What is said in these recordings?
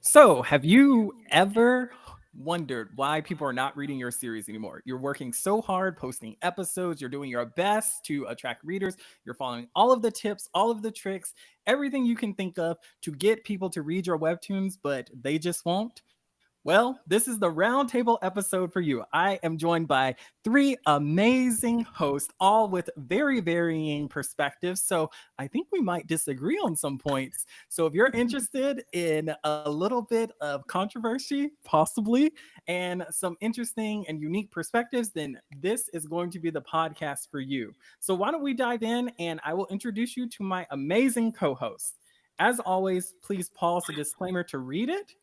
So, have you ever wondered why people are not reading your series anymore? You're working so hard, posting episodes, you're doing your best to attract readers, you're following all of the tips, all of the tricks, everything you can think of to get people to read your webtoons, but they just won't. Well, this is the roundtable episode for you. I am joined by three amazing hosts, all with very varying perspectives. So I think we might disagree on some points. So if you're interested in a little bit of controversy, possibly, and some interesting and unique perspectives, then this is going to be the podcast for you. So why don't we dive in and I will introduce you to my amazing co host. As always, please pause the disclaimer to read it.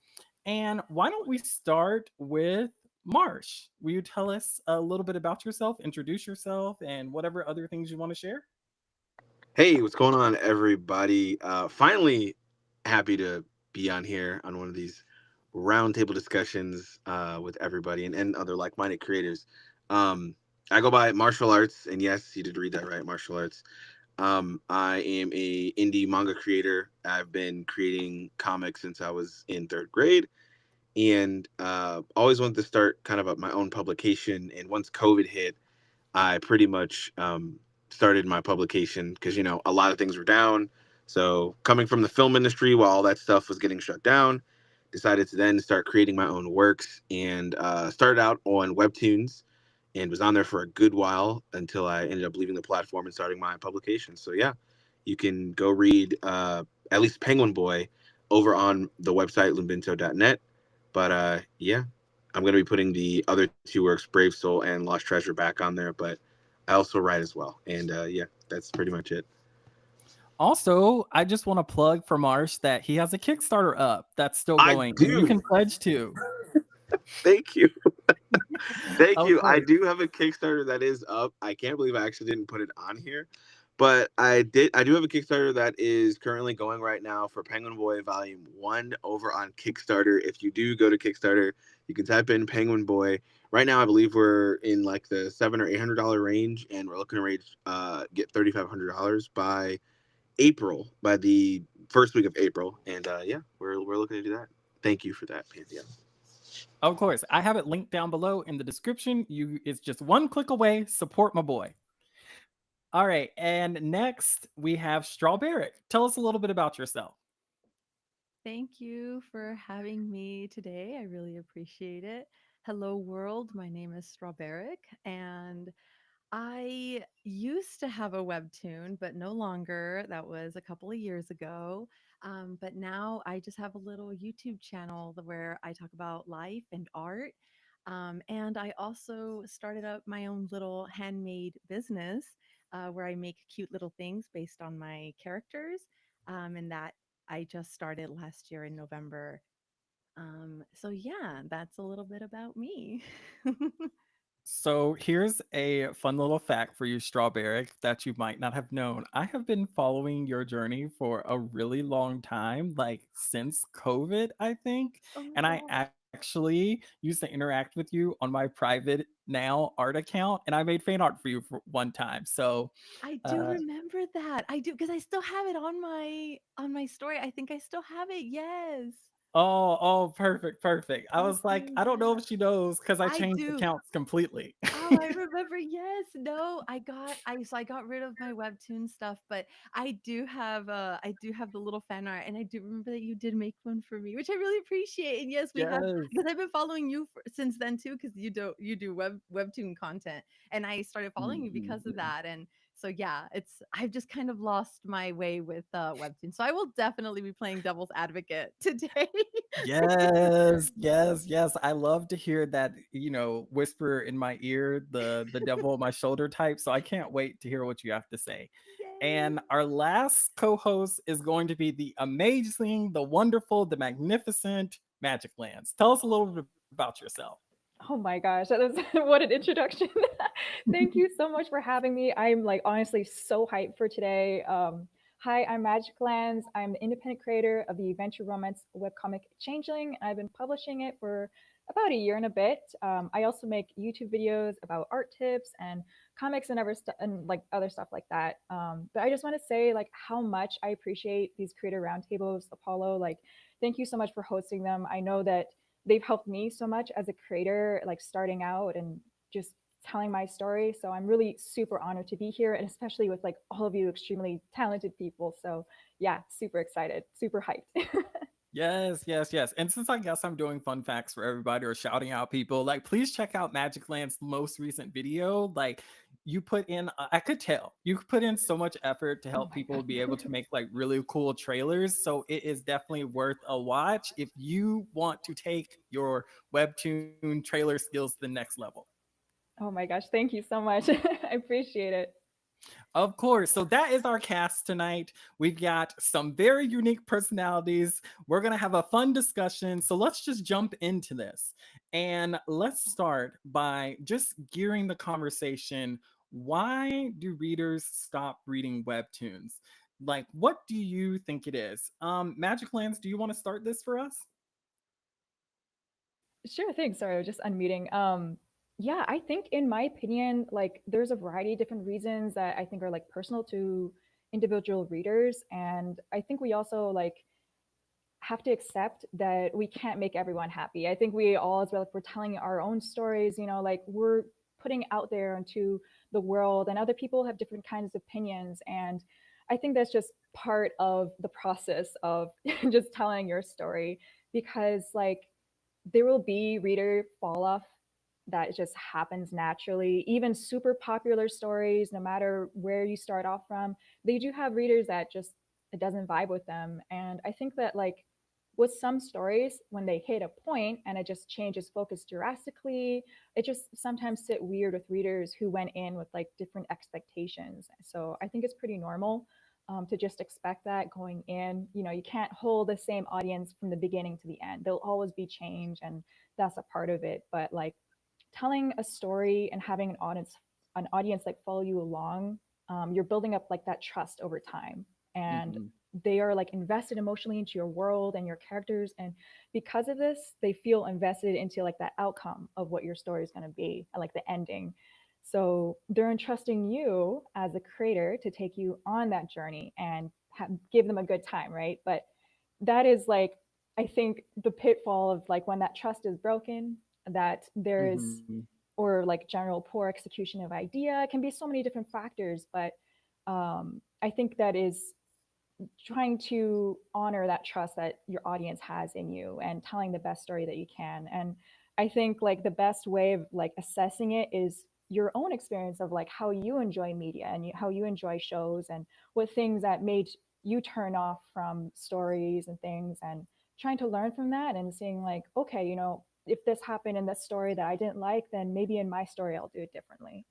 And why don't we start with Marsh? Will you tell us a little bit about yourself, introduce yourself, and whatever other things you want to share? Hey, what's going on, everybody? Finally, happy to be on here on one of these roundtable discussions with everybody and other like-minded creators. Um, I go by martial arts, and yes, you did read that right, martial arts. I am a indie manga creator. I've been creating comics since I was in third grade, and always wanted to start kind of my own publication. And once COVID hit, I pretty much started my publication because a lot of things were down. So coming from the film industry, while all that stuff was getting shut down, decided to then start creating my own works and started out on Webtoons and was on there for a good while until I ended up leaving the platform and starting my publication. So yeah, you can go read at least Penguin Boy over on the website lumbinto.net. But yeah, I'm going to be putting the other two works, Brave Soul and Lost Treasure, back on there. But I also write as well. And yeah, that's pretty much it. Also, I just want to plug for Marsh that he has a Kickstarter up that's still I going and you do. can pledge to. Thank you. Thank Of you. I course. do have a Kickstarter that is up. I can't believe I actually didn't put it on here. But I do have a Kickstarter that is currently going right now for Penguin Boy Volume 1 over on Kickstarter. If you do go to Kickstarter, you can type in Penguin Boy. Right now I believe we're in like the $700 or $800 range, and we're looking to get $3,500 by the first week of April. And yeah, we're looking to do that. Thank you for that, Pantheon. Of course. I have it linked down below in the description. You it's just one click away. Support my boy. All right. And next we have Strawberry. Tell us a little bit about yourself. Thank you for having me today. I really appreciate it. Hello, world. My name is Strawberry, and I used to have a webtoon, but no longer. That was a couple of years ago. But now I just have a little YouTube channel where I talk about life and art. And I also started up my own little handmade business where I make cute little things based on my characters. And that I just started last year in November. So, yeah, that's a little bit about me. So here's a fun little fact for you, Strawberry, that you might not have known. I have been following your journey for a really long time, like since COVID, I think. Oh, And I wow. actually used to interact with you on my private now art account, and I made fan art for you for one time. So I do uh, remember that. I do because I still have it on my story. I think I still have it. Yes. oh, perfect, perfect. I was like, Okay, I don't know yeah. if she knows because I I changed do. accounts completely. Oh, I remember. Yes. No, I got rid of my webtoon stuff, but I do have the little fan art, and I do remember that you did make one for me, which I really appreciate. And yes, we have Yes. because I've been following you since then too, because you do webtoon content, and I started following you Mhm. because of that. And so yeah, it's I've just kind of lost my way with webtoon. So I will definitely be playing devil's advocate today. Yes, yes, yes. I love to hear that, whisper in my ear, the devil on my shoulder type. So I can't wait to hear what you have to say. Yay. And our last co-host is going to be the amazing, the wonderful, the magnificent Magic Lands. Tell us a little bit about yourself. Oh my gosh, that is what an introduction. Thank you so much for having me. I'm like honestly so hyped for today. Hi, I'm Magic Lands. I'm the independent creator of the adventure romance webcomic Changeling. I've been publishing it for about a year and a bit. I also make YouTube videos about art tips and comics and other stuff and like other stuff like that. But I just want to say like how much I appreciate these creator roundtables, Apollo. Like thank you so much for hosting them. I know that they've helped me so much as a creator, like starting out and just telling my story. So I'm really super honored to be here, and especially with like all of you extremely talented people. So yeah, super excited, super hyped. Yes, yes, yes. And since I guess I'm doing fun facts for everybody or shouting out people, like please check out Magic Land's most recent video. Like you put in, I could tell you put in so much effort to Oh help my people be able god. to make like really cool trailers. So it is definitely worth a watch if you want to take your Webtoon trailer skills to the next level. Oh my gosh, thank you so much. I appreciate it. Of course. So that is our cast tonight. We've got some very unique personalities. We're going to have a fun discussion. So let's just jump into this. And let's start by just gearing the conversation. Why do readers stop reading webtoons? Like, what do you think it is? Magic Lands, do you want to start this for us? Sure thing. Sorry, I was just unmuting. Yeah, I think in my opinion, like there's a variety of different reasons that I think are like personal to individual readers. And I think we also like have to accept that we can't make everyone happy. I think we all, as well, like we're telling our own stories, you know, like we're putting out there into the world, and other people have different kinds of opinions. And I think that's just part of the process of just telling your story, because like there will be reader fall off. That just happens naturally. Even super popular stories, no matter where you start off from, they do have readers that just it doesn't vibe with them. And I think that like with some stories, when they hit a point and it just changes focus drastically, it just sometimes sit weird with readers who went in with like different expectations. So I think it's pretty normal, to just expect that going in. You know, you can't hold the same audience from the beginning to the end. There'll always be change, and that's a part of it. But like telling a story and having an audience like follow you along, you're building up like that trust over time. And Mhm. they are like invested emotionally into your world and your characters, and because of this they feel invested into like that outcome of what your story is going to be, like the ending. So they're entrusting you as a creator to take you on that journey and give them a good time, right? But that is like, I think the pitfall of like when that trust is broken, that there is, Mhm. or like general poor execution of idea. It can be so many different factors, but I think that is trying to honor that trust that your audience has in you and telling the best story that you can. And I think like the best way of like assessing it is your own experience of like how you enjoy media and how you enjoy shows, and what things that made you turn off from stories and things, and trying to learn from that and seeing like, okay, you know, if this happened in this story that I didn't like, then maybe in my story I'll do it differently.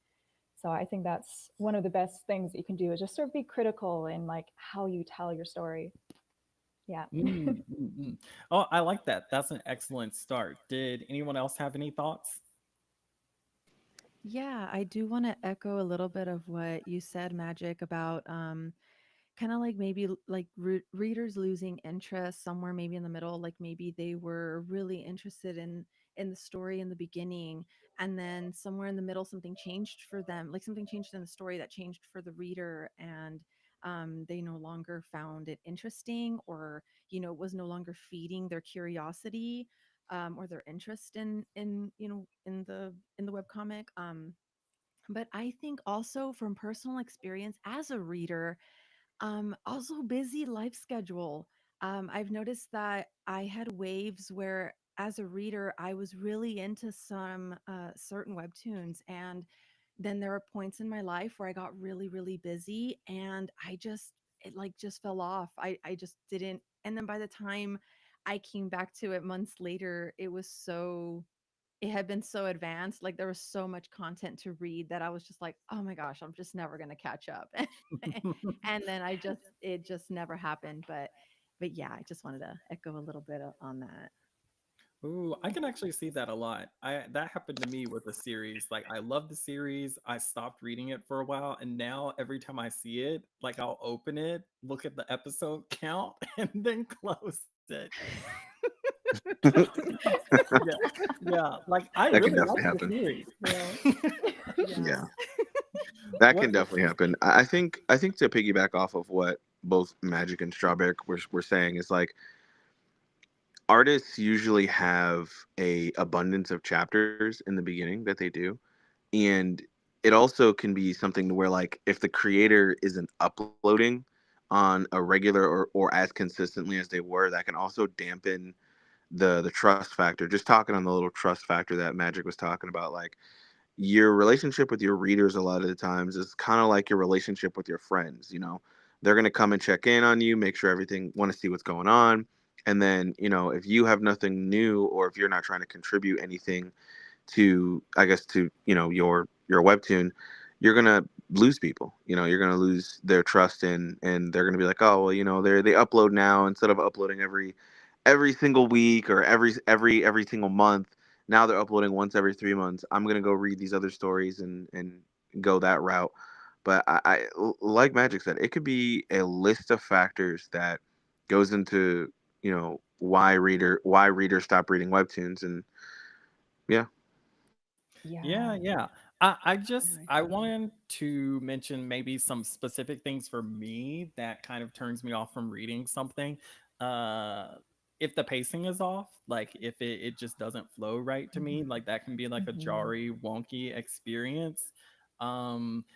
So I think that's one of the best things that you can do, is just sort of be critical in like how you tell your story. Yeah. Mm, mm, mm. Oh, I like that. That's an excellent start. Did anyone else have any thoughts? Yeah, I do want to echo a little bit of what you said, Magic, about kind of like maybe like readers losing interest somewhere maybe in the middle, like maybe they were really interested in the story in the beginning, and then somewhere in the middle something changed for them, like something changed in the story that changed for the reader, and they no longer found it interesting, or was no longer feeding their curiosity, or their interest in in the web comic. But I think also from personal experience as a reader, also busy life schedule. I've noticed that I had waves where, as a reader, I was really into some certain webtoons, and then there were points in my life where I got really, really busy, and it like just fell off. I just didn't. And then by the time I came back to it months later, it had been so advanced, like there was so much content to read that I was just like, oh my gosh, I'm just never going to catch up. And then it just never happened. But yeah, I just wanted to echo a little bit on that. Ooh, I can actually see that a lot. I That happened to me with a series. Like I love the series. I stopped reading it for a while, and now every time I see it, like I'll open it, look at the episode count, and then close it. Yeah. Yeah. Like I That really can like definitely the happen. series. Yeah. Yeah. Yeah, that What can definitely happen. I think to piggyback off of what both Magic and Strawberry were saying is like artists usually have a abundance of chapters in the beginning that they do, and it also can be something to where, like, if the creator isn't uploading on a regular or as consistently as they were, that can also dampen the trust factor. Just talking on the little trust factor that Magic was talking about, like, your relationship with your readers a lot of the times is kind of like your relationship with your friends. They're going to come and check in on you, make sure everything, want to see what's going on. And then, if you have nothing new, or if you're not trying to contribute anything to, I guess, to, your webtoon, you're going to lose people. You're going to lose their trust in, and they're going to be like, oh, well, they upload now instead of uploading every single week, or every single month. Now they're uploading once every 3 months. I'm gonna go read these other stories and go that route. But like Magic said, it could be a list of factors that goes into, why readers stop reading webtoons. And yeah. Yeah, Yeah. yeah. Yeah, I I feel that. wanted to mention maybe some specific things for me that kind of turns me off from reading something. Uh if the pacing is off, like if it just doesn't flow right to me, Mhm. like that can be like a Mhm. jarry, wonky experience.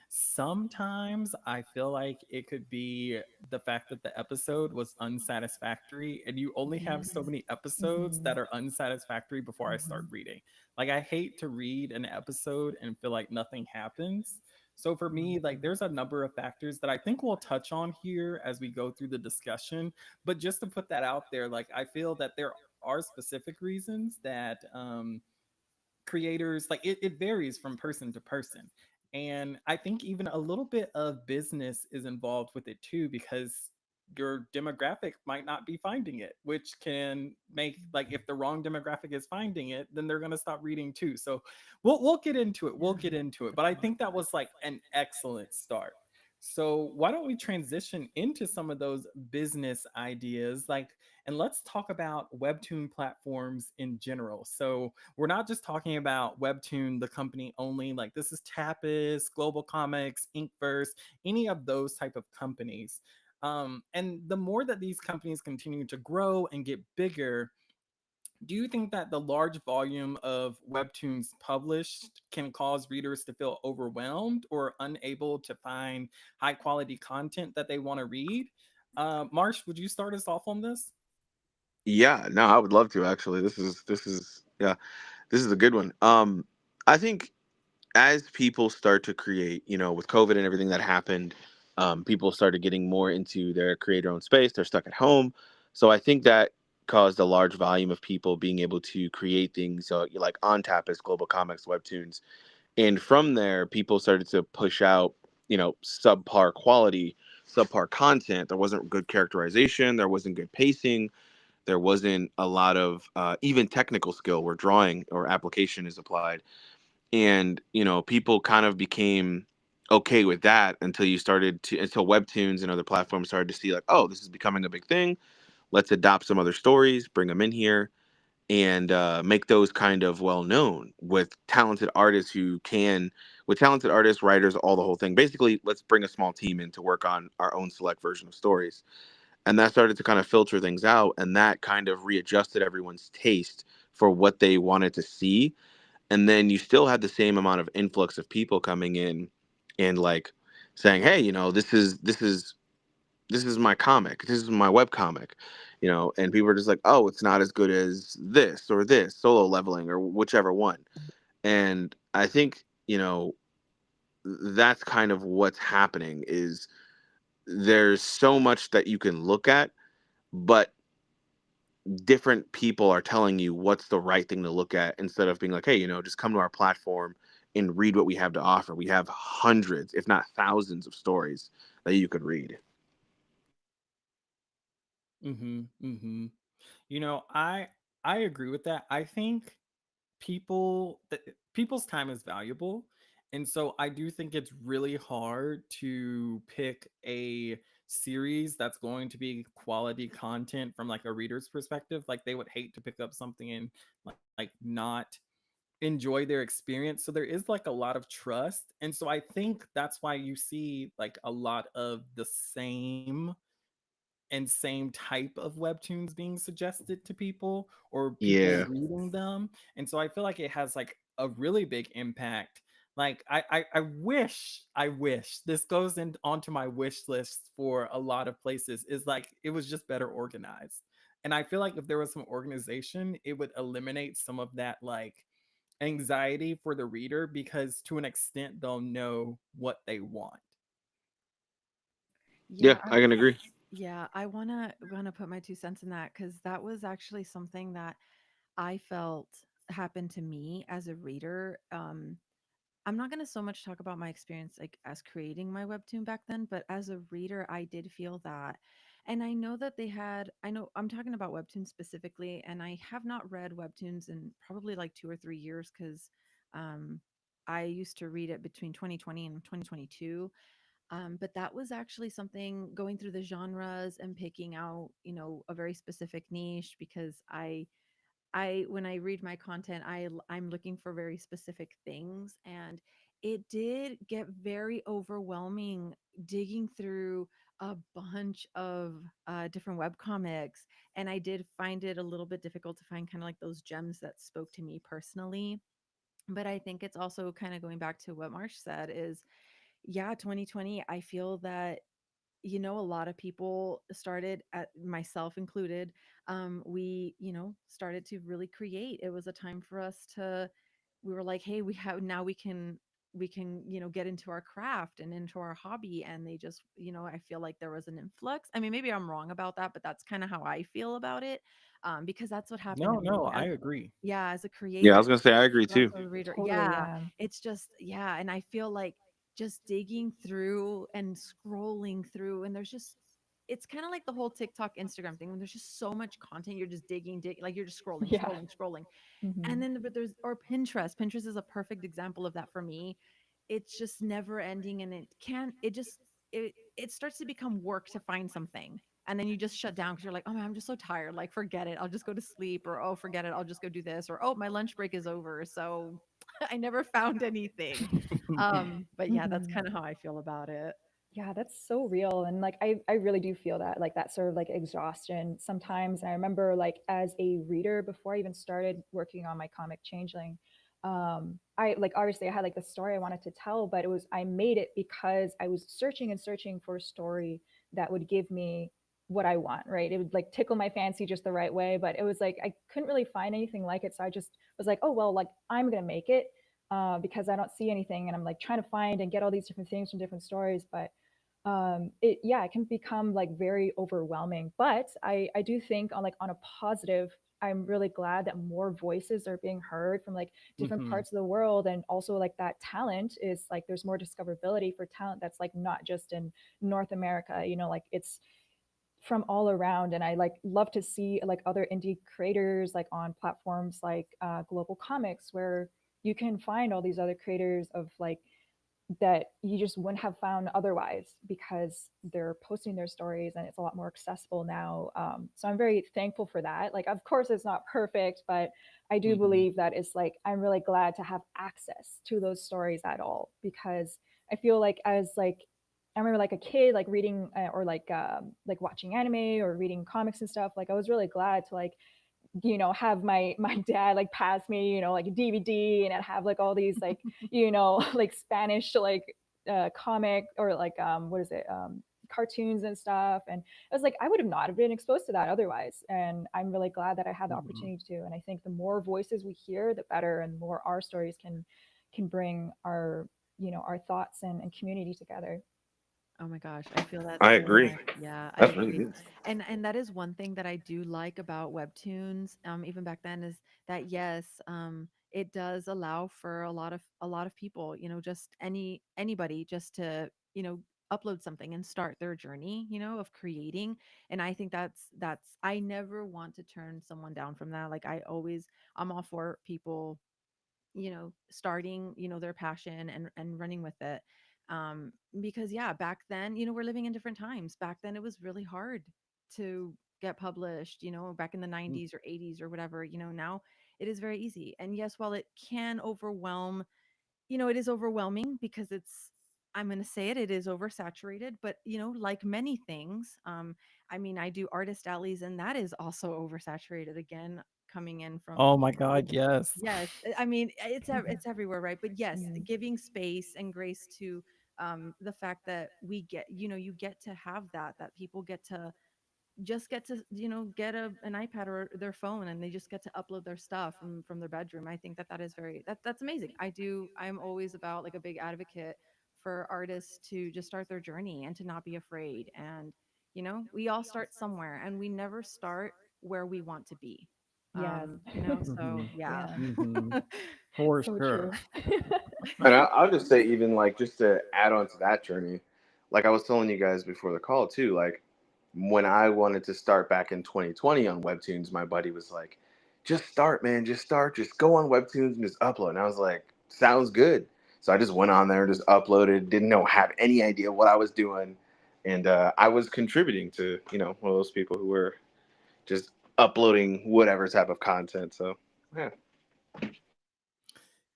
Sometimes I feel like it could be the fact that the episode was unsatisfactory, and you only have so Yes. many episodes that Mhm. are unsatisfactory before I start Mhm. reading. Like I hate to read an episode and feel like nothing happens. So for me, like Mhm. there's a number of factors that I think we'll touch on here as we go through the discussion. But just to put that out there, like I feel that there are specific reasons that creators, like it varies from person to person. And I think even a little bit of business is involved with it too, because your demographic might not be finding it, which can make, like, if the wrong demographic is finding it, then they're going to stop reading too. So we'll get into it, we'll Yeah. get into it, Good but I point. think that was like an excellent start. So why don't we transition into some of those business ideas, like, and let's talk about webtoon platforms in general. So we're not just talking about Webtoon, the company only. Like this is Tapas, Global Comics, Inkverse, any of those type of companies. And the more that these companies continue to grow and get bigger, do you think that the large volume of webtoons published can cause readers to feel overwhelmed or unable to find high quality content that they want to read? Marsh, would you start us off on this? Yeah, no, I would love to, actually. This is yeah, this is a good one. I think as people start to create, with COVID and everything that happened, people started getting more into their creator owned space. They're stuck at home. So I think that caused a large volume of people being able to create things, like on Tapas, Global Comics, Webtoons. And from there, people started to push out, subpar quality, subpar content. There wasn't good characterization, there wasn't good pacing, there wasn't a lot of even technical skill where drawing or application is applied. And people kind of became okay with that until Webtoons and other platforms started to see, like, oh, this is becoming a big thing. Let's adopt some other stories, bring them in here, and make those kind of well known with talented artists with talented artists, writers, all the whole thing. Basically, let's bring a small team in to work on our own select version of stories. And that started to kind of filter things out, and that kind of readjusted everyone's taste for what they wanted to see. And then you still had the same amount of influx of people coming in and, like, saying, hey, this is my comic, this is my web comic, and people are just like, oh, it's not as good as this or this solo leveling or whichever one. And I think, that's kind of what's happening. Is there's so much that you can look at, but different people are telling you what's the right thing to look at, instead of being like, hey, just come to our platform and read what we have to offer. We have hundreds, if not thousands, of stories that you could read. Mm-hmm. Mm-hmm. I agree with that. I think people's time is valuable, and so I do think it's really hard to pick a series that's going to be quality content from like a reader's perspective. Like they would hate to pick up something and like not enjoy their experience. So there is like a lot of trust, and so I think that's why you see like a lot of the same and same type of webtoons being suggested to people or people Yeah. reading them. And so I feel like it has like a really big impact. Like I wish this goes in onto my wish list for a lot of places, is like it was just better organized. And I feel like if there was some organization, it would eliminate some of that like anxiety for the reader, because to an extent they'll know what they want. Yeah, Yeah, I can agree. I wanna put my 2 cents in that because that was actually something that I felt happened to me as a reader. I'm not going to so much talk about my experience like as creating my webtoon back then, but as a reader, I did feel that. And I know that I know I'm talking about webtoons specifically, and I have not read webtoons in probably like 2 or 3 years because um, I used to read it between 2020 and 2022. But that was actually something going through the genres and picking out, a very specific niche because when I read my content, I'm looking for very specific things, and it did get very overwhelming digging through a bunch of different web comics, and I did find it a little bit difficult to find kind of like those gems that spoke to me personally. But I think it's also kind of going back to what Marsh said is, yeah, 2020, I feel that a lot of people started, at myself included, we started to really create. It was a time for us to, we were like, hey, we have now, we can get into our craft and into our hobby, and they just, I feel like there was an influx. I mean, maybe I'm wrong about that, but that's kind of how I feel about it, because that's what happened No, to no, me I agree. as a Yeah, I creator, was gonna say I agree but too. also a reader. Totally, Yeah, yeah. it's just, and I feel like just digging through and scrolling through, and there's just, it's kind of like the whole TikTok, Instagram thing when there's just so much content, you're just like you're just scrolling, Yeah. scrolling, scrolling. And Hmm. then but there's, or Pinterest. Pinterest is a perfect example of that for me. It's just never ending, and it just, it starts to become work to find something. And then you just shut down because you're like, oh man, I'm just so tired. Like, forget it. I'll just go to sleep. Or, oh, forget it. I'll just go do this. Or, oh, my lunch break is over. So I never found anything. But yeah, that's Hmm. kind of how I feel about it. Yeah, that's so real. And like I really do feel that, like that sort of like exhaustion sometimes. And I remember like as a reader before I even started working on my comic Changeling, I like obviously I had like the story I wanted to tell, but it was I made it because I was searching and searching for a story that would give me what I want, right? It would like tickle my fancy just the right way, but it was like I couldn't really find anything like it. So I just was like, oh well, like I'm gonna make it because I don't see anything, and I'm like trying to find and get all these different things from different stories, but it yeah it can become like very overwhelming. But I do think on like on a positive, I'm really glad that more voices are being heard from like different Hmm. parts of the world, and also like that talent is like there's more discoverability for talent that's like not just in North America, like it's from all around. And I like love to see like other indie creators like on platforms like global comics, where you can find all these other creators of like that you just wouldn't have found otherwise because they're posting their stories and it's a lot more accessible now. So I'm very thankful for that. Like, of course, it's not perfect, but I do Hmm. believe that it's like I'm really glad to have access to those stories at all, because I feel like as like I remember like a kid like reading or like watching anime or reading comics and stuff. Like I was really glad to like have my dad like pass me like a DVD, and I'd have like all these like like Spanish like comic or like what is it cartoons and stuff. And I was like I would have not have been exposed to that otherwise, and I'm really glad that I had the Hmm. opportunity to. And I think the more voices we hear, the better, and more our stories can bring our our thoughts and community together. Oh my gosh, I feel that I so agree. much. Yeah, I That's really agree. good. And that is one thing that I do like about webtoons, even back then, is that yes, it does allow for a lot of people, just anybody just to, upload something and start their journey, of creating. And I think that's I never want to turn someone down from that. Like I'm all for people starting their passion and running with it, because yeah, back then, we're living in different times. Back then it was really hard to get published, back in the 90s or 80s or whatever. Now it is very easy. And yes, while it can overwhelm, it is overwhelming because I'm going to say it, it is oversaturated, but like many things, I mean, I do artist alleys and that is also oversaturated again, coming in from Oh my God, yes. yes, I mean, Mhm. it's everywhere, right? But yes, Mm. giving space and grace to the fact that we get, you get to have that people get to just get to get an iPad or their phone and they just get to upload their stuff from their bedroom. I think that is very that's amazing. I'm always about like a big advocate for artists to just start their journey and to not be afraid. And we all start somewhere and we never start where we want to be. Yes. So Mhm. yeah. Yeah. Mhm. For So sure. true. And I'll just say, even like just to add on to that journey, like I was telling you guys before the call too, like when I wanted to start back in 2020 on Webtoons, my buddy was like, just start, man, just start, just go on Webtoons and just upload. And I was like, sounds good. So I just went on there, just uploaded, didn't know, have any idea what I was doing. And I was contributing to, one of those people who were just uploading whatever type of content. So, yeah.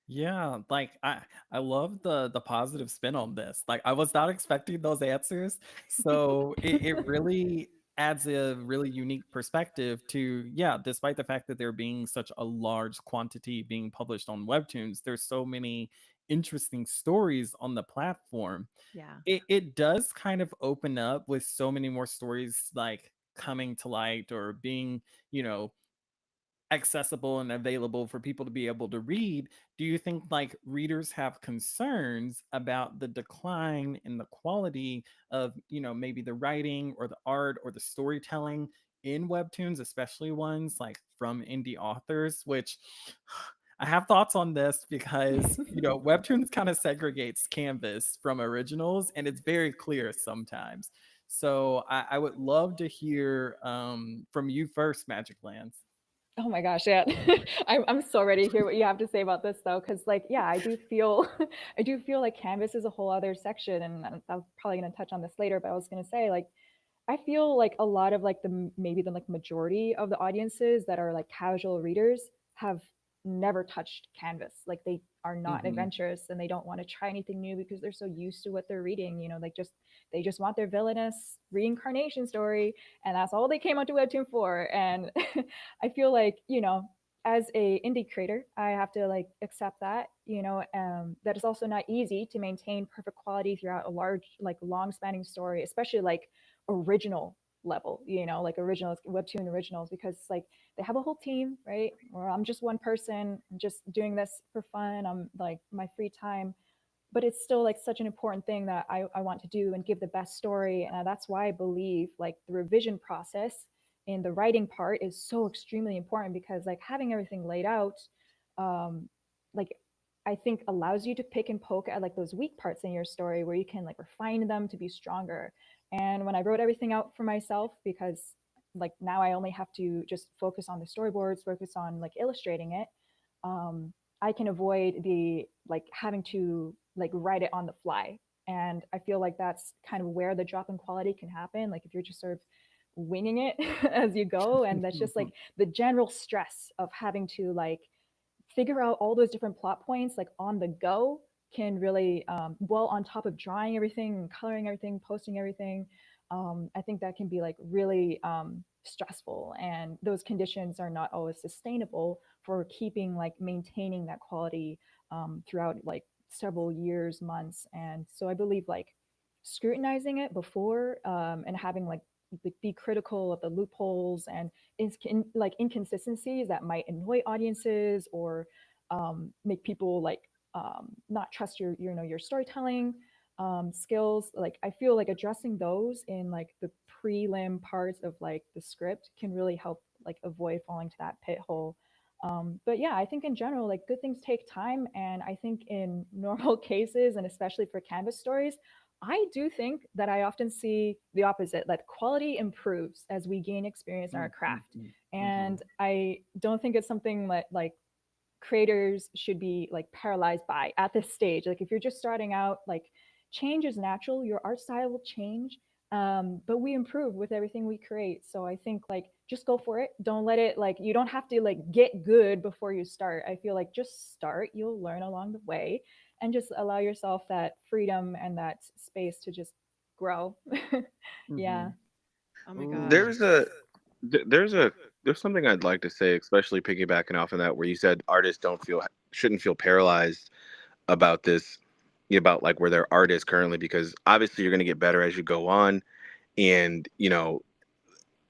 Yeah, like I love the positive spin on this. Like I was not expecting those answers. So it really adds a really unique perspective to, yeah, despite the fact that there being such a large quantity being published on Webtoons, there's so many interesting stories on the platform. Yeah. It does kind of open up with so many more stories like coming to light or being, you know, accessible and available for people to be able to read. Do you think like readers have concerns about the decline in the quality of, maybe the writing or the art or the storytelling in Webtoons, especially ones like from indie authors, which I have thoughts on this because, Webtoons kind of segregates Canvas from originals and it's very clear sometimes. So I would love to hear from you first, Magic Lands. Oh my gosh, yeah. I'm so ready to hear what you have to say about this though, because like, yeah, I do feel, I do feel like Canvas is a whole other section, and I'm probably going to touch on this later. But I was going to say, like, I feel like a lot of like maybe the like majority of the audiences that are like casual readers have never touched Canvas. Like they are not Hmm. adventurous and they don't want to try anything new because they're so used to what they're reading. Like just they just want their villainous reincarnation story, and that's all they came onto Webtoon for. And I feel like as a indie creator, I have to like accept that that it's also not easy to maintain perfect quality throughout a large like long spanning story, especially like original level, like originals, Webtoon originals, because like they have a whole team, right? Or I'm just one person, I'm just doing this for fun, I'm like my free time, but it's still like such an important thing that I want to do and give the best story. And that's why I believe like the revision process in the writing part is so extremely important, because like having everything laid out, um, like I think allows you to pick and poke at like those weak parts in your story where you can like refine them to be stronger. And when I wrote everything out for myself, because like now I only have to just focus on the storyboards, focus on like illustrating it, um, I can avoid the like having to like write it on the fly. And I feel like that's kind of where the drop in quality can happen. Like if you're just sort of winging it as you go, and that's just like the general stress of having to like figure out all those different plot points like on the go can really well, on top of drawing everything, coloring everything, posting everything, I think that can be like really stressful, and those conditions are not always sustainable for keeping like maintaining that quality throughout like several years, months. And so I believe like scrutinizing it before, and having like be critical of the loopholes and like inconsistencies that might annoy audiences or make people like not trust your storytelling skills. Like I feel like addressing those in like the prelim parts of like the script can really help like avoid falling to that pit hole. But yeah, I think in general, like good things take time. And I think in normal cases, and especially for Canvas stories, I do think that I often see the opposite, that quality improves as we gain experience in our craft. Mhm. Mhm. And I don't think it's something that like creators should be like paralyzed by at this stage. Like if you're just starting out, like change is natural, your art style will change, but we improve with everything we create. So I think like just go for it. Don't let it like, you don't have to like get good before you start. I feel like just start, you'll learn along the way. and just allow yourself that freedom and that space to just grow. Mm-hmm. Yeah. Oh my gosh. Ooh. There's a there's a there's something I'd like to say, especially piggybacking off of that, where you said artists don't feel shouldn't feel paralyzed about this, about like where their art is currently, because obviously you're going to get better as you go on, and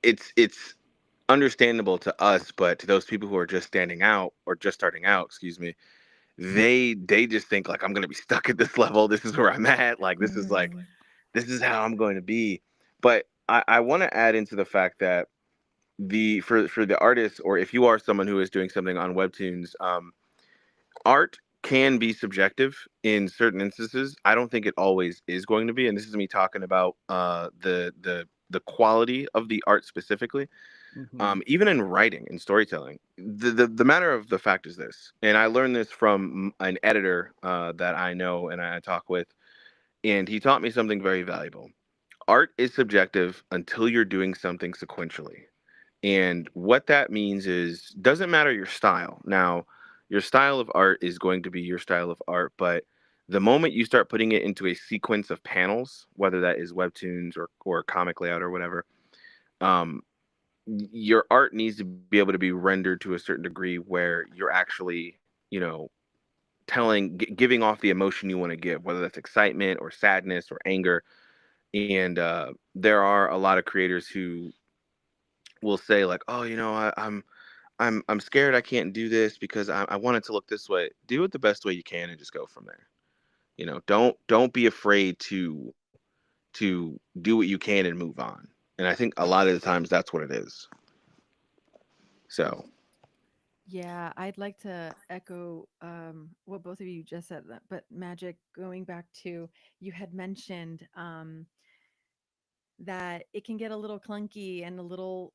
it's understandable to us, but to those people who are just standing out or just starting out, excuse me, they just think like, I'm going to be stuck at this level. This is where I'm at. Like Mm. this is how I'm going to be. But I want to add into the fact that for the artists, or if you are someone who is doing something on Webtoons, art can be subjective in certain instances. I don't think it always is going to be, and this is me talking about the quality of the art specifically. Mm-hmm. Even in writing and storytelling, the matter of the fact is this, and I learned this from an editor that I know and I talk with, and he taught me something very valuable. Art is subjective until you're doing something sequentially. And what that means is, doesn't matter your style. Now, your style of art is going to be your style of art, but the moment you start putting it into a sequence of panels, whether that is webtoons or comic layout or whatever, um, your art needs to be able to be rendered to a certain degree where you're actually, giving off the emotion you want to give, whether that's excitement or sadness or anger. And there are a lot of creators who will say like, oh, I'm scared I can't do this because I want it to look this way. Do it the best way you can and just go from there. Don't be afraid to do what you can and move on. And I think a lot of the times that's what it is. So Yeah, I'd like to echo what both of you just said, but Magic, going back to you had mentioned that it can get a little clunky and a little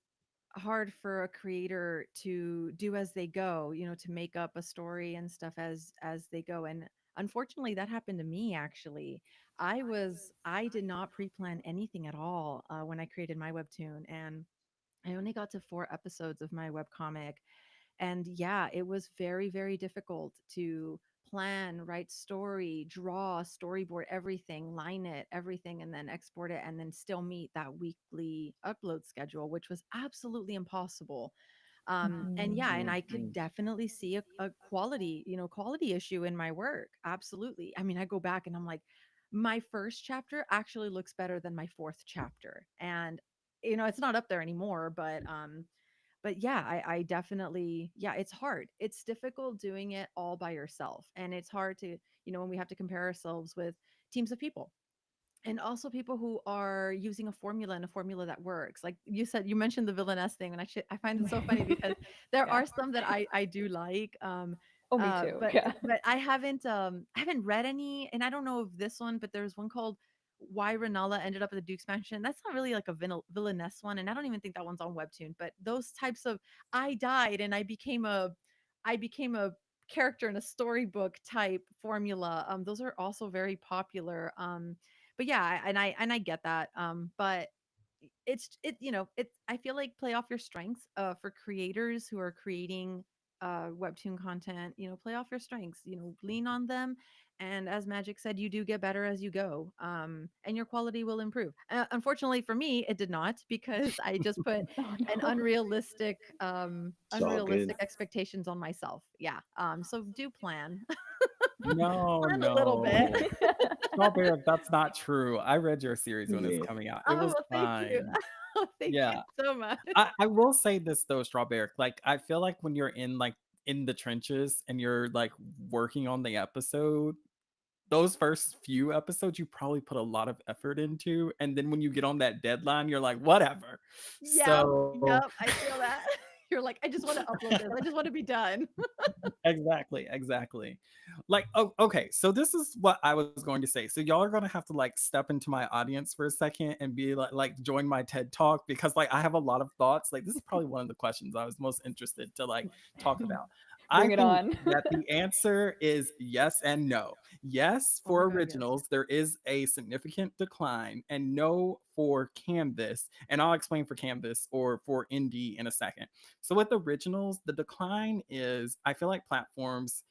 hard for a creator to do as they go, to make up a story and stuff as they go. And unfortunately, that happened to me actually. I did not pre-plan anything at all when I created my webtoon, and I only got to 4 episodes of my webcomic. And yeah, it was very, very difficult to plan, write story, draw, storyboard everything, line it, everything, and then export it, and then still meet that weekly upload schedule, which was absolutely impossible. And yeah, and I could Mm-hmm. definitely see a quality, quality issue in my work. Absolutely. I mean, I go back and I'm like, my first chapter actually looks better than my fourth chapter. And it's not up there anymore, but yeah, I definitely, yeah, it's hard. It's difficult doing it all by yourself, and it's hard to, when we have to compare ourselves with teams of people, and also people who are using a formula, and a formula that works. Like you said, you mentioned the villainess thing, and I find it so funny because there Yeah. are some that I do like, Oh, me too. but Yeah. I haven't read any, and I don't know if this one, but there's one called Why Renala Ended Up at the Duke's Mansion. That's not really like a villainess one, and I don't even think that one's on Webtoon. But those types of, I died and I became a character in a storybook type formula. Those are also very popular. But yeah, and I get that. But I feel like play off your strengths for creators who are creating webtoon content. Play off your strengths, lean on them, and as Magic said, you do get better as you go, and your quality will improve. Unfortunately for me, it did not, because I just put Oh an no. it's all good. unrealistic expectations on myself. Yeah, so do plan. No, Plan a little bit. no. Strawberry, that's not true. I read your series when it's Yeah. coming out. It Oh, was well, thank you. fine. Oh, thank you Yeah. so much. I will say this though, Strawberry. Like I feel like when you're in the trenches and you're like working on the episode, those first few episodes you probably put a lot of effort into. And then when you get on that deadline, you're like, whatever. Yep, So yep, I feel that. You're like, "I just wanna upload this. I just wanna be done." exactly, exactly. Like, oh, okay. So this is what I was going to say. So y'all are gonna have to like step into my audience for a second and be like join my TED talk, because like I have a lot of thoughts. Like this is probably one of the questions I was most interested to like talk about. I Bring it think on. that the answer is yes and no. Yes, Oh my for god, yes. originals, there is a significant decline, and no for Canvas. And I'll explain for Canvas or for indie in a second. So with originals, the decline is, I feel like platforms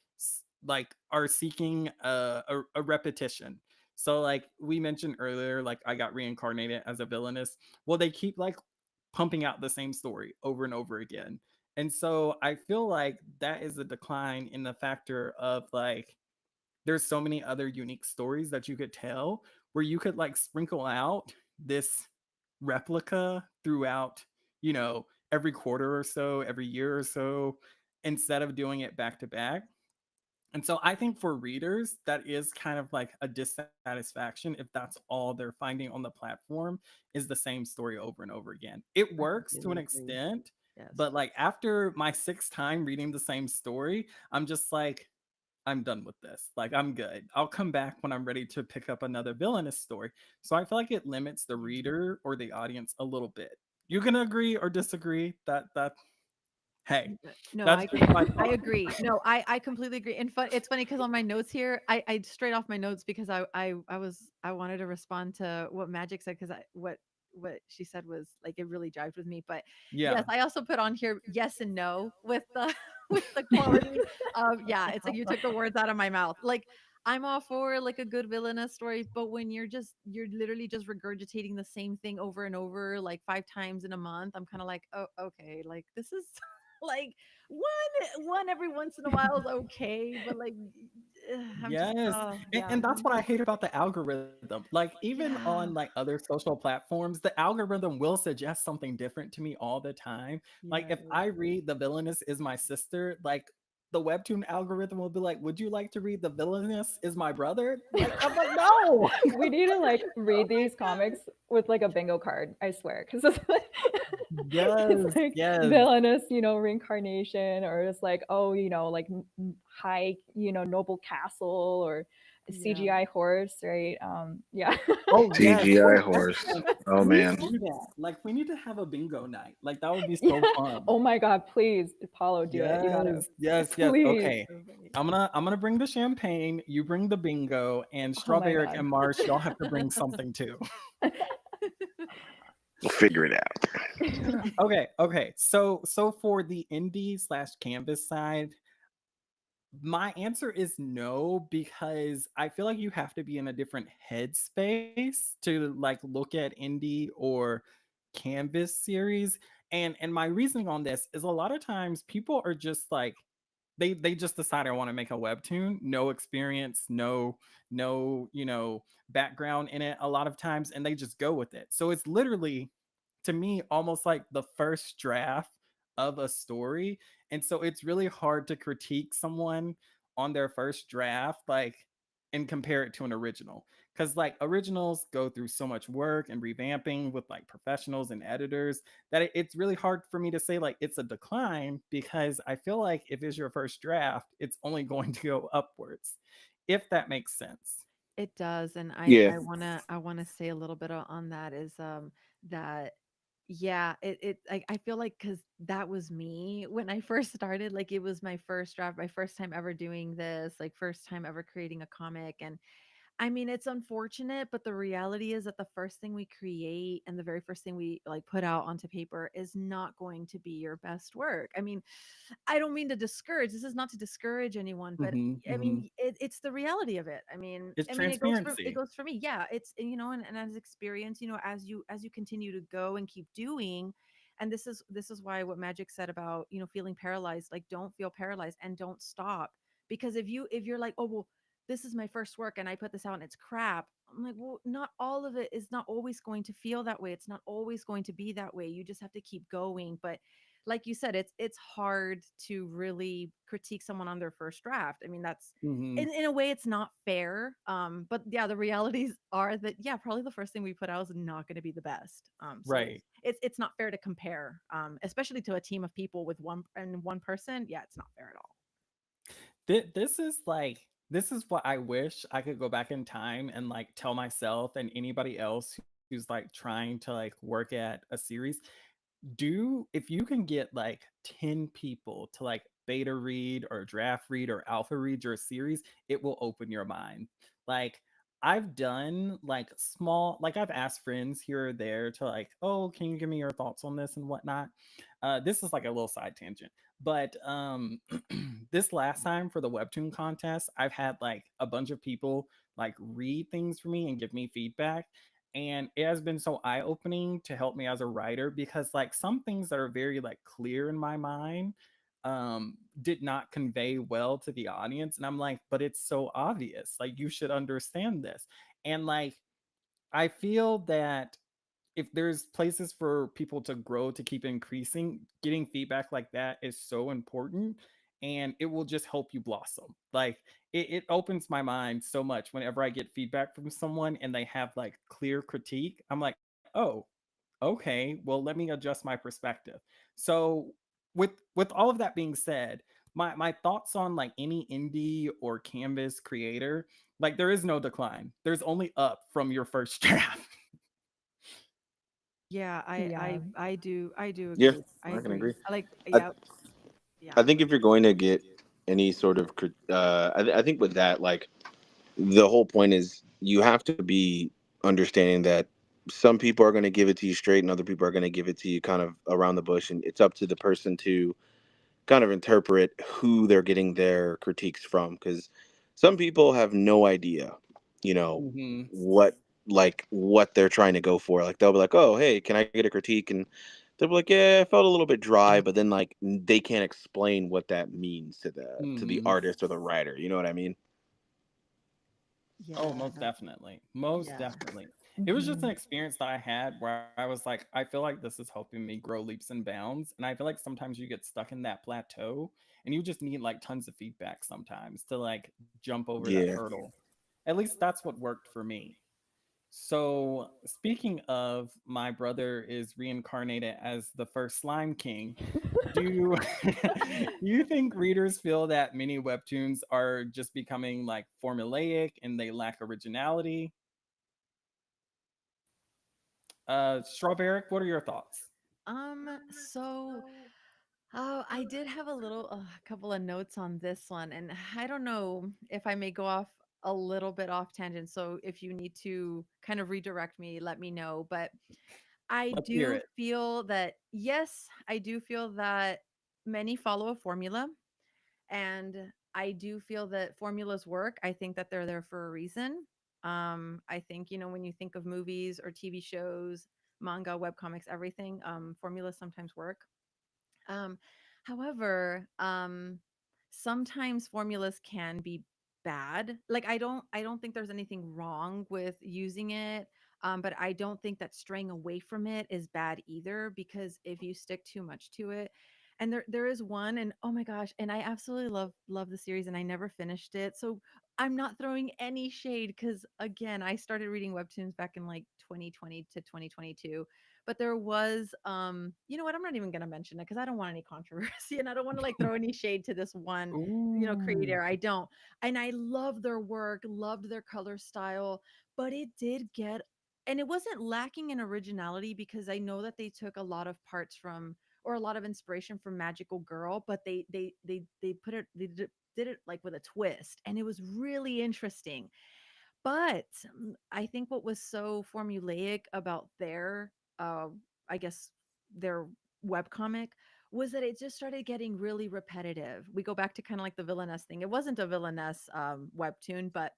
like are seeking a repetition. So like we mentioned earlier, like I got reincarnated as a villainous. Well, they keep like pumping out the same story over and over again. And so I feel like that is a decline in the factor of like there's so many other unique stories that you could tell where you could like sprinkle out this replica throughout, you know, every quarter or so, every year or so, instead of doing it back to back. And so I think for readers, that is kind of like a dissatisfaction if that's all they're finding on the platform is the same story over and over again. It I works to an completely agree. extent, Yes. but like after my sixth time reading the same story, I'm just like, I'm done with this. Like, I'm good. I'll come back when I'm ready to pick up another villainous story. So I feel like it limits the reader or the audience a little bit. You can agree or disagree. That hey, No, that's just my I thought. agree. No, I completely agree. And it's funny because on my notes here, I straight off my notes because I wanted to respond to what Magic said because I what she said was like it really jived with me. But yes, Yeah. I also put on here yes and no with the with the quality of yeah. It's like you took the words out of my mouth. Like I'm all for like a good villainous story, but when you're literally just regurgitating the same thing over and over like 5 times in a month, I'm kind of like, oh, okay, like this is like one every once in a while is okay, but like I'm just Yes. yeah. And that's what I hate about the algorithm. Like, even on Yeah. like other social platforms, the algorithm will suggest something different to me all the time. Like, Yes. if I read The Villainess is My Sister, like, the Webtoon algorithm will be like, would you like to read The Villainess is My Brother? Like, I'm like, no. We need to like read these comics with like a bingo card, I swear, because it's like, it's Yes. like Yes. villainous, reincarnation, or it's like, oh, like high, noble castle, or Yeah. CGI horse, right? Yeah. Oh, yes. CGI Oh, yes. horse. Yes. Oh Please man. do that. Like, we need to have a bingo night. Like, that would be Yeah. so fun. Oh my God, please, Apollo, do it. You gotta, Yes, yes, yes. please. Okay. So funny. I'm gonna bring the champagne, you bring the bingo, and Oh my Strawberry God. and Marsh, y'all have to bring something too. We'll figure it out. Okay, okay. So for the indie slash canvas side, my answer is no, because I feel like you have to be in a different headspace to like look at indie or canvas series. And my reasoning on this is a lot of times people are just like they just decide I want to make a webtoon, no experience, no, background in it a lot of times, and they just go with it. So it's literally, to me, almost like the first draft of a story. And so it's really hard to critique someone on their first draft, like, and compare it to an original. Because like originals go through so much work and revamping with like professionals and editors that it's really hard for me to say like it's a decline, because I feel like if it's your first draft, it's only going to go upwards, if that makes sense. It does, and Yeah. I wanna say a little bit on that is that yeah, I feel like because that was me when I first started. Like it was my first draft, my first time ever doing this, like first time ever creating a comic, and I mean, it's unfortunate, but the reality is that the first thing we create and the very first thing we like put out onto paper is not going to be your best work. I mean, I don't mean to discourage. This is not to discourage anyone, but Hmm. I Hmm. mean, it's the reality of it. It's It transparency. goes for me. Yeah, it's and as experience, as you continue to go and keep doing, and this is why what Magic said about feeling paralyzed. Like, don't feel paralyzed and don't stop, because if you're like, oh well, this is my first work and I put this out and it's crap. I'm like, well, not all of it is not always going to feel that way. It's not always going to be that way. You just have to keep going. But like you said, it's hard to really critique someone on their first draft. I mean, that's Hmm. in a way it's not fair. But yeah, the realities are that yeah, probably the first thing we put out is not going to be the best. So Right. it's not fair to compare, especially to a team of people with one person. Yeah, it's not fair at all. This is like, this is what I wish I could go back in time and like tell myself and anybody else who's like trying to like work at a series. Do, if you can get like 10 people to like beta read or draft read or alpha read your series, it will open your mind. Like, I've done like small, like I've asked friends here or there to like, oh, can you give me your thoughts on this and whatnot. This is like a little side tangent, But this last time for the Webtoon contest, I've had like a bunch of people like read things for me and give me feedback. And it has been so eye-opening to help me as a writer because like some things that are very like clear in my mind did not convey well to the audience. And I'm like, but it's so obvious. Like you should understand this. And like I feel that if there's places for people to grow to keep increasing, getting feedback like that is so important, and it will just help you blossom. Like it opens my mind so much whenever I get feedback from someone and they have like clear critique. I'm like, oh, okay, well, let me adjust my perspective. So with all of that being said, my thoughts on like any indie or canvas creator, like there is no decline. There's only up from your first draft. Yeah, Yeah. I do Yeah, agree. I I can agree. agree. I like I, yeah, yeah. I think if you're going to get any sort of, I think with that, like the whole point is you have to be understanding that some people are going to give it to you straight and other people are going to give it to you kind of around the bush, and it's up to the person to kind of interpret who they're getting their critiques from, because some people have no idea, you know, Hmm. what what they're trying to go for. Like they'll be like, oh, hey, can I get a critique? And they'll be like, yeah, I felt a little bit dry, but then like they can't explain what that means to the Hmm. artist or the writer, you know what I mean? Oh, Yeah. most definitely. Most Yeah. definitely. It was just Hmm. an experience that I had where I was like, I feel like this is helping me grow leaps and bounds. And I feel like sometimes you get stuck in that plateau and you just need like tons of feedback sometimes to like jump over that Yeah. hurdle. At least that's what worked for me. So, speaking of, my brother is reincarnated as the first Slime King. Do you think readers feel that many webtoons are just becoming like formulaic and they lack originality? Strawberry, what are your thoughts? So oh, I did have a little couple of notes on this one, and I don't know if I may go off a little bit off tangent. So if you need to kind of redirect me, let me know. But I Let's hear do it. feel that, yes, I do feel that many follow a formula, and I do feel that formulas work. I think that they're there for a reason. I think, when you think of movies or TV shows, manga, webcomics, everything, formulas sometimes work. um, However, sometimes formulas can be bad. Like I don't think there's anything wrong with using it. But I don't think that straying away from it is bad either, because if you stick too much to it, and there is one, and oh my gosh, and I absolutely love the series, and I never finished it. So I'm not throwing any shade, because again, I started reading webtoons back in like 2020 to 2022. But there was, you know what, I'm not even going to mention it because I don't want any controversy, and I don't want to like throw any shade to this one, Ooh. creator. I don't. And I love their work, loved their color style, but it did get, and it wasn't lacking in originality, because I know that they took a lot of parts from, or a lot of inspiration from Magical Girl, but they put it, did it like with a twist, and it was really interesting. But I think what was so formulaic about their, uh, I guess, their webcomic, was that it just started getting really repetitive. We go back to kind of like the villainess thing. It wasn't a villainess webtoon, but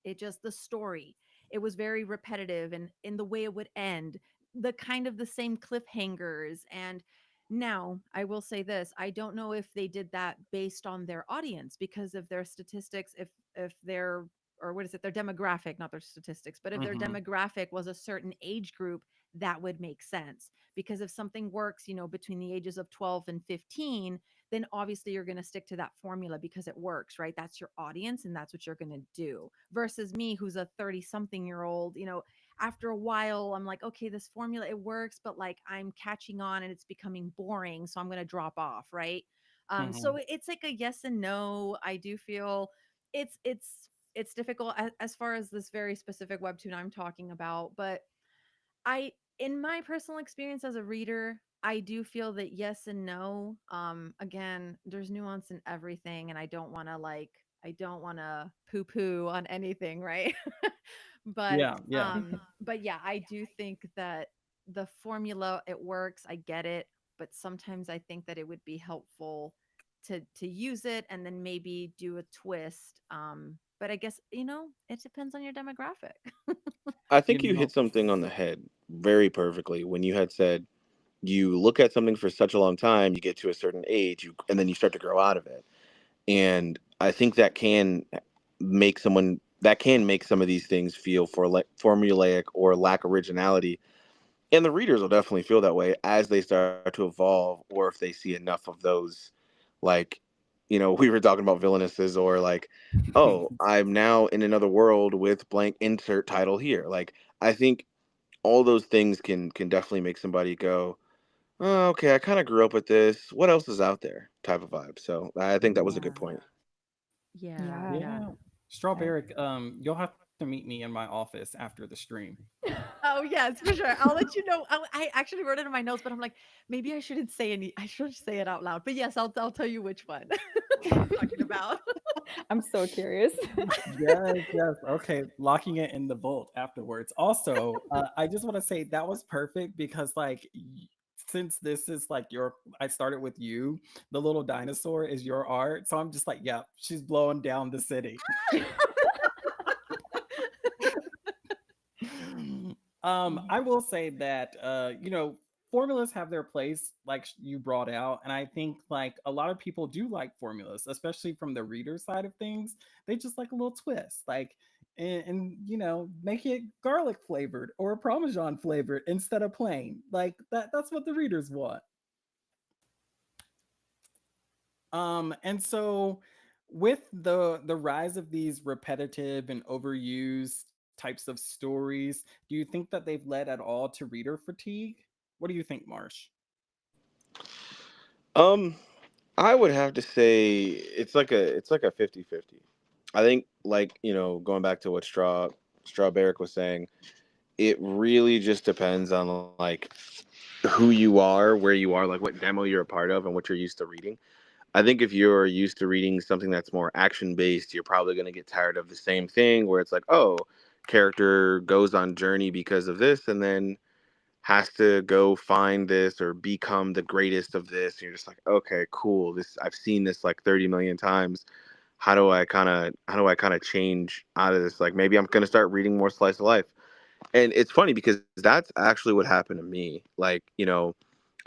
it just, the story, it was very repetitive, and in the way it would end, the kind of the same cliffhangers. And now I will say this, I don't know if they did that based on their audience, because of their statistics, if their, or what is it, their demographic, not their statistics, but if their Hmm. demographic was a certain age group, that would make sense. Because if something works, between the ages of 12 and 15, then obviously you're going to stick to that formula because it works, right? That's your audience, and that's what you're going to do. Versus me, who's a 30 something year old, after a while, I'm like, okay, this formula, it works, but like I'm catching on and it's becoming boring. So I'm going to drop off, right? So Hmm. it's like a yes and no. I do feel it's difficult as far as this very specific webtoon I'm talking about. But I, in my personal experience as a reader, I do feel that yes and no. Again, there's nuance in everything, and I don't want to poo poo on anything, right? but, Yeah, yeah. but yeah, I do think that the formula, it works. I get it. but sometimes I think that it would be helpful to use it and then maybe do a twist. But I guess, it depends on your demographic. I You think you know, hit something on the head very perfectly when you had said you look at something for such a long time, you get to a certain age, and then you start to grow out of it. And I think that can make some of these things feel formulaic or lack originality. And the readers will definitely feel that way as they start to evolve, or if they see enough of those, like, we were talking about villainesses, or like, oh, I'm now in another world with blank insert title here. Like, I think all those things can definitely make somebody go, oh, okay, I kind of grew up with this. What else is out there? Type of vibe. So I think that was a good Yeah. point. Yeah, Yeah. yeah. yeah. I, Strawberry, you'll have to meet me in my office after the stream. Oh yes, for sure. I'll let you know. I actually wrote it in my notes, but I'm like, maybe I shouldn't say any. I should say it out loud. But yes, I'll tell you which one I'm talking about. I'm so curious. Yes, yes. Okay, locking it in the vault afterwards. Also, I just want to say that was perfect because, like, since this is like I started with you, the little dinosaur is your art. So I'm just like, yeah, she's blowing down the city. I will say that formulas have their place, like you brought out, and I think like a lot of people do like formulas, especially from the reader side of things. They just like a little twist, like and make it garlic flavored or parmesan flavored instead of plain. Like that's what the readers want. And so with the rise of these repetitive and overused types of stories, do you think that they've led at all to reader fatigue? What do you think, Marsh? Um, I would have to say it's like a 50-50. I think, like, going back to what Strawberry was saying, it really just depends on, like, who you are, where you are, like what demo you're a part of and what you're used to reading. I think if you're used to reading something that's more action based, you're probably going to get tired of the same thing where it's like, oh, character goes on journey because of this and then has to go find this or become the greatest of this. And you're just like, okay, cool. This I've seen this like 30 million times. How do I kind of change out of this? Like, maybe I'm going to start reading more slice of life. And it's funny because that's actually what happened to me. Like,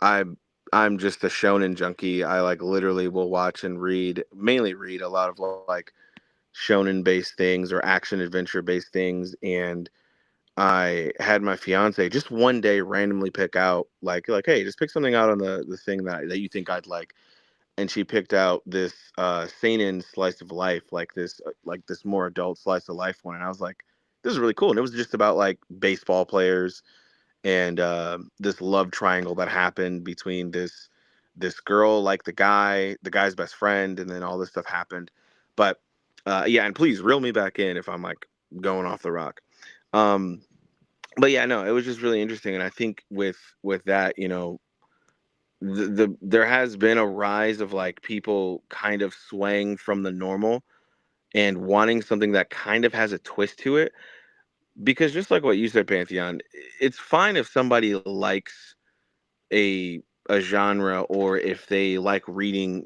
I'm I'm just a shonen junkie. I like literally will watch and read, mainly read a lot of like shonen based things or action adventure based things. And I had my fiance just one day randomly pick out like, hey, just pick something out on the thing that you think I'd like. And she picked out this seinen slice of life, like this more adult slice of life one. And I was like, this is really cool. And it was just about like baseball players and this love triangle that happened between this girl, like the guy's best friend, and then all this stuff happened. But yeah, and please reel me back in if I'm like going off the rock. Um, but yeah, no, it was just really interesting, and I think with that, there has been a rise of like people kind of swaying from the normal and wanting something that kind of has a twist to it. Because just like what you said, Pantheon, it's fine if somebody likes a genre or if they like reading,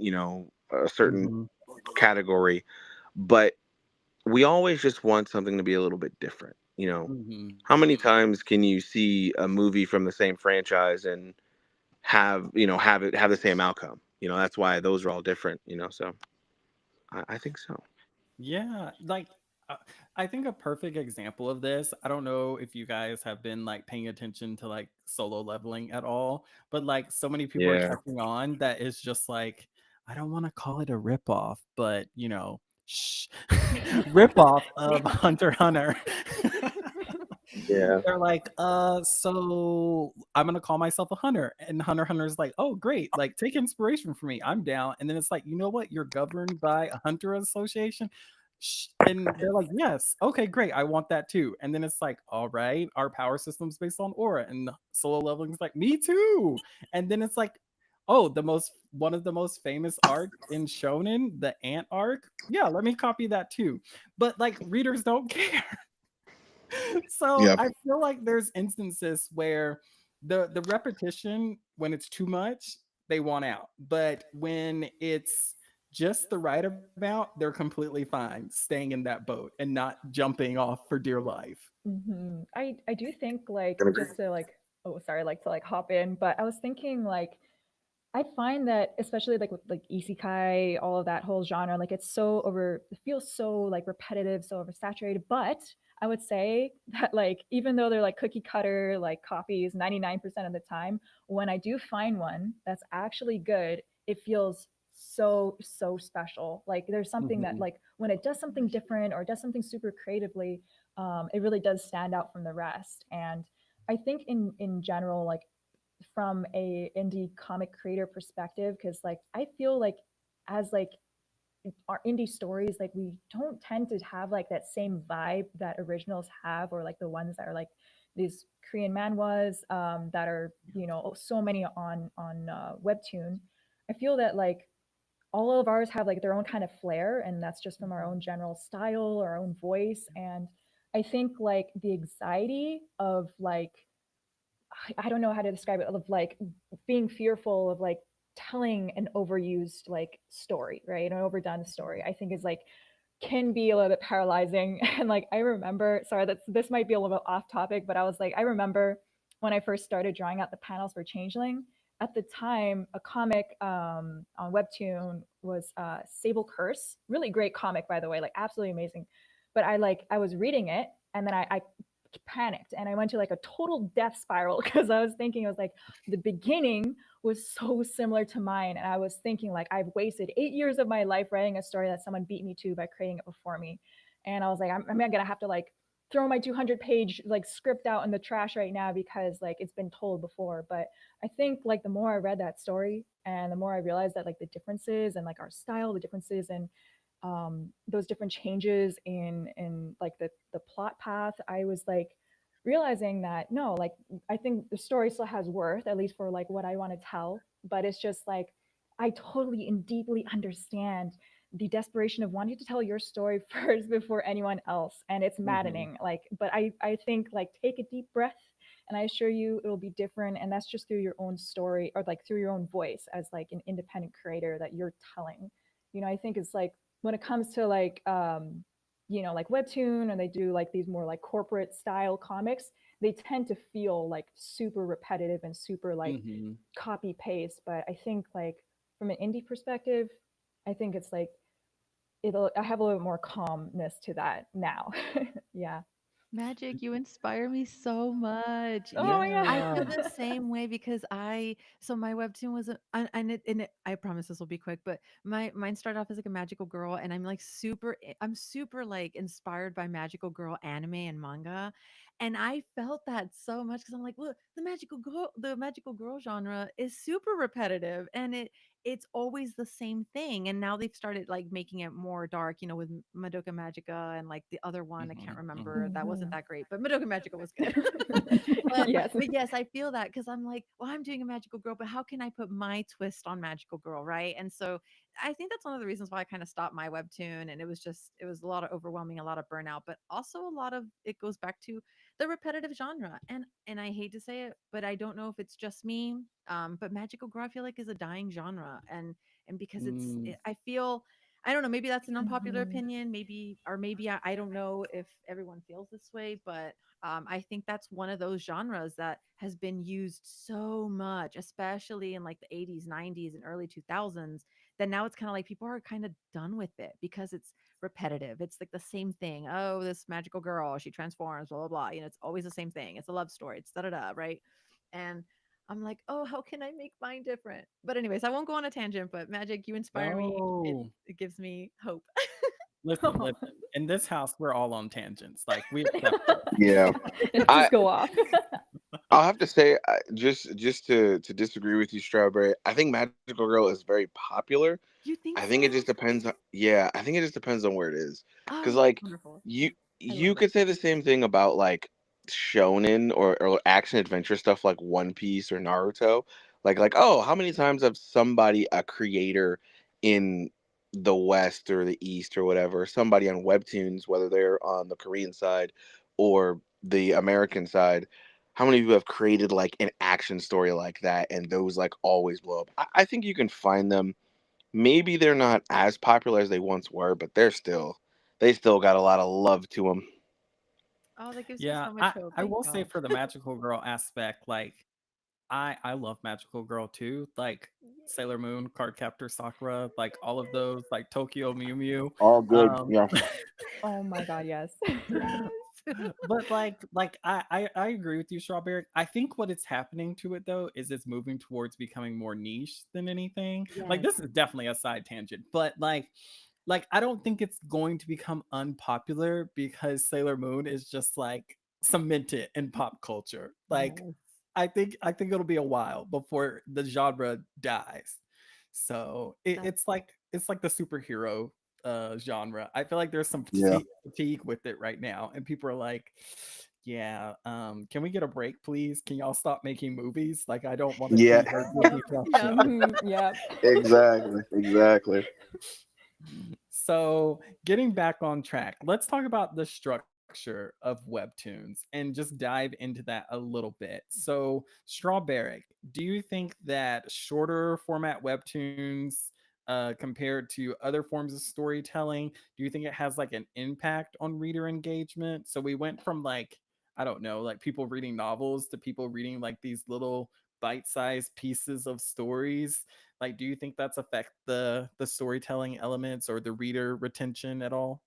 a certain Hmm. category, but we always just want something to be a little bit different. Hmm. How many times can you see a movie from the same franchise and have the same outcome? That's why those are all different. So I think so. Yeah, like uh, I think a perfect example of this, I don't know if you guys have been like paying attention to like solo leveling at all, but like so many people are Yeah. catching on that it's just like I don't want to call it a ripoff, but shh, ripoff of Hunter x Hunter. Yeah. They're like, so I'm gonna call myself a hunter. And Hunter's like, oh great, like take inspiration from me. I'm down. And then it's like, you know what? You're governed by a hunter association. And they're like, yes, okay, great. I want that too. And then it's like, all right, our power system's based on aura. And the solo leveling is like, me too. And then it's like, oh, one of the most famous arcs in Shonen, the ant arc. Yeah, let me copy that too. But like readers don't care. So Yep. I feel like there's instances where The repetition, when it's too much, they want out. But when it's just the right amount, they're completely fine staying in that boat and not jumping off for dear life. I do think like Gonna agree. just to like, oh sorry, like to like hop in, but I was thinking like I find that especially like with like isekai, all of that whole genre, like it's so over, it feels so like repetitive, so oversaturated. But I would say that like even though they're like cookie cutter like copies 99% of the time, when I do find one that's actually good, it feels so special. Like there's something that Mhm. like when it does something different or does something super creatively, it really does stand out from the rest. And I think in general, like from a indie comic creator perspective, because like I feel like as like our indie stories, like we don't tend to have like that same vibe that originals have, or like the ones that are like these Korean manhwas that are, you know, so many on Webtoon. I feel that like all of ours have like their own kind of flair, and that's just from our own general style, our own voice. And I think like the anxiety of like I don't know how to describe it, of like being fearful of like telling an overused like story, right? An overdone story, I think is like can be a little bit paralyzing. And like I remember, sorry, that's this might be a little bit off topic, but I was like, I remember when I first started drawing out the panels for Changeling. At the time, a comic on Webtoon was Sable Curse. Really great comic, by the way, like absolutely amazing. But I was reading it, and then I panicked and I went to like a total death spiral because I was thinking, I was like, the beginning was so similar to mine. And I was thinking, like, I've wasted 8 years of my life writing a story that someone beat me to by creating it before me. And I was like, I'm gonna have to like throw my 200-page like script out in the trash right now because like it's been told before. But I think like the more I read that story and the more I realized that like the differences and like our style, the differences and those different changes in like the plot path, I was like realizing that no, like I think the story still has worth, at least for like what I want to tell. But it's just like I totally and deeply understand the desperation of wanting to tell your story first before anyone else, and it's Mhm. maddening. Like, but I think like take a deep breath, and I assure you it'll be different. And that's just through your own story, or like through your own voice as like an independent creator that you're telling. You know, I think it's like when it comes to like you know, like Webtoon, and they do like these more like corporate style comics, they tend to feel like super repetitive and super like Mhm. copy paste. But I think like from an indie perspective, I think it's like it'll I have a little bit more calmness to that now. Yeah. Magic, you inspire me so much. Oh Yeah, my I Yeah. feel the god. same way because so my webtoon was I promise this will be quick, but mine started off as like a magical girl, and I'm super like inspired by magical girl anime and manga, and I felt that so much because I'm like, look, the magical girl genre is super repetitive, and it's always the same thing. And now they've started like making it more dark, you know, with Madoka Magica and like the other one, I can't Mhm. remember. Mhm. That wasn't Mhm. that great, but Madoka Magica was good. but Yes. but yes, I feel that because I'm like, well, I'm doing a magical girl, but how can I put my twist on magical girl, right? And so I think that's one of the reasons why I kind of stopped my webtoon, and it was a lot of overwhelming, a lot of burnout, but also a lot of it goes back to the repetitive genre. And I hate to say it, but I don't know if it's just me. But magical girl, I feel like is a dying genre, and because Mm. I feel, I don't know, maybe that's an unpopular Mhm. opinion, maybe, or maybe I don't know if everyone feels this way, but I think that's one of those genres that has been used so much, especially in like the 80s, 90s, and early 2000s, that now it's kind of like people are kind of done with it because it's repetitive. It's like the same thing. Oh, this magical girl, she transforms, blah, blah, blah. You know, it's always the same thing. It's a love story. It's da da da, right? And I'm like, oh, how can I make mine different? But anyways, I won't go on a tangent, but Magic, you inspire me. No. It gives me hope. Listen, listen. In this house, we're all on tangents. Like we accept it. Yeah, Let's I just go off. I'll have to say just to disagree with you, Strawberry. I think Magical Girl is very popular. You think I think it so? just depends on, yeah, I think it just depends on where it is. Cuz Oh, like wonderful. you I you love it. could say the same thing about like shonen or action adventure stuff like One Piece or Naruto. Like oh, how many times have somebody, a creator in the West or the East or whatever, somebody on Webtoons, whether they're on the Korean side or the American side, how many of you have created like an action story like that, and those like always blow up? I think you can find them. Maybe they're not as popular as they once were, but they still got a lot of love to them. Oh, that gives me Yeah, so much hope. I Thank will say y'all. for the magical girl aspect, like I love magical girl too, like Sailor Moon, Cardcaptor Sakura, like all of those, like Tokyo Mew Mew. All good. Um, Yeah. Oh my God, yes. Yes. but I agree with you, Strawberry. I think what it's happening to it though is it's moving towards becoming more niche than anything. Like Yes. this is definitely a side tangent, but like I don't think it's going to become unpopular because Sailor Moon is just like cemented in pop culture. Like Yes. I think it'll be a while before the genre dies. So That it's like the superhero genre. I feel like there's some Yeah. fatigue with it right now, and people are like, "Yeah, can we get a break, please? Can y'all stop making movies? Like, I don't want to Yeah. see more yep. Disney Plus Yep. shit." Yep. Exactly. Exactly. So, getting back on track, let's talk about the structure of Webtoons and just dive into that a little bit. So, Strawberry, do you think that shorter format Webtoons compared to other forms of storytelling, do you think it has like an impact on reader engagement? So, we went from like, I don't know, like people reading novels to people reading like these little bite-sized pieces of stories. Like, do you think that's affect the storytelling elements or the reader retention at all?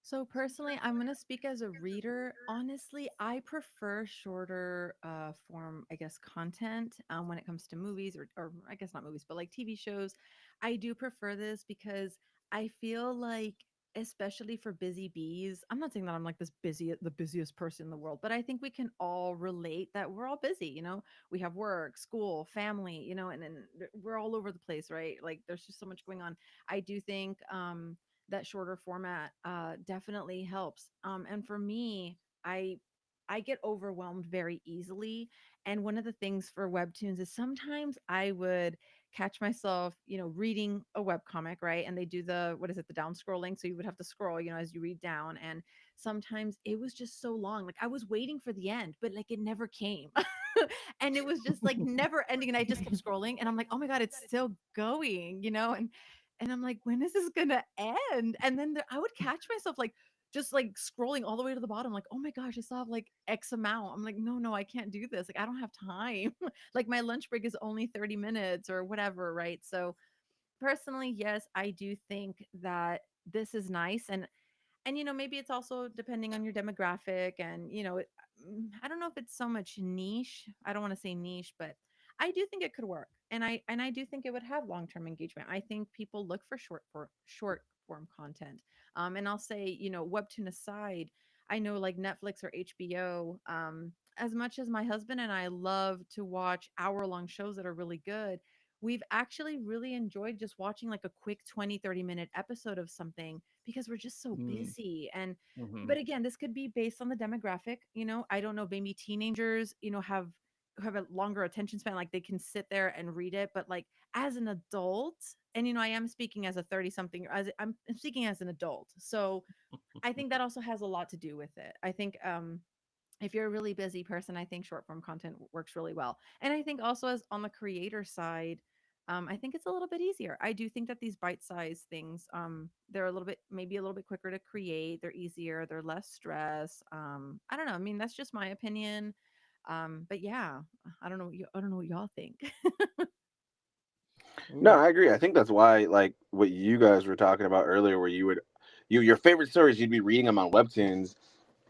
So personally, I'm gonna speak as a reader. Honestly, I prefer shorter form, I guess, content when it comes to movies or I guess not movies, but like TV shows. I do prefer this because I feel like, especially for busy bees, I'm not saying that I'm like the busiest person in the world, but I think we can all relate that we're all busy. We have work, school, family, and we're all over the place, right? Like there's just so much going on. I do think that shorter format definitely helps. And for me, I get overwhelmed very easily. And one of the things for webtoons is sometimes I would catch myself, reading a web comic, right? And they do the what is it, the down scrolling. So you would have to scroll, as you read down. And sometimes it was just so long. Like I was waiting for the end, but like it never came. And it was just like never ending. And I just kept scrolling. And I'm like, oh my God, it's still going, and I'm like, when is this gonna end? And then I would catch myself like just like scrolling all the way to the bottom, like, oh my gosh, I still have like X amount. I'm like, no, no, I can't do this. Like, I don't have time. Like my lunch break is only 30 minutes or whatever, right? So personally, yes, I do think that this is nice. And maybe it's also depending on your demographic and I don't know if it's so much niche. I don't want to say niche, but I do think it could work, and I do think it would have long-term engagement. I think people look for short form content. And I'll say, webtoon aside, I know like Netflix or HBO, as much as my husband and I love to watch hour-long shows that are really good, we've actually really enjoyed just watching like a quick 20-30 minute episode of something because we're just so Mm, busy. And mhm. but again, this could be based on the demographic. I don't know, maybe teenagers, have a longer attention span, like they can sit there and read it. But like as an adult, and I am speaking as a 30 something, as I'm speaking as an adult, so I think that also has a lot to do with it. I think if you're a really busy person, I think short form content works really well. And I think also, as on the creator side, I think it's a little bit easier. I do think that these bite-sized things, they're a little bit, maybe a little bit quicker to create. They're easier. They're less stress. I don't know. I mean, that's just my opinion. But yeah, I don't know. I don't know what y'all think. No, Ooh. I agree. I think that's why, like what you guys were talking about earlier, where your favorite stories, you'd be reading them on Webtoons.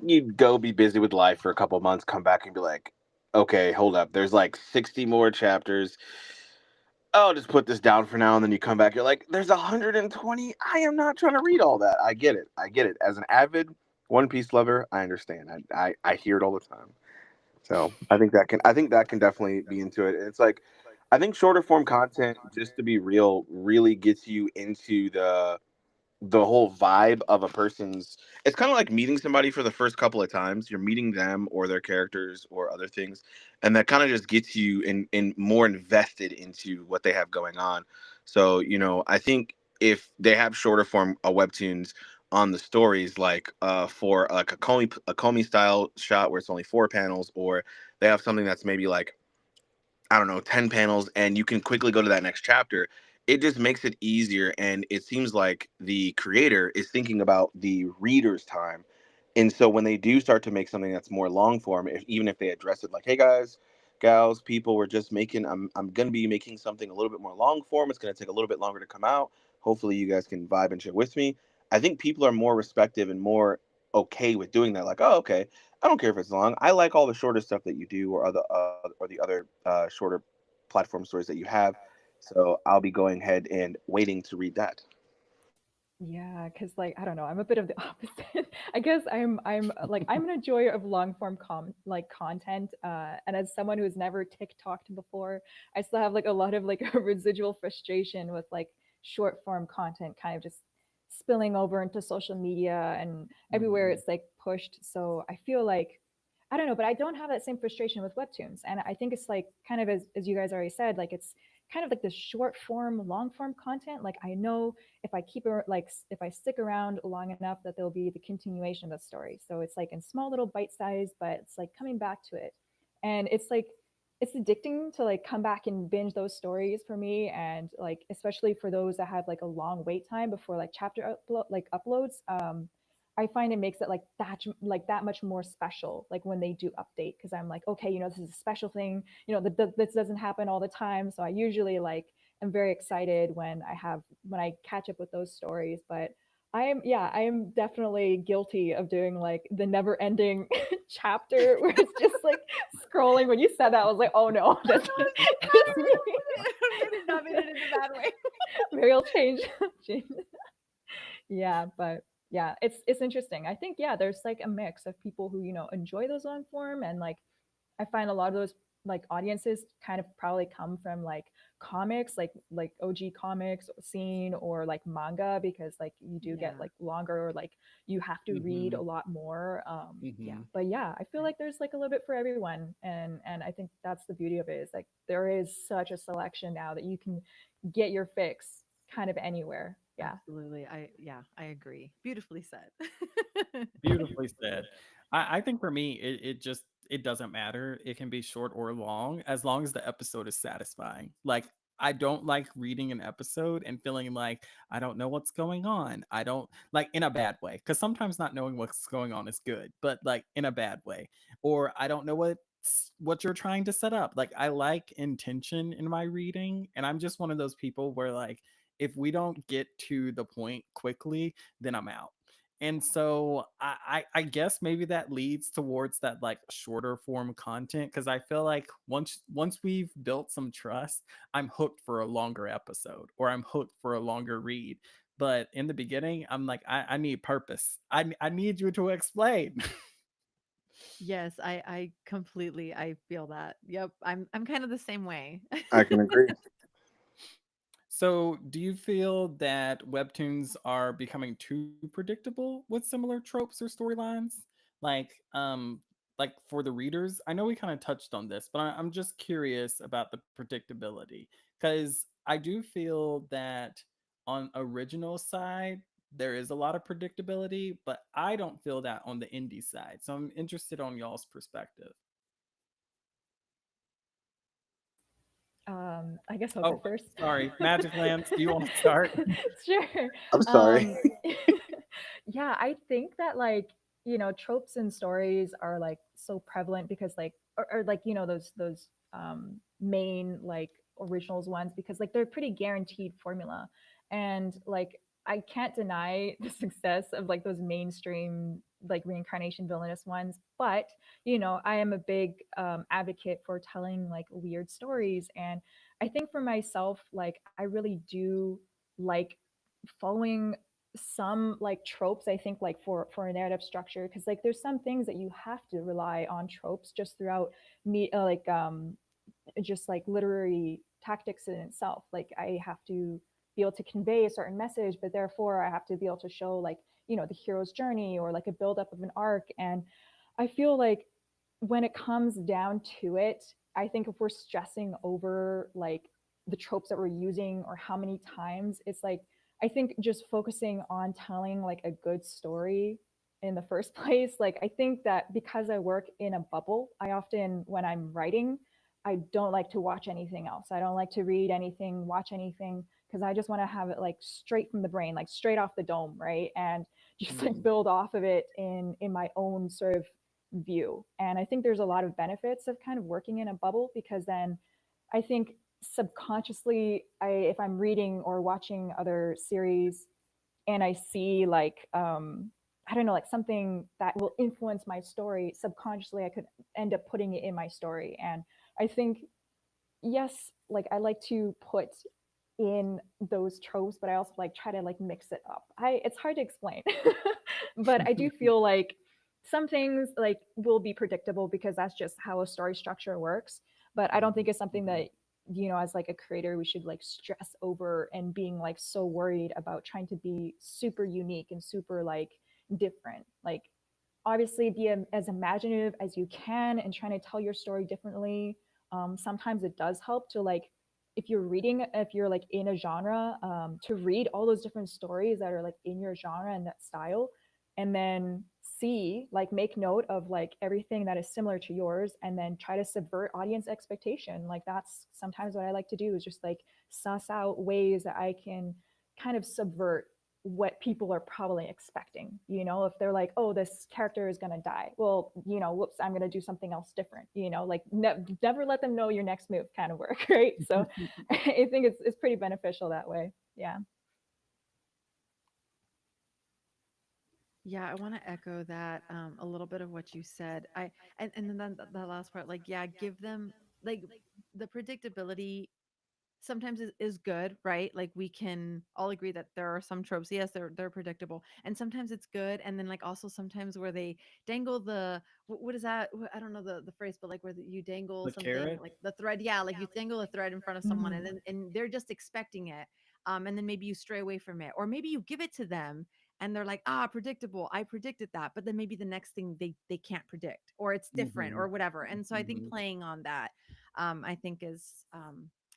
You'd go be busy with life for a couple months, come back and be like, okay, hold up. There's like 60 more chapters. I'll just put this down for now. And then you come back, you're like, there's 120. I am not trying to read all that. I get it. I get it. As an avid One Piece lover, I understand. I hear it all the time. So I think that can definitely be into it. And it's like, I think shorter form content, just to be real, really gets you into the whole vibe of a person's. It's kind of like meeting somebody for the first couple of times. You're meeting them or their characters or other things, and that kind of just gets you in more invested into what they have going on. So I think if they have shorter form webtoons, on the stories, like for like a Comey style shot where it's only 4 panels, or they have something that's maybe like, I don't know, 10 panels, and you can quickly go to that next chapter. It just makes it easier. And it seems like the creator is thinking about the reader's time. And so when they do start to make something that's more long form, even if they address it like, hey guys, gals, people, we're just making, I'm going to be making something a little bit more long form. It's going to take a little bit longer to come out. Hopefully you guys can vibe and share with me. I think people are more receptive and more okay with doing that. Like, oh, okay, I don't care if it's long. I like all the shorter stuff that you do, or the other shorter platform stories that you have. So I'll be going ahead and waiting to read that. Yeah, because like I don't know, I'm a bit of the opposite. I guess I'm like I'm an enjoyer of long form content. And as someone who's never TikToked before, I still have like a lot of like a residual frustration with like short form content kind of just spilling over into social media and everywhere Mhm. it's like pushed. So I feel like I don't know, but I don't have that same frustration with webtoons. And I think it's like kind of as you guys already said, like it's kind of like the short form, long form content. Like I know if I keep it like if I stick around long enough that there'll be the continuation of the story. So it's like in small little bite size, but it's like coming back to it. And it's like it's addicting to like come back and binge those stories for me, and like especially for those that have like a long wait time before like uploads. I find it makes it like that much more special like when they do update, because I'm like, okay, you know, this is a special thing, you know, this doesn't happen all the time. So I usually like am very excited when I catch up with those stories. But I am definitely guilty of doing like the never ending chapter where it's just like scrolling. When you said that, I was like, oh no, that's me. Maybe not mean it in a bad way. Maybe I'll change. Yeah, but yeah, it's interesting. I think yeah, there's like a mix of people who, you know, enjoy those long form, and like I find a lot of those like audiences kind of probably come from like comics, like OG comics scene, or like manga, because like you do get Yeah. like longer, like you have to read a Mhm. lot more. Yeah, Mhm. but yeah, I feel like there's like a little bit for everyone, and I think that's the beauty of it, is like there is such a selection now that you can get your fix kind of anywhere. Yeah. Absolutely. I agree. Beautifully said. Beautifully said. I think for me, it just it doesn't matter. It can be short or long as long as the episode is satisfying. Like I don't like reading an episode and feeling like I don't know what's going on. I don't like in a bad way, because sometimes not knowing what's going on is good, but like in a bad way. Or I don't know what you're trying to set up. Like I like intention in my reading, and I'm just one of those people where like if we don't get to the point quickly, then I'm out. And so I guess maybe that leads towards that like shorter form content, because I feel like once we've built some trust, I'm hooked for a longer episode or I'm hooked for a longer read. But in the beginning, I'm like, I need purpose. I need you to explain. Yes, I completely I feel that. Yep. I'm kind of the same way. I can agree. So, do you feel that webtoons are becoming too predictable with similar tropes or storylines? Like, like for the readers, I know we kind of touched on this, but I'm just curious about the predictability, because I do feel that on original side there is a lot of predictability, but I don't feel that on the indie side. So I'm interested on y'all's perspective. I guess I'll go Oh, first. sorry, Magic Lands. Do you want to start? Sure. I'm sorry. Um, yeah, I think that like, you know, tropes and stories are like so prevalent because like, or like, you know, those main like originals ones, because like they're pretty guaranteed formula. And like, I can't deny the success of like those mainstream like reincarnation villainous ones, but you know, I am a big advocate for telling like weird stories. And I think for myself, like I really do like following some like tropes. I think like for a narrative structure, because like there's some things that you have to rely on tropes just throughout me just like literary tactics in itself. Like I have to be able to convey a certain message, but therefore I have to be able to show like, you know, the hero's journey or like a buildup of an arc. And I feel like when it comes down to it, I think if we're stressing over like the tropes that we're using or how many times, it's like I think just focusing on telling like a good story in the first place, like I think that because I work in a bubble, I often when I'm writing, I don't like to watch anything else. I don't like to read anything, watch anything, because I just want to have it like straight from the brain, like straight off the dome, right? And just like Mhm. build off of it in my own sort of view. And I think there's a lot of benefits of kind of working in a bubble, because then I think subconsciously, if I'm reading or watching other series and I see like I don't know, like something that will influence my story, subconsciously I could end up putting it in my story. And I think, yes, like I like to put in those tropes, but I also like try to like mix it up. I It's hard to explain. But I do feel like some things like will be predictable because that's just how a story structure works. But I don't think it's something that, as like a creator we should like stress over and being like so worried about trying to be super unique and super like different. Like obviously be as imaginative as you can and trying to tell your story differently. Sometimes it does help to like, if you're like in a genre, to read all those different stories that are like in your genre and that style, and then see like make note of like everything that is similar to yours, and then try to subvert audience expectation. Like that's sometimes what I like to do, is just like suss out ways that I can kind of subvert what people are probably expecting. If they're like, oh, this character is going to die, well, whoops, I'm going to do something else different. Like never let them know your next move kind of work. Right? So I think it's pretty beneficial that way. Yeah. Yeah, I want to echo that a little bit of what you said. And then the last part, like, yeah, give them like the predictability sometimes is good, right? Like we can all agree that there are some tropes, yes, they're predictable, and sometimes it's good. And then like also sometimes where they dangle the what is that? I don't know the phrase, but like where you dangle The something carrot. like the thread, yeah, like you dangle a thread in front of someone, and Mhm. then and they're just expecting it, and then maybe you stray away from it, or maybe you give it to them and they're like, ah, predictable, I predicted that, but then maybe the next thing they can't predict, or it's different Hmm. or whatever. And so I think Hmm. playing on that, I think is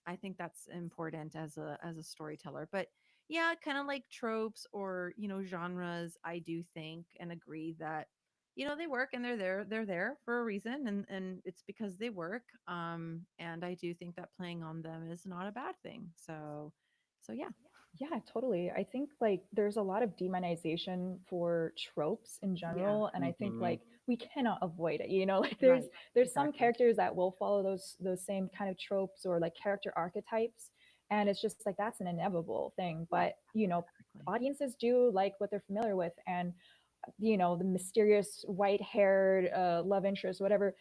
I think that's important as a storyteller. But yeah, kind of like tropes or, genres, I do think and agree that they work, and they're there for a reason, and it's because they work. And I do think that playing on them is not a bad thing. So yeah. Yeah, totally. I think like there's a lot of demonization for tropes in Yeah. general, and I think Hmm. like we cannot avoid it. Like Right. there's some Exactly. characters that will follow those same kind of tropes or like character archetypes, and it's just like that's an inevitable thing. But Exactly. audiences do like what they're familiar with, and the mysterious white-haired love interest, whatever.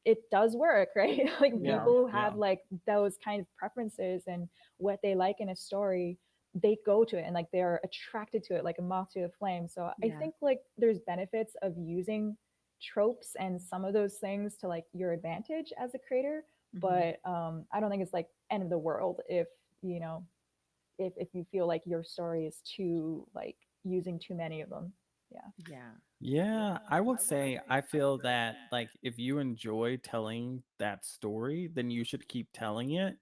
It does work, right? Like Yeah. Yeah. people who Yeah. have like those kind of preferences and what they like in a story, they go to it and like they're attracted to it like a moth to a flame. So I Yeah. think like there's benefits of using tropes and some of those things to like your advantage as a creator. Hmm. But I don't think it's like end of the world you know if you feel like your story is too like using too many of them. Yeah. Yeah. Yeah, I would say I feel that like if you enjoy telling that story, then you should keep telling it.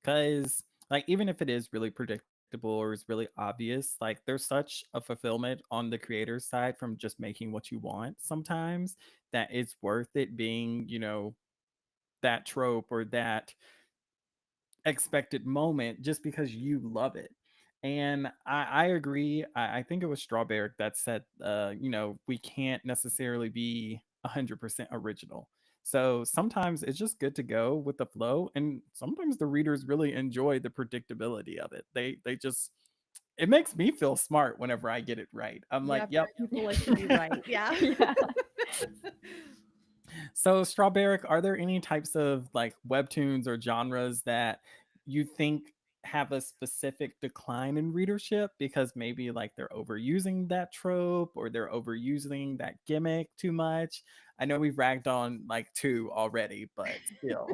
Cause like even if it is really predictable or is really obvious, like there's such a fulfillment on the creator's side from just making what you want sometimes that it's worth it being, that trope or that expected moment just because you love it. And I agree. I think it was Strawberry that said, we can't necessarily be 100% original. So sometimes it's just good to go with the flow. And sometimes the readers really enjoy the predictability of it. They just, it makes me feel smart whenever I get it right. I'm like, Yeah. yep. People like to be right. Yeah. Yeah. So, Strawberry, are there any types of like webtoons or genres that you think have a specific decline in readership because maybe like they're overusing that trope or they're overusing that gimmick too much? I know we've ragged on like two already, but still.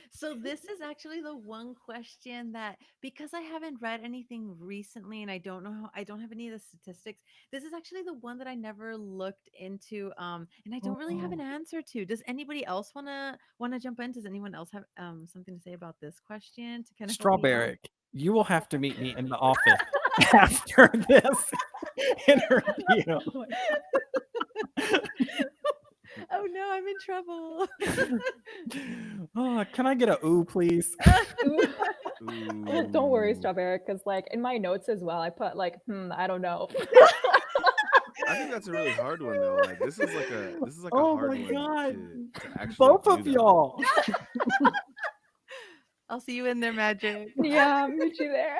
So this is actually the one question that, because I haven't read anything recently and I don't know how, I don't have any of the statistics. This is actually the one that I never looked into, and I don't really have an Oh. answer to. Does anybody else want to jump in? Does anyone else have something to say about this question to kind of help me out? Strawberry. You will have to meet me in the office after this interview. Oh, oh no, I'm in trouble. Oh, can I get a ooh, please? Don't worry, Strawberry, because like in my notes as well, I put like, I don't know. I think that's a really hard one though. Like this is like a Oh hard my one God. to actually Both do of that. y'all. I'll see you in there, Magic. Yeah, meet you there.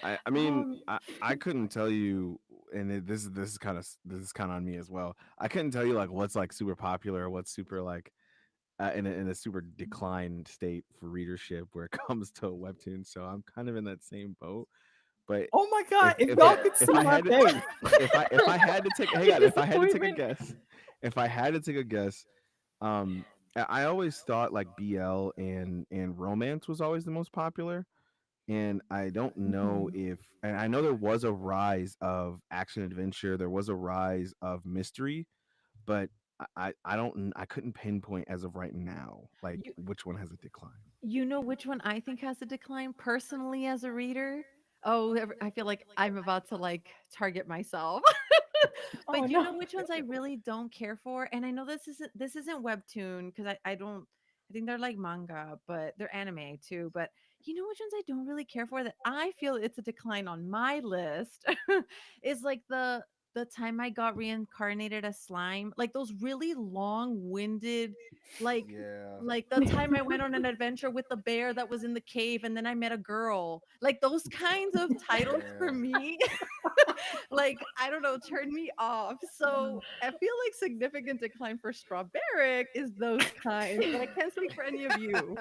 I mean, I couldn't tell you, and this is kind of on me as well. I couldn't tell you like what's like super popular or what's super like in a super declined state for readership where it comes to webtoons. So I'm kind of in that same boat. But Oh my God. If if y'all I could if see I my had to, face. if I had to take hang The on, if I had to take a disappointment. guess, if I had to take a guess, I always thought like BL and romance was always the most popular. And I don't know if, and I know there was a rise of action adventure, there was a rise of mystery, but I couldn't pinpoint as of right now like You, which one has a decline. you know which one I think has a decline personally as a reader? Oh, I feel like I'm about to like target myself. Oh But you no. know which ones I really don't care for? And I know this isn't webtoon because I don't I think they're like manga, but they're anime too. But you know which ones I don't really care for that I feel it's a decline on my list is like the time I got reincarnated as slime, like those really long-winded, like Yeah. like the time I went on an adventure with the bear that was in the cave and then I met a girl. Like those kinds of titles for Yeah. me like I don't know, turn me off. So I feel like significant decline for Strawberry is those kinds, but I can't speak for any of you.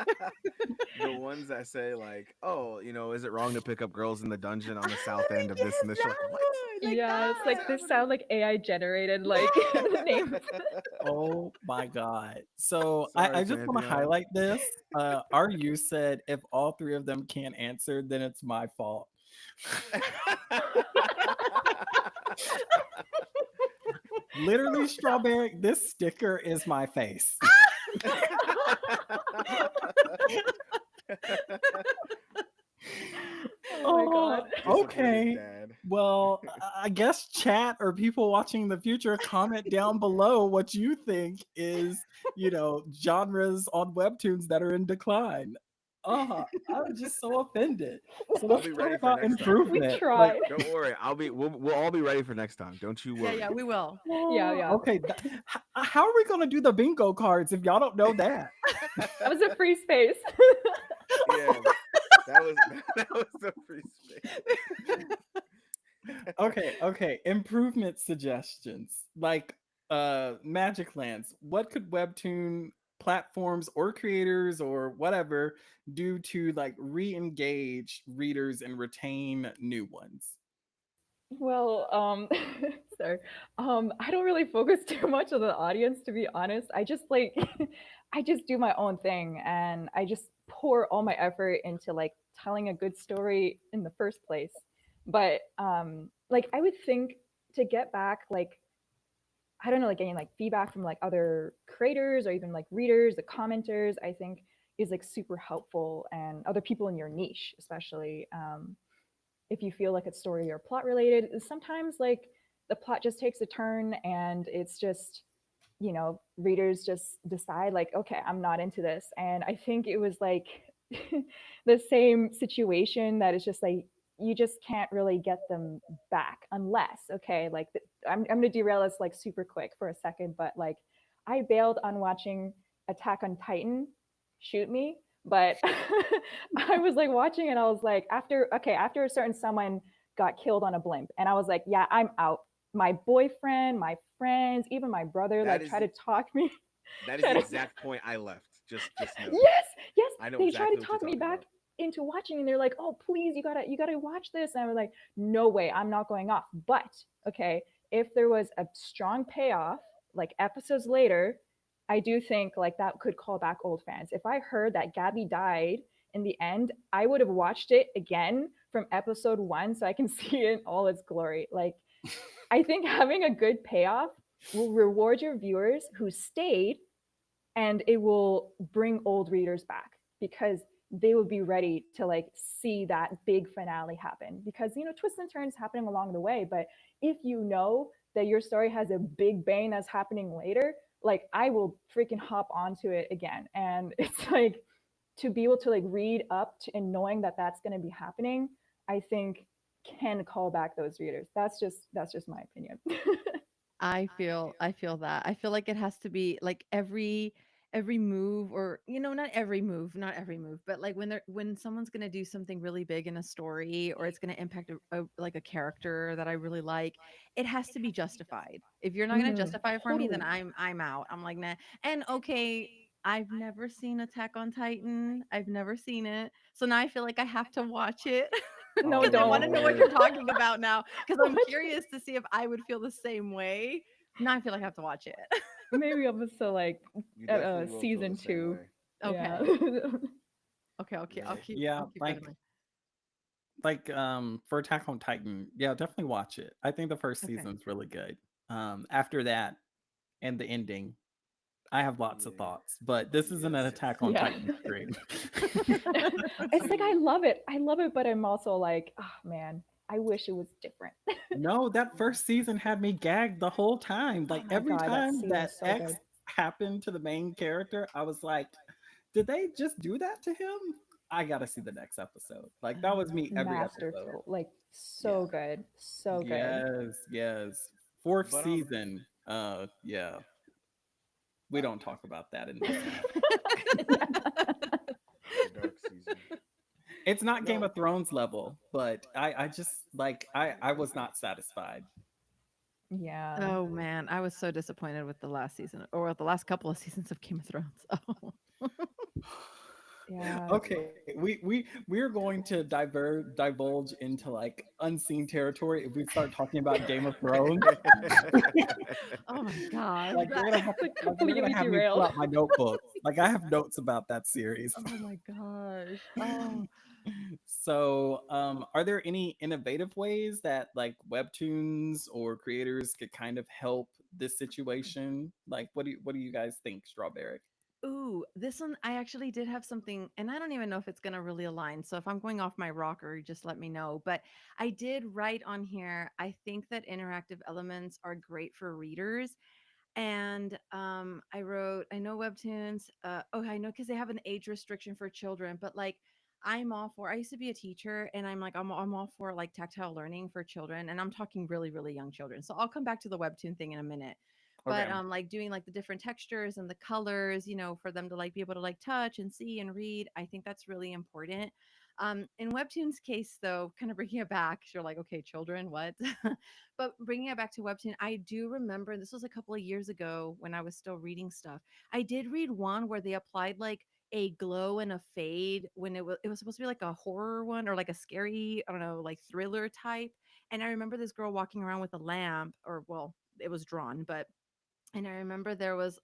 The ones that say like, oh, is it wrong to pick up girls in the dungeon on the south end of Yes, this and this? You're like, that what? one, like Yeah, it's like this that. sound like AI generated like names. Oh my God. So I Sorry, just want to Pantheon. highlight this. Our you said if all three of them can't answer, then it's my fault. Literally, Strawberry, this sticker is my face. Oh my god. Oh, Disappointed okay. dad. Well, I guess chat or people watching in the future comment down below what you think is, genres on webtoons that are in decline. I'm just so offended. So I'll let's be talk ready for about next time. We improvement. Like, tried. Don't worry. We'll all be ready for next time. Don't you Yeah, worry. yeah, we will. Yeah. okay. How are we going to do the bingo cards if y'all don't know that? That was a free space. Yeah. That was that was a free space. Okay. Improvement suggestions. Like Magic Lands. What could Webtoon platforms or creators or whatever do to like re-engage readers and retain new ones? Well, sorry. I don't really focus too much on the audience, to be honest. I just like, I just do my own thing, and I just pour all my effort into like telling a good story in the first place. But like, I would think to get back, like, I don't know, like getting like feedback from like other creators or even like readers, the commenters, I think is like super helpful, and other people in your niche, especially. If you feel like it's story or plot related, sometimes like the plot just takes a turn and it's just, readers just decide like, okay, I'm not into this. And I think it was like the same situation that is just like, you just can't really get them back unless, okay, like I'm gonna derail this like super quick for a second, but like I bailed on watching Attack on Titan, shoot me, but I was like watching and I was like, after a certain someone got killed on a blimp, and I was like, yeah, I'm out. My boyfriend, my friends, even my brother, That like is try the- to talk me. That is try the to- exact point I left. Just know. yes, I know they try exactly to what you're talk me talking back about. into watching, and they're like, oh please, you gotta watch this, and I was like, no way, I'm not going off. But okay, if there was a strong payoff like episodes later, I do think like that could call back old fans. If I heard that Gabby died in the end, I would have watched it again from episode 1 so I can see it in all its glory. Like, I think having a good payoff will reward your viewers who stayed, and it will bring old readers back, because they would be ready to like see that big finale happen, because twists and turns happening along the way. But if you know that your story has a big bang that's happening later, like I will freaking hop onto it again. And it's like, to be able to like read up to, and knowing that that's going to be happening, I think can call back those readers. That's just my opinion. I feel that. I feel like it has to be like every move, or not every move, not every move, but like when someone's going to do something really big in a story, or it's going to impact like a character that I really like, it has to be justified. If you're not going to Mhm. justify it for me, then Totally. I'm out. I'm like, nah. And okay, I've never seen Attack on Titan. I've never seen it. So now I feel like I have to watch it. No, Because I want to don't. know what you're talking about now. Because I'm What? curious to see if I would feel the same way. Now I feel like I have to watch it. Maybe I'm still like You at definitely will feel the season same two. way. Yeah. Okay. Okay, Yeah. Yeah, I'll keep that in mind. for Attack on Titan, yeah, definitely watch it. I think the first Okay. season's really good. After that and the ending, I have lots of Yeah. thoughts, but this isn't an Yes. Attack on Yeah. Titan stream. It's like I love it. I love it, but I'm also like, oh man, I wish it was different. No, that first season had me gagged the whole time. Oh Like my every god, that time season's that so X good. happened to the main character, I was like, did they just do that to him? I gotta see the next episode. Like that was me every episode. Masterful. Like Yeah. so good. So good. Yes, yes. Fourth But season. Yeah. We don't talk about that in this house. the dark season. It's not Game No. of Thrones level, but I just like I was not satisfied. Yeah. Oh man, I was so disappointed with the last season, or the last couple of seasons of Game of Thrones. Oh. Yeah. Okay, we're going to divulge into like unseen territory if we start talking about Game of Thrones. Oh my gosh. Like Like you're gonna completely have me pull derailed. out my notebook. Like I have notes about that series. Oh my gosh. Oh. So, are there any innovative ways that like webtoons or creators could kind of help this situation? Like, what do you guys think, Strawberry? Ooh, this one I actually did have something, and I don't even know if it's gonna really align. So if I'm going off my rocker, just let me know. But I did write on here, I think that interactive elements are great for readers. And I wrote, I know Webtoons, I know because they have an age restriction for children, but like I'm all for, I used to be a teacher, and I'm all for like tactile learning for children, and I'm talking really, really young children. So I'll come back to the Webtoon thing in a minute. But Okay. like doing like the different textures and the colors, for them to like be able to like touch and see and read, I think that's really important. In Webtoon's case, though, kind of bringing it back, 'cause you're like, okay, children, what? But bringing it back to Webtoon, I do remember this was a couple of years ago when I was still reading stuff. I did read one where they applied like a glow and a fade when it was supposed to be like a horror one, or like a scary, I don't know, like thriller type. And I remember this girl walking around with a lamp, or well, it was drawn, but and I remember there was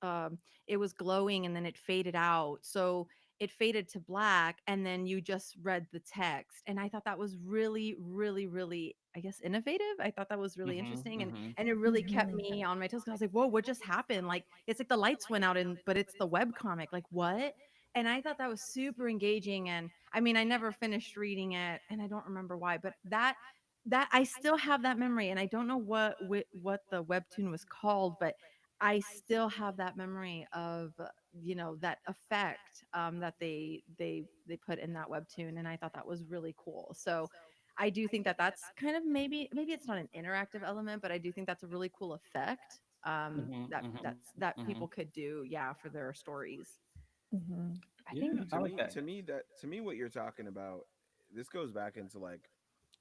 it was glowing and then it faded out. So it faded to black and then you just read the text. And I thought that was really, really, really, I guess, innovative. I thought that was really Mm-hmm, interesting, and mm-hmm. it really kept Mhm. me on my toes, because I was like, whoa, what just happened? Like it's like the lights went out, and but it's the web comic. Like what? And I thought that was super engaging. And I mean, I never finished reading it and I don't remember why, but that I still have that memory, and I don't know what the webtoon was called, but I still have that memory of that effect that they put in that webtoon, and I thought that was really cool. So I do think that that's kind of maybe it's not an interactive element, but I do think that's a really cool effect Mm-hmm, mm-hmm, that mm-hmm. people could do, yeah, for their stories. Mhm. I Yeah, think I to like me that. to me that to me what you're talking about, this goes back into like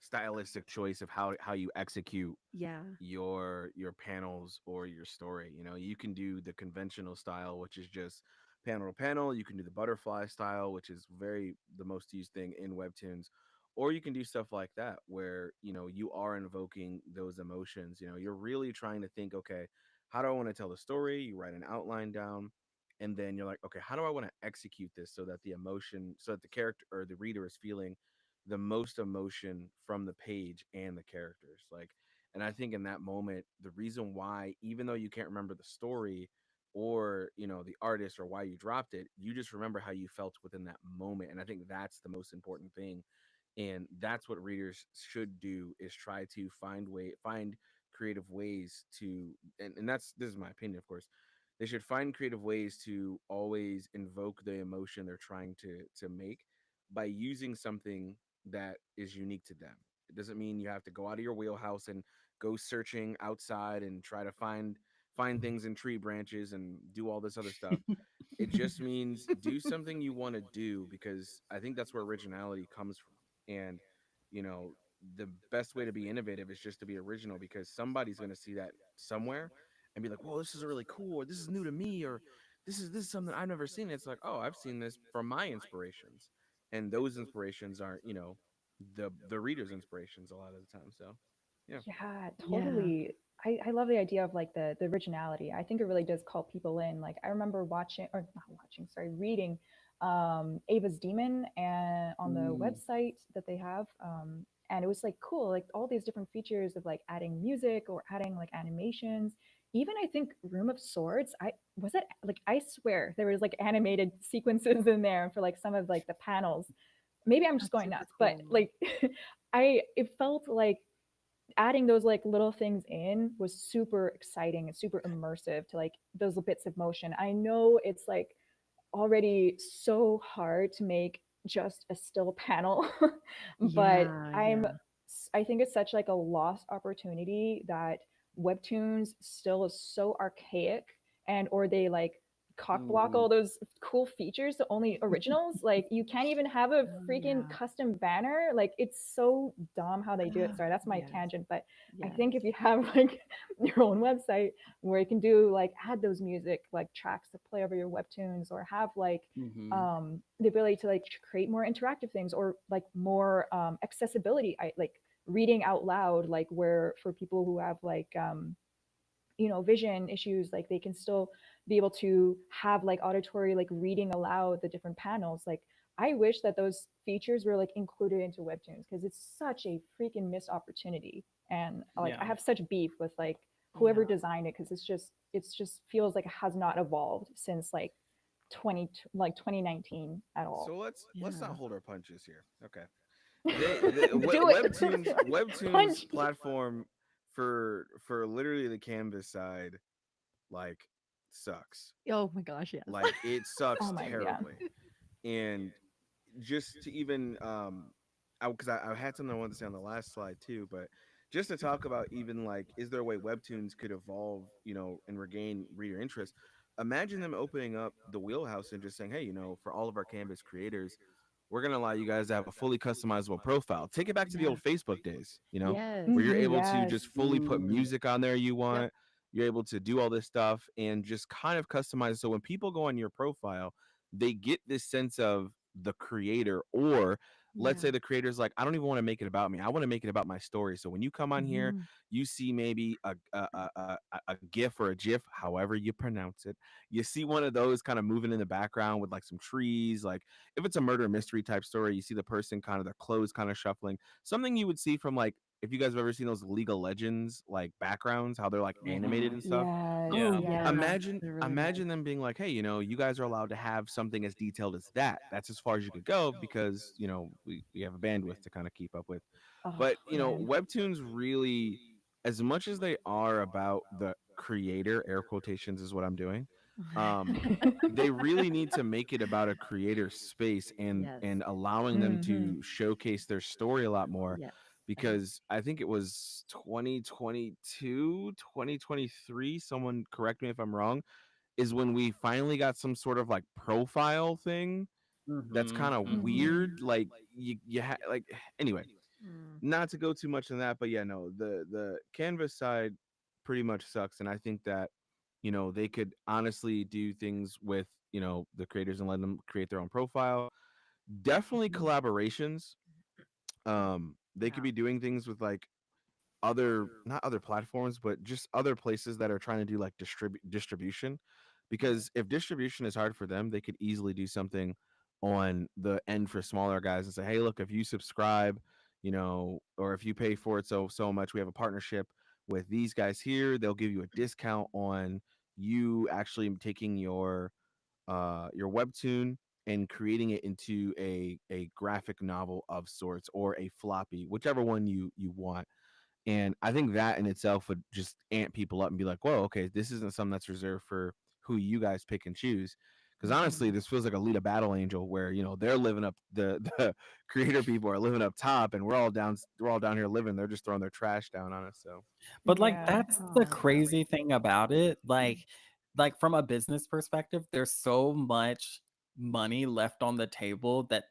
stylistic choice of how you execute Yeah. your panels or your story. You can do the conventional style, which is just panel to panel. You can do the butterfly style, which is very the most used thing in webtoons. Or you can do stuff like that where you are invoking those emotions. You're really trying to think, okay, how do I want to tell the story? You write an outline down, and then you're like, okay, how do I want to execute this so that the character or the reader is feeling the most emotion from the page and the characters. And I think in that moment, the reason why, even though you can't remember the story, or the artist or why you dropped it. You just remember how you felt within that moment, and I think that's the most important thing. And that's what readers should do, is try to find creative ways to, and this is my opinion, of course. They should find creative ways to always invoke the emotion they're trying to make by using something that is unique to them. It doesn't mean you have to go out of your wheelhouse and go searching outside and try to find things in tree branches and do all this other stuff. It just means do something you want to do, because I think that's where originality comes from. And you know, the best way to be innovative is just to be original, because somebody's going to see that somewhere and be like, "Whoa, this is really cool," or "This is new to me," or "This is something I've never seen." It's like, "Oh, I've seen this from my inspirations," and those inspirations aren't, the reader's inspirations a lot of the time. So, yeah. Yeah, Yeah. totally. I love the idea of like the originality. I think it really does call people in. Like I remember watching or not watching, sorry, reading Ava's Demon and on the Mm. website that they have. And it was like cool, like all these different features of like adding music or adding like animations. Even I think Room of Swords, I was it like I swear there was like animated sequences in there for like some of like the panels. Maybe I'm just That's going super nuts, but cool. like I it felt like adding those like little things in was super exciting and super immersive to like those bits of motion. I know it's like already so hard to make just a still panel, but Yeah, yeah. I think it's such like a lost opportunity that webtoons still is so archaic, and or they like cock block Mm. all those cool features to only originals. Like you can't even have a Oh, freaking yeah. custom banner. Like it's so dumb how they do it. Sorry, that's my Yes. tangent, but I Yes. think if you have like your own website where you can do like add those music like tracks to play over your webtoons, or have like Mm-hmm. the ability to like create more interactive things, or like more accessibility, like reading out loud, like where for people who have like vision issues, like they can still be able to have like auditory like reading aloud the different panels. Like I wish that those features were like included into webtoons, because it's such a freaking missed opportunity. And like I Yeah. have such beef with like whoever Yeah. designed it, because it's just feels like it has not evolved since like 2019 at all. So let's not Yeah. hold our punches here. Okay. Do it. Webtoons Punch. platform for literally the Canvas side, like, sucks. Oh my gosh, yes. Like, it Oh sucks my, yeah. terribly. And just to even because I had something I wanted to say on the last slide too, but just to talk about, even like, is there a way Webtoons could evolve, and regain reader interest? Imagine them opening up the wheelhouse and just saying, hey, for all of our Canvas creators, we're going to allow you guys to have a fully customizable profile. Take it back to the Yeah. old Facebook days, Yes. where you're Hmm, able to yes. just fully put Mm. music on there you Yep. want. You're able to do all this stuff and just kind of customize. So when people go on your profile, they get this sense of the creator. Or let's Yeah. say the creator's like, I don't even want to make it about me. I want to make it about my story. So when you come on here, Hmm. you see maybe a GIF or a GIF, however you pronounce it. You see one of those kind of moving in the background with like some trees. Like, if it's a murder mystery type story, you see the person kind of their clothes kind of shuffling. Something you would see from, like, if you guys have ever seen those League of Legends like backgrounds, how they're like animated Mm-hmm. and stuff. Yes. Oh Yeah. Yes. yeah. Imagine They're really nice. imagine them being like, hey, you guys are allowed to have something as detailed as that. That's as far as you could go, because we have a bandwidth to kind of keep up with. Oh But man. webtoons really, as much as they are about the creator, air quotations is what I'm doing, um they really need to make it about a creator space, Yes. and allowing them Hmm. to showcase their story a lot more. Yes. Agree. Because I think it was 2022, 2023, someone correct me if I'm wrong, is when we finally got some sort of like profile thing that's Mm-hmm. kind of Mm-hmm. Hmm. weird. Like, like, anyway, Mm. not to go too much on that, but yeah, no, the Canvas side pretty much sucks. And I think that they could honestly do things with the creators and let them create their own profile. Definitely Mhm. collaborations. They could Yeah. be doing things with like other, not other platforms, but just other places that are trying to do like distribution. Right. Because if distribution is hard for them, they could easily do something on the end for smaller guys and say, hey, look, if you subscribe, or if you pay for it so much, we have a partnership with these guys here. They'll give you a discount on you actually taking your webtoon and creating it into a graphic novel of sorts, or a floppy, whichever one you want. And I think that in itself would just amp people up and be like, whoa, okay, this isn't something that's reserved for who you guys pick and choose. Because honestly, Mhm. this feels like a Alita Battle Angel, where they're living up, the creator people are living up top, and we're all down here living. They're just throwing their trash down on us. So But like Yeah. that's the Oh, yeah. crazy thing about it. Like from a business perspective, there's so much money left on the table that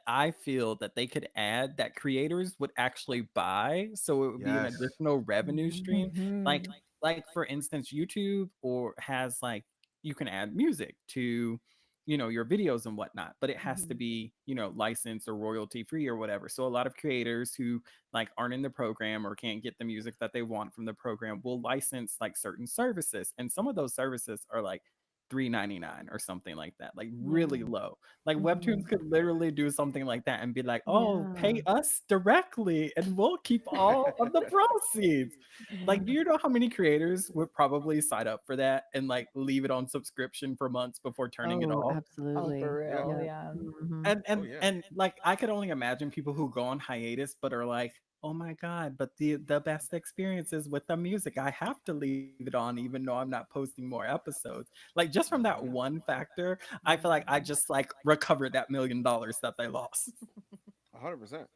I feel that they could add that creators would actually buy. So it would be an yes, additional revenue Mhm. stream. Like Hmm. like for instance, YouTube or has like you can add music to your videos and whatnot, but it has to Mhm. be licensed or royalty free or whatever. So a lot of creators who like aren't in the program or can't get the music that they want from the program will license like certain services, and some of those services are like 3.99 or something like that, like Yeah. really low. Like Webtoons Mhm. could literally do something like that and be like, oh, Yeah. pay us directly and we'll keep all of the proceeds. Yeah. Like, do you know how many creators would probably sign up for that and like leave it on subscription for months before turning it Oh, off? Oh, for absolutely. yeah, real. Yeah. Yeah. Mhm. and oh and yeah, and like I could only imagine people who go on hiatus but are like, oh my god, but the best experience is with the music. I have to leave it on even though I'm not posting more episodes. Like just from that hmm one factor, I feel like I just like recovered that $1 million that they lost. 100%.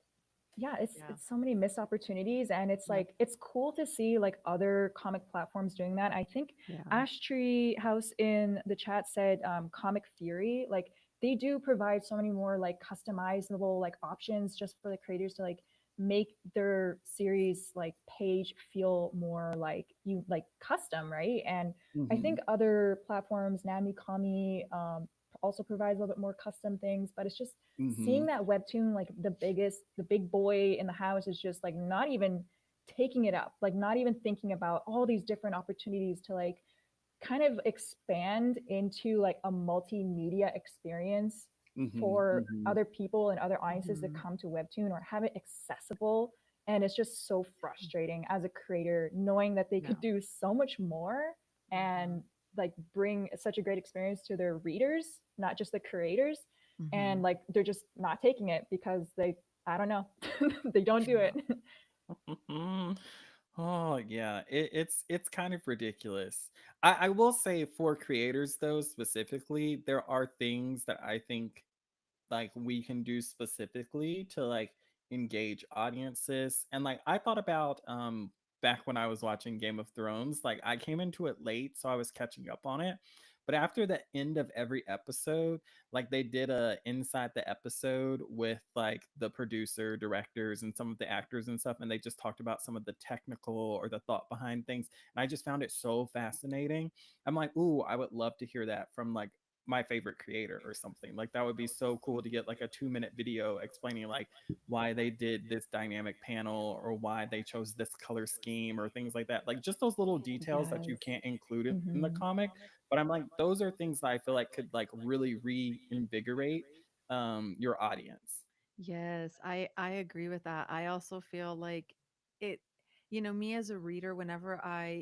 Yeah, it's Yeah. it's so many missed opportunities, and it's Yep. like it's cool to see like other comic platforms doing that. I think Yeah. Ash Tree House in the chat said Comic Fury, like they do provide so many more like customizable like options just for the creators to like make their series like page feel more like you like custom, right? And I Hmm. think other platforms, Nami Kami, also provides a little bit more custom things, but it's just seeing Hmm. that webtoon, like the big boy in the house is just like not even taking it up, like not even thinking about all these different opportunities to like kind of expand into like a multimedia experience Hmm. for Hmm. other people and other audiences to Mhm. come to webtoon or have it accessible. And it's just so frustrating as a creator knowing that they Yeah. could do so much more Mhm. and like bring such a great experience to their readers, not just the creators. And Mhm. like they're just not taking it because they, I don't know, they don't do Yeah. it. Hmm. Oh yeah, it's kind of ridiculous. I will say for creators though specifically, there are things that I think like we can do specifically to like engage audiences. And like I thought about back when I was watching Game of Thrones, like I came into it late so I was catching up on it, but after the end of every episode, like they did a inside the episode with like the producer, directors, and some of the actors and stuff, and they just talked about some of the technical or the thought behind things, and I just found it so fascinating. I'm like, ooh, I would love to hear that from like my favorite creator or something. Like that would be so cool to get like a 2-minute video explaining like why they did this dynamic panel or why they chose this color scheme or things like that. Like just those little details that you Yes. can't include in the Hmm. comic. But I'm like, those are things that I feel like could like really reinvigorate your audience. Yes, I agree with that. I also feel like it, me as a reader, whenever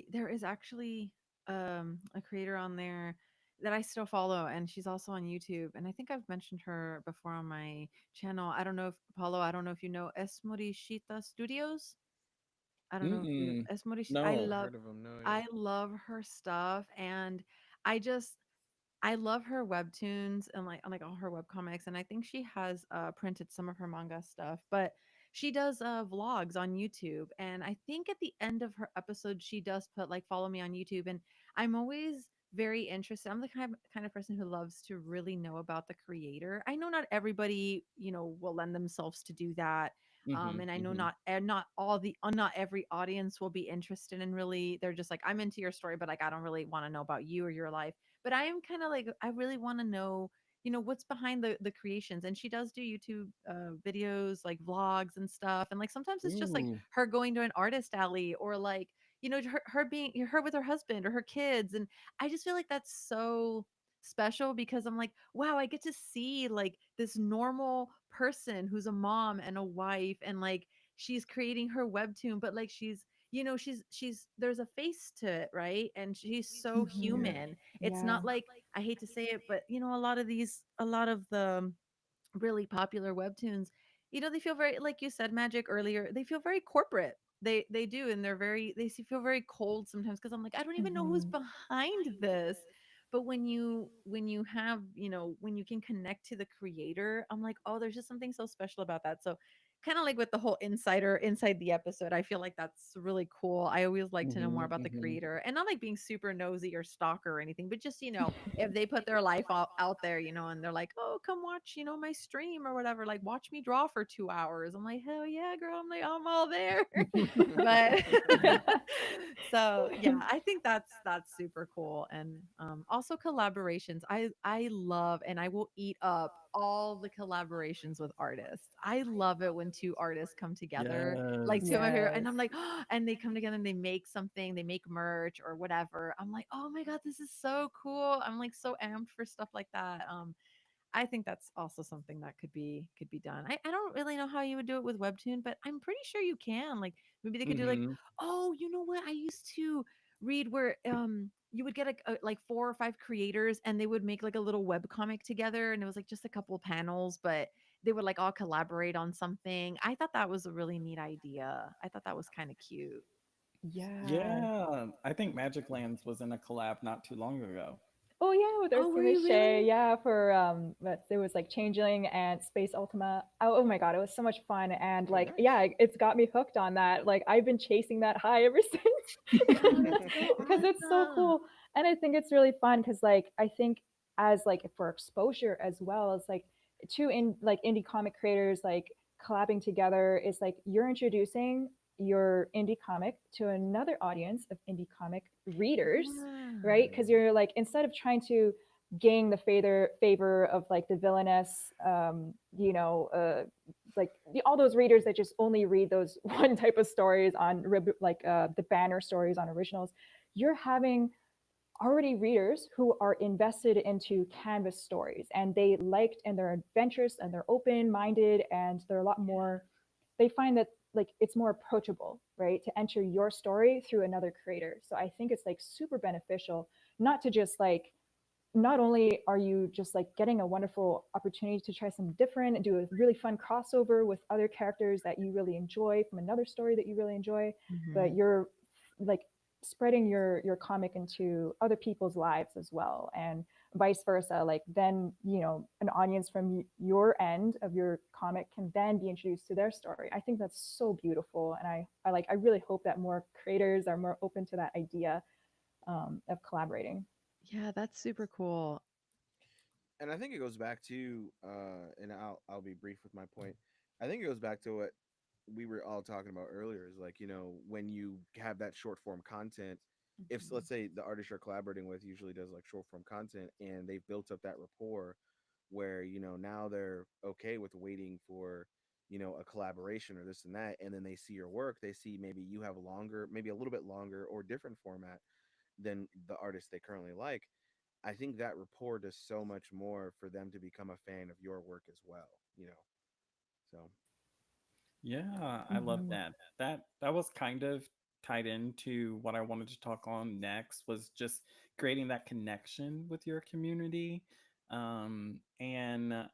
there is actually a creator on there that I still follow, and she's also on YouTube, and I think I've mentioned her before on my channel. I don't know if Paulo, I don't know if you know Esmorishita Studios. I don't know if you Mm-mm. Esmorish I I No. haven't love heard of them. No, yeah. I love her stuff, and I just I love her webtoons and like all her webcomics, and I think she has printed some of her manga stuff, but she does vlogs on YouTube, and I think at the end of her episode she does put like follow me on YouTube, and I'm always very interested. I'm the kind of person who loves to really know about the creator. I know not everybody, will lend themselves to do that. Mm-hmm. And I know Mm-hmm. not every audience will be interested in really, they're just like, I'm into your story, but like I don't really want to know about you or your life, but I am kind of like, I really want to know, what's behind the creations. And she does do YouTube videos, like vlogs and stuff, and like sometimes it's just like Ooh. her going to an artist alley, or like, her being her with her husband or her kids. And I just feel like that's so special, because I'm like, wow, I get to see like this normal person who's a mom and a wife, and like she's creating her webtoon, but like she's she's there's a face to it, right? And she's so Mhm. human. It's Yeah. not like, I hate to say it, but a lot of the really popular webtoons, they feel very, like you said, Magic, earlier, they feel very corporate. They do, and feel very cold sometimes, because I'm like, I don't even know who's Mhm. behind this. But when you have, when you can connect to the creator, I'm like, oh, there's just something so special about that. So kind of like with the whole insider inside the episode, I feel like that's really cool. I always like to know more Hmm. about the Hmm. creator, and not like being super nosy or stalker or anything, but just, if they put their life out there, and they're like, oh, come watch, my stream or whatever, like watch me draw for 2 hours. I'm like, hell yeah, girl. I'm like, I'm all there. But so yeah, I think that's super cool. And also collaborations. I love, and I will eat up all the collaborations with artists. I love it when two artists come together, like two of my Yes. favorite, and I'm Yes. like, and they come together and they make something, they make merch or whatever. I'm like, oh my god, this is so cool. I'm like so amped for stuff like that. I think that's also something that could be done. I don't really know how you would do it with Webtoon, but I'm pretty sure you can. Like maybe they could do like, Hmm. oh, you know what? I used to read where you would get like four or five creators, and they would make like a little web comic together, and it was like just a couple panels, but they would like all collaborate on something. I thought that was a really neat idea. I thought that was kind of cute. Yeah. Yeah, I think Magic Lands was in a collab not too long ago. Oh yeah, with Oh, were Ursula you Shea, really? yeah, for but it was like Changeling and Space Ultima. Oh, oh my god, it was so much fun, and Oh, like nice. yeah, it's got me hooked on that. Like I've been chasing that high ever since Oh, that's so because it's so awesome. cool, and I think it's really fun because like I think as like for exposure as well as like two in like indie comic creators like collabing together is like you're introducing your indie comic to another audience of indie comic readers, Yeah. right? Because you're like instead of trying to gain the favor of like the villainous, like all those readers that just only read those one type of stories on like the banner stories on originals. You're having already readers who are invested into Canvas stories and they liked and they're adventurous and they're open minded and they're a lot more, they find that like it's more approachable, right, to enter your story through another creator. So I think it's like super beneficial not to just like, not only are you just like getting a wonderful opportunity to try something different and do a really fun crossover with other characters that you really enjoy from another story that you really enjoy, but Mhm. you're like spreading your comic into other people's lives as well, and vice versa. Like then an audience from your end of your comic can then be introduced to their story. I think that's so beautiful, and I really hope that more creators are more open to that idea of collaborating. Yeah, that's super cool. And I think it goes back to, and I'll be brief with my point. I think it goes back to what we were all talking about earlier. Is like, when you have that short form content, if let's Mhm. say the artist you're collaborating with usually does like short form content, and they've built up that rapport, where now they're okay with waiting for a collaboration or this and that, and then they see your work, they see maybe you have a longer, maybe a little bit longer or different format than the artist they currently like. I think that rapport does so much more for them to become a fan of your work as well, So, Yeah, I love Mhm. that. That was kind of tied into what I wanted to talk on next was just creating that connection with your community, and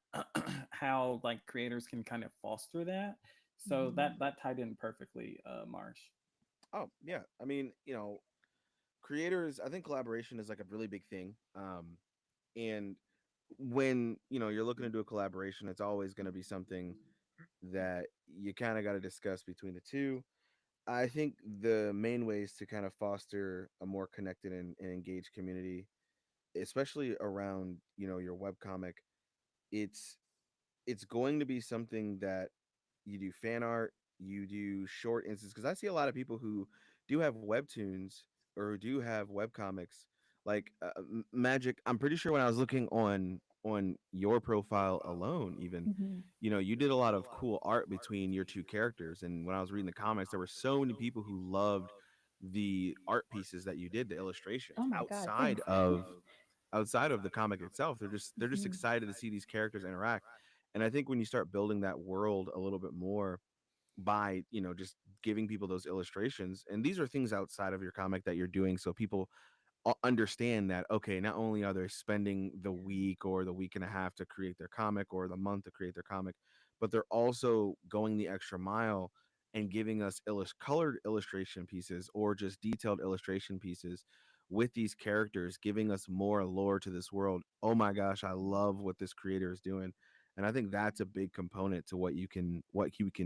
how like creators can kind of foster that. So Mhm. that tied in perfectly, Marsh. oh yeah, I mean, creators, I think collaboration is like a really big thing. And when you're looking to do a collaboration, it's always going to be something that you kind of got to discuss between the two. I think the main ways to kind of foster a more connected and engaged community, especially around your webcomic, it's it's going to be something that you do fan art, you do short instances, because I see a lot of people who do have webtoons or who do have webcomics, like Magic. I'm pretty sure when I was looking on your profile alone, even, Mhm. you did a lot of cool art between your two characters, and when I was reading the comments, there were so many people who loved the art pieces that you did, the illustrations Oh my God, thanks. outside of the comic itself. They're just Mhm. excited to see these characters interact. And I think when you start building that world a little bit more, by, just giving people those illustrations. And these are things outside of your comic that you're doing, so people understand that, okay, not only are they spending the week or the week and a half to create their comic or the month to create their comic, but they're also going the extra mile and giving us colored illustration pieces or just detailed illustration pieces with these characters, giving us more lore to this world. Oh my gosh, I love what this creator is doing. And I think that's a big component to what you can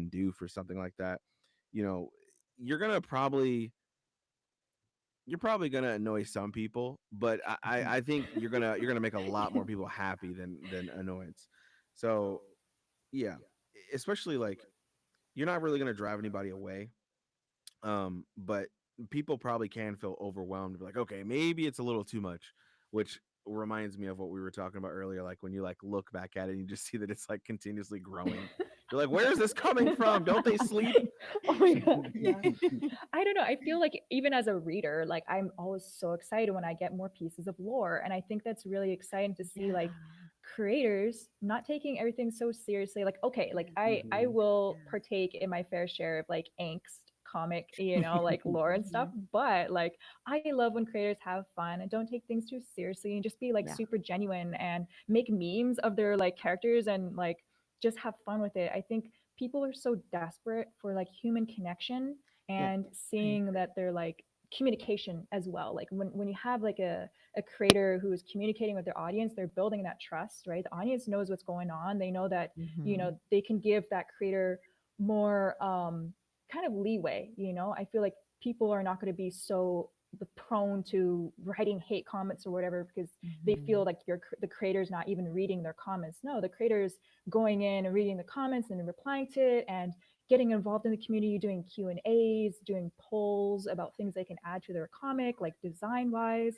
do for something like that. you know you're gonna probably you're probably gonna annoy some people, but I think you're gonna make a lot more people happy than annoyance. So yeah, especially like you're not really gonna drive anybody away. But people probably can feel overwhelmed, like, okay, maybe it's a little too much, which reminds me of what we were talking about earlier. Like when you like look back at it and you just see that it's like continuously growing. You're like, where is this coming from? Don't they sleep? Oh my god, yeah. I don't know. I feel like even as a reader, like I'm always so excited when I get more pieces of lore, and I think that's really exciting to see like creators not taking everything so seriously. Like, okay, like I Mhm. will partake in my fair share of like angst comic, like lore and stuff, but like I love when creators have fun and don't take things too seriously and just be like Yeah. super genuine and make memes of their like characters and like just have fun with it. I think people are so desperate for like human connection Yeah. and I seeing agree. that they're like communication as well. Like when you have like a creator who is communicating with their audience, they're building that trust, right? The audience knows what's going on. They know that, Mhm. they can give that creator more kind of leeway. I feel like people are not going to be so prone to writing hate comments or whatever because they feel Mhm. like the creator's not even reading their comments. No, the creator's going in and reading the comments and replying to it and getting involved in the community, doing Q&As, doing polls about things they can add to their comic, like design wise.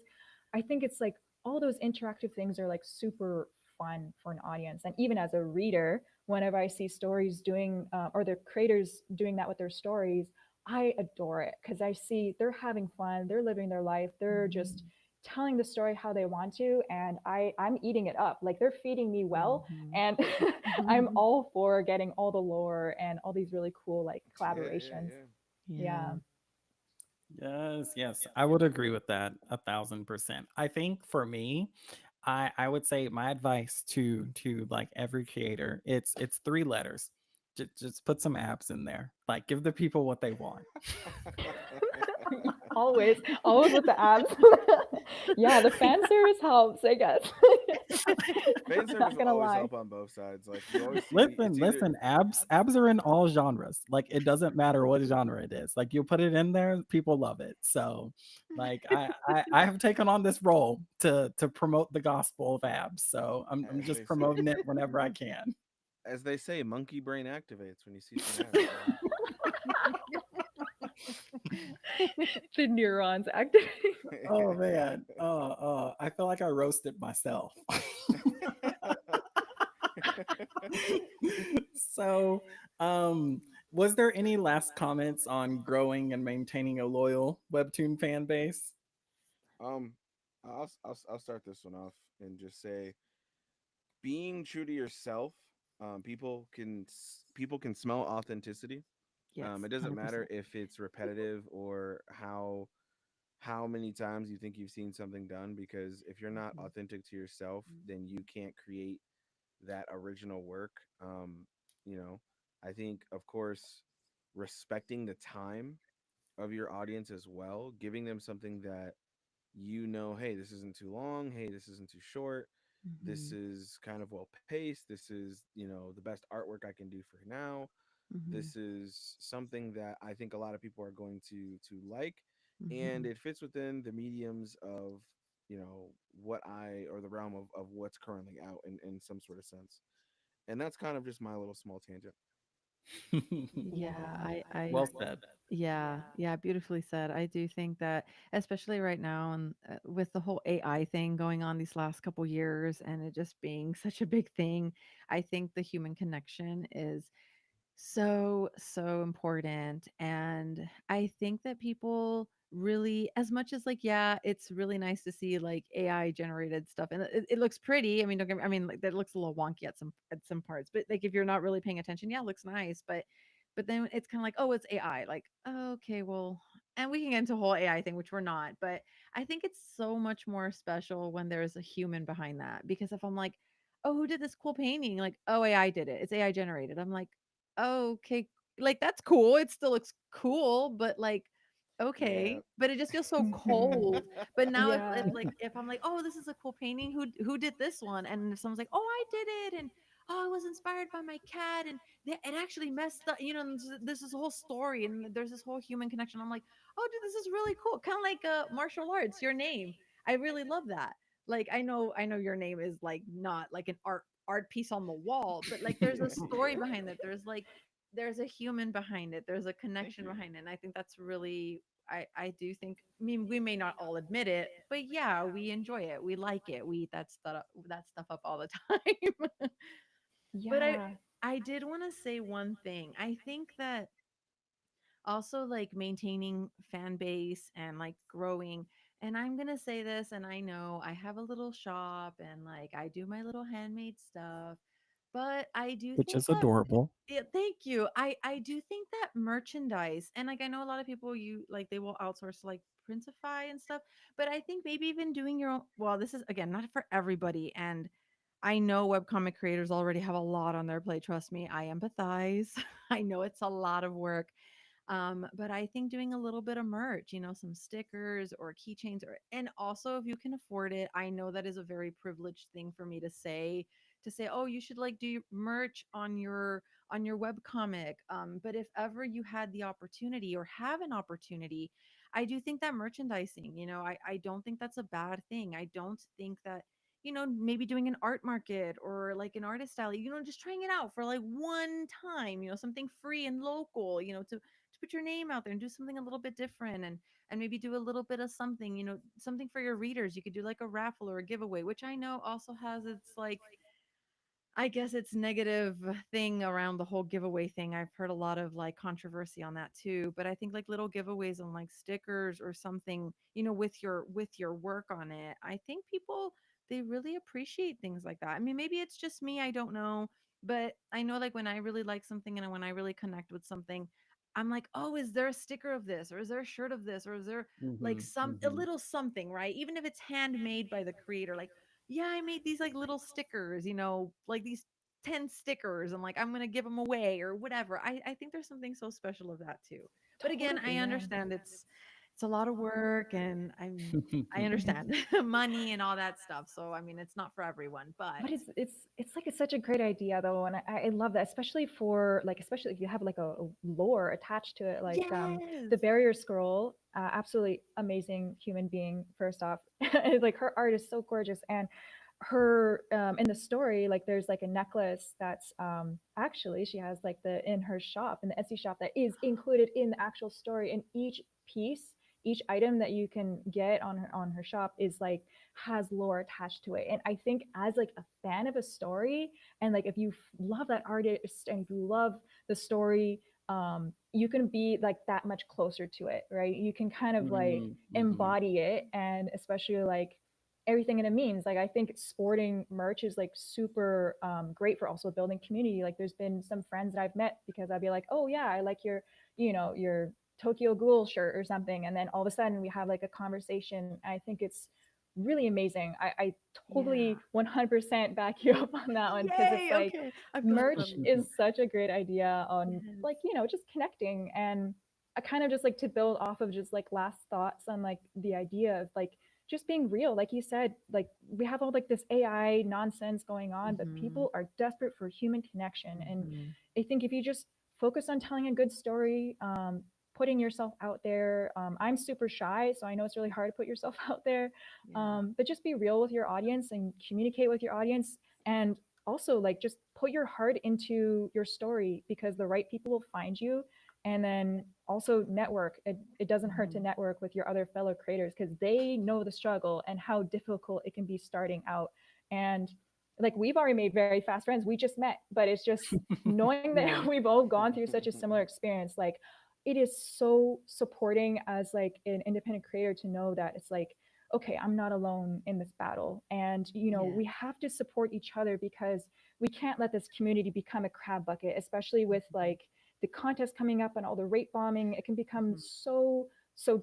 I think it's like all those interactive things are like super fun for an audience. And even as a reader, whenever I see stories doing or the creators doing that with their stories, I adore it because I see they're having fun, they're living their life, they're just Mhm. telling the story how they want to, and I'm eating it up. Like they're feeding me well, Mhm. and I'm all for getting all the lore and all these really cool like Yeah, yeah, collaborations. yeah. Yeah. Yeah. Yes, yes, I would agree with that 1,000%. I think for me, I would say my advice to like every creator, it's three letters. Just put some abs in there. Like give the people what they want. always with the abs. Yeah, the fan service helps, I guess. Fan I'm service not will gonna always lie. help on both sides. Like you always see, it's Listen, either listen, abs are in all genres. Like it doesn't matter what genre it is. Like you put it in there, people love it. So like I have taken on this role to promote the gospel of abs. So I'm as just they say, promoting it whenever I can. monkey brain activates when you see some abs. The neurons activate. Oh man. I feel like I roasted myself. So was there any last comments on growing and maintaining a loyal Webtoon fan base? um, I'll start this one off and just say, being true to yourself. People can smell authenticity. Yes. It doesn't matter 100%. if it's repetitive or how many times you think you've seen something done, because if you're not Mhm. authentic to yourself, then you can't create that original work. You know, I think, of course, respecting the time of your audience as well, giving them something that, hey, this isn't too long, hey, this isn't too short, this Mhm. is kind of well paced, this is, the best artwork I can do for now, Mhm. this is something that I think a lot of people are going to like, and Mhm. it fits within the mediums of, what I or the realm of what's currently out in some sort of sense. And that's kind of just my little small tangent. Yeah, Well said. yeah, yeah, beautifully said. I do think that, especially right now, and with the whole AI thing going on these last couple years, and it just being such a big thing, I think the human connection is so, so important. And I think that people really, as much as like, yeah, it's really nice to see like AI generated stuff and it looks pretty. I mean, don't get me, I mean, like that looks a little wonky at some parts, but like if you're not really paying attention, yeah, it looks nice. But then it's kind of like, oh, it's AI. Like, oh, okay, well, and we can get into a whole AI thing, which we're not. But I think it's so much more special when there's a human behind that. Because if I'm like, oh, who did this cool painting? Like, oh, AI did it. It's AI generated. I'm like, oh, okay, like that's cool. It still looks cool, but like, Yeah. okay, but it just feels so Mhm. cold. But now if Yeah. like if I'm like, oh, this is a cool painting, who did this one? And if someone's like, oh, I did it, and oh, I was inspired by my cat, and it actually messed up, and this is a whole story, and there's this whole human connection. I'm like, oh, dude, this is really cool. Kind of like martial arts, your name. I really love that. Like I know your name is like not like an art piece on the wall, but like there's a story behind it. There's a human behind it. There's a Thank connection you. behind it. And I think that's really I do think, I mean, we may not all admit it, but yeah, we enjoy it. We like it. We eat that stuff up all the time. But Yeah. I did want to say one thing. I think that also like maintaining fan base and like growing, and I'm going to say this, and I know I have a little shop and like I do my little handmade stuff, but I do Which think is that, adorable. yeah, thank you. I do think that merchandise, and like I know a lot of people, you like they will outsource to, like Printify and stuff, but I think maybe even doing your own. Well, this is again not for everybody, and I know webcomic creators already have a lot on their plate. Trust me, I empathize. I know it's a lot of work, but I think doing a little bit of merch, some stickers or keychains, and also if you can afford it, I know that is a very privileged thing for me to say, oh, you should like do merch on your web comic. But if ever you had the opportunity or have an opportunity, I do think that merchandising, I don't think that's a bad thing. I don't think that, maybe doing an art market or like an artist alley, just trying it out for like one time, something free and local, to put your name out there and do something a little bit different, and maybe do a little bit of something, something for your readers. You could do like a raffle or a giveaway, which I know also has its like, I guess it's negative thing around the whole giveaway thing. I've heard a lot of like controversy on that too, but I think like little giveaways on like stickers or something, with your work on it. I think people, they really appreciate things like that. I mean, maybe it's just me, I don't know, but I know like when I really like something and when I really connect with something, I'm like, "Oh, is there a sticker of this, or is there a shirt of this, or is there like Hmm. a Hmm. little something, right? Even if it's handmade by the creator, like, yeah, I made these like little stickers, like these 10 stickers, and like I'm going to give them away or whatever. I think there's something so special of that too. But again, I Totally. Yeah. understand it's a lot of work, and I understand money and all that stuff. So I mean, it's not for everyone, but But it's like it's such a great idea though, and I love that, especially for like, especially if you have like a lore attached to it, like yes. the barrier scroll, absolutely amazing human being. First off, like her art is so gorgeous, and her in the story, like there's like a necklace that's actually she has like the in her shop, in the Etsy shop, that is included in the actual story, and each piece, each item that you can get on her shop is like has lore attached to it. And I think as like a fan of a story, and like if you love that artist and if you love the story, you can be like that much closer to it, right? You can kind of like Hmm. Hmm. embody it, and especially like everything it means. Like I think sporting merch is like super great for also building community. Like there's been some friends that I've met because I'd be like, oh yeah, I like your Tokyo Ghoul shirt or something, and then all of a sudden we have like a conversation. I think it's really amazing. I Yeah. totally 100% back you up on that one, because it's Yay. like Okay. I'm merch glad. is such a great idea on Yes. like just connecting. And I kind of just like to build off of just like last thoughts on like the idea of like just being real. Like you said, like we have all like this AI nonsense going on, but Mhm. people are desperate for human connection. And Mhm. I think if you just focus on telling a good story, putting yourself out there. I'm super shy, so I know it's really hard to put yourself out there. Yeah. But just be real with your audience and communicate with your audience. And also, like, just put your heart into your story, because the right people will find you. And then also network. It doesn't hurt to Mhm. network with your other fellow creators, because they know the struggle and how difficult it can be starting out. And like we've already made very fast friends. We just met, but it's just knowing that Yeah. we've all gone through such a similar experience. Like it is so supporting as like an independent creator to know that it's like, okay, I'm not alone in this battle. And Yeah. we have to support each other, because we can't let this community become a crab bucket, especially with Mhm. like the contest coming up and all the rate bombing, it can become so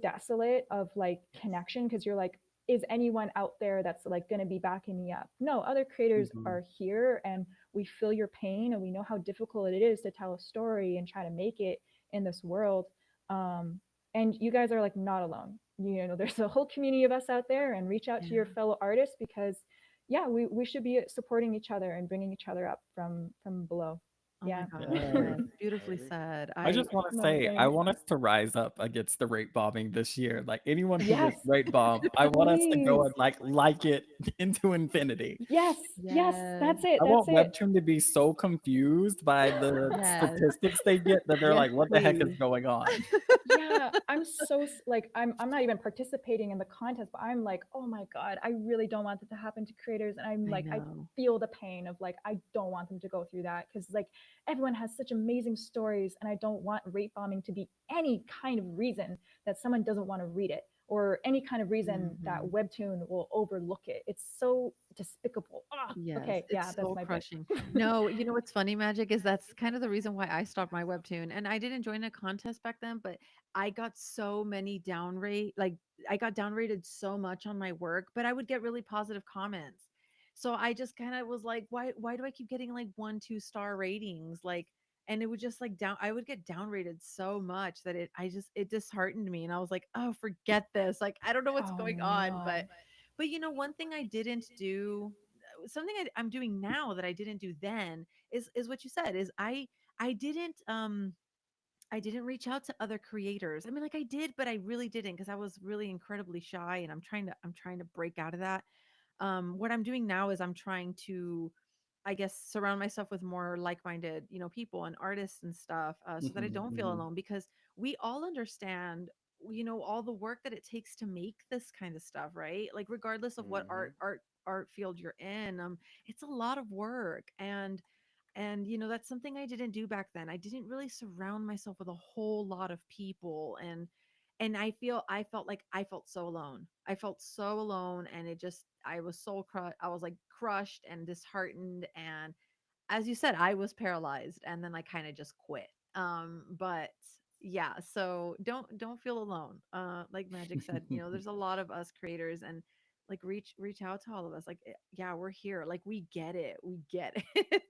desolate of like connection, because you're like, is anyone out there that's like going to be backing me up? No, other creators Mhm. are here, and we feel your pain, and we know how difficult it is to tell a story and try to make it in this world. um, and you guys are like not alone. You know, there's a whole community of us out there, and reach out to your Yeah. fellow artists, because yeah, we should be supporting each other and bringing each other up from below. Oh my Yeah. gosh. Yeah, Yes. I Beautifully agree. said. I just want to No, say, I thanks. want us to rise up against the rate bombing this year. Like anyone who Yes, gets rate bombed, I want us to go please. and like it into infinity. Yes, yes, Yes. that's it. I That's want it. Webtoon to be so confused by the Yes. statistics they get that they're Yes, like, what the heck is please. going on? Yeah, I'm so like I'm not even participating in the contest, but I'm like, oh my god, I really don't want that to happen to creators, and I'm I like, I know. feel the pain of like, I don't want them to go through that, because like everyone has such amazing stories, and I don't want rate bombing to be any kind of reason that someone doesn't want to read it, or any kind of reason that Mhm. Webtoon will overlook it. It's so despicable. Ah, Yes, okay, yeah, it's that's so my bit. crushing. No, you know what's funny, Magic, is that's kind of the reason why I stopped my webtoon. And I didn't join a contest back then, but I got so many I got downrated so much on my work, but I would get really positive comments. So I just kind of was like, why do I keep getting like 1, 2 star ratings? Like, and it would just like I would get downrated so much that it disheartened me. And I was like, oh, forget this. Like, I don't know what's Oh going on, no. but you know, one thing I didn't do, something I'm doing now that I didn't do then is what you said is I didn't reach out to other creators. I mean, like I did, but I really didn't because I was really incredibly shy, and I'm trying to break out of that. What I'm doing now is I'm trying to, I guess, surround myself with more like-minded, people and artists and stuff, so that I Mhm, don't feel mhm. alone, because we all understand, all the work that it takes to make this kind of stuff, right? Like regardless of what Hmm. art field you're in, it's a lot of work. And that's something I didn't do back then. I didn't really surround myself with a whole lot of people, and I felt like I felt so alone. I felt so alone, and I was I was like crushed and disheartened, and as you said, I was paralyzed, and then I kind of just quit. But yeah, so don't feel alone. Like Magic said, there's a lot of us creators, and like reach out to all of us. Like, yeah, we're here. Like, we get it. We get it.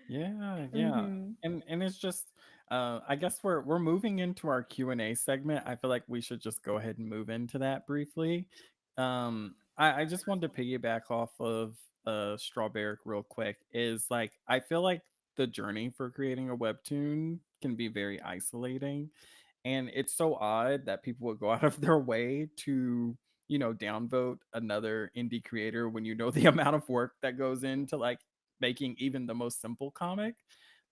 Yeah, yeah. Mm-hmm. And it's just I guess we're moving into our Q&A segment. I feel like we should just go ahead and move into that briefly. I just wanted to piggyback off of Strawberry real quick. Is like I feel like the journey for creating a webtoon can be very isolating. And it's so odd that people would go out of their way to, downvote another indie creator when you know the amount of work that goes into like making even the most simple comic.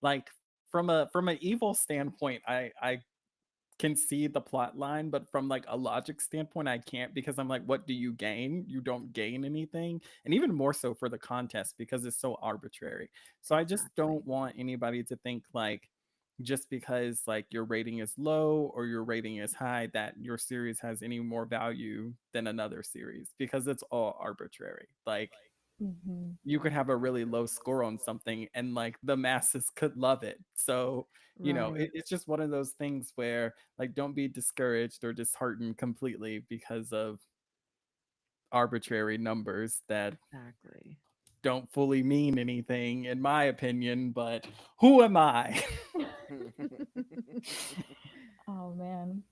Like from an evil standpoint, I can see the plot line, but from like a logic standpoint, I can't, because I'm like, what do you gain? You don't gain anything. And even more so for the contest because it's so arbitrary. So I just Exactly. don't want anybody to think like just because like your rating is low or your rating is high that your series has any more value than another series, because it's all arbitrary. Like Mm-hmm. you could have a really low score on something and like the masses could love it. So, Right. it's just one of those things where like don't be discouraged or disheartened completely because of arbitrary numbers that Exactly. don't fully mean anything in my opinion, but who am I? Oh man.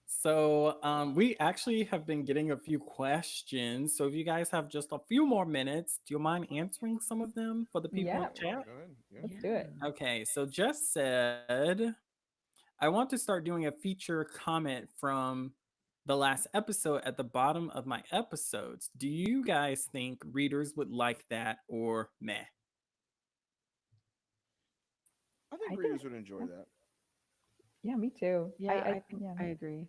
So, we actually have been getting a few questions. So, if you guys have just a few more minutes, do you mind answering some of them for the people in Yeah, the chat? Go ahead. Yeah. let's do it. Yeah. Okay, so Jess said, I want to start doing a feature comment from the last episode at the bottom of my episodes. Do you guys think readers would like that or meh? I think I think, readers would enjoy that. yeah, me too. Yeah, I I think yeah. I agree.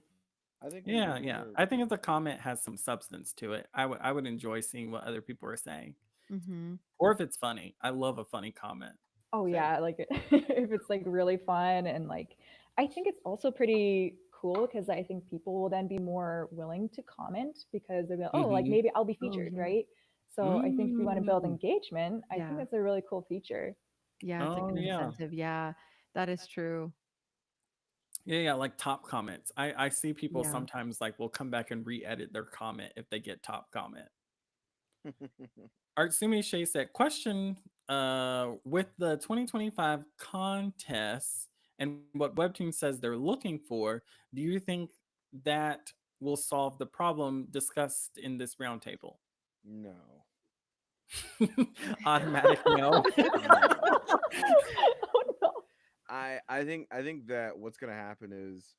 I think Yeah, readers yeah. would. I think if the comment has some substance to it, I would enjoy seeing what other people are saying. Mm-hmm. Or if it's funny. I love a funny comment. Oh Same. yeah, like if it's like really fun, and like I think it's also pretty cool, because I think people will then be more willing to comment, because they'll be like, oh, like Mm-hmm. maybe I'll be Oh featured, yeah. right? So I think if you want to build Mm. engagement, I think Yeah. that's a really cool feature. Yeah, it's like Oh an yeah. incentive. Yeah. That is true. Yeah, yeah, like top comments. I see people Yeah. sometimes like will come back and re-edit their comment if they get top comment. Artsumi Shay said, question with the 2025 contests and what Webtoon says they're looking for, do you think that will solve the problem discussed in this roundtable? No. Automatic no. No. Oh no. I think that what's gonna happen is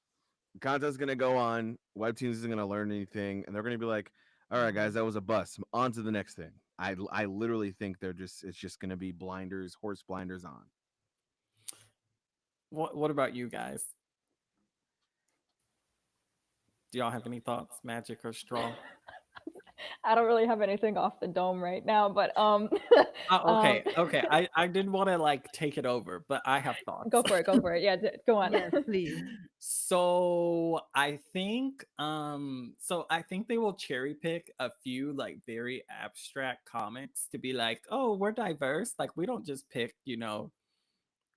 content's gonna go on, Webtoons isn't gonna learn anything, and they're gonna be like, all right, guys, Mhm. that was a bust. On to the next thing. I literally think it's just gonna be blinders, horse blinders on. What about you guys? Do y'all have any thoughts, Magic or Straw? I don't really have anything off the dome right now, but um, Okay, okay. I didn't want to like take it over, but I have thoughts. go for it, go for it. Yeah, go on. Yes, please. So I think they will cherry pick a few like very abstract comics to be like, "Oh, we're diverse. Like we don't just pick,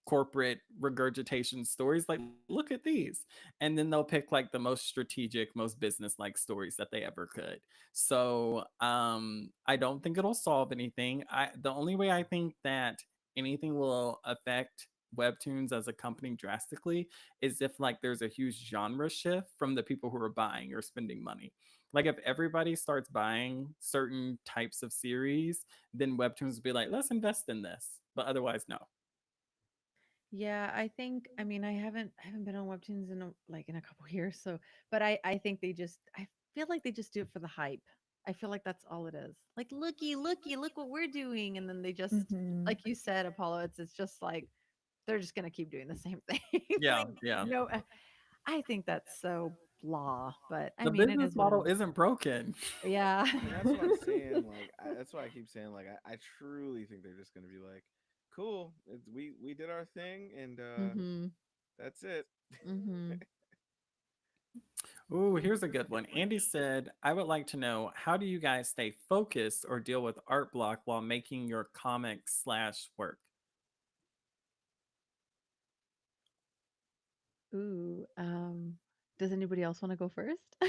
corporate regurgitation stories. Like look at these." And then they'll pick like the most strategic, most business-like stories that they ever could. So I don't think it'll solve anything. The only way I think that anything will affect Webtoons as a company drastically is if like there's a huge genre shift from the people who are buying or spending money. Like if everybody starts buying certain types of series, then Webtoons will be like, let's invest in this. But otherwise, no. Yeah, I think, I mean, I haven't been on Webtoons in like in a couple years, so but I think I feel like they just do it for the hype. I feel like that's all it is. Like, looky, looky, look what we're doing, and then they just, Hmm. like you said, Apollo, it's just like they're just gonna keep doing the same thing. Yeah, Like, yeah. no, I think that's so blah, but I The mean, it business is what it model is. isn't broken. Yeah. And that's what I'm saying. Like, that's why I keep saying, like, I truly think they're just gonna be like, cool, we did our thing, and Mhm. that's it. Mhm. Ooh, here's a good one. Andy said, I would like to know, how do you guys stay focused or deal with art block while making your comic/work? Ooh, does anybody else want to go first? I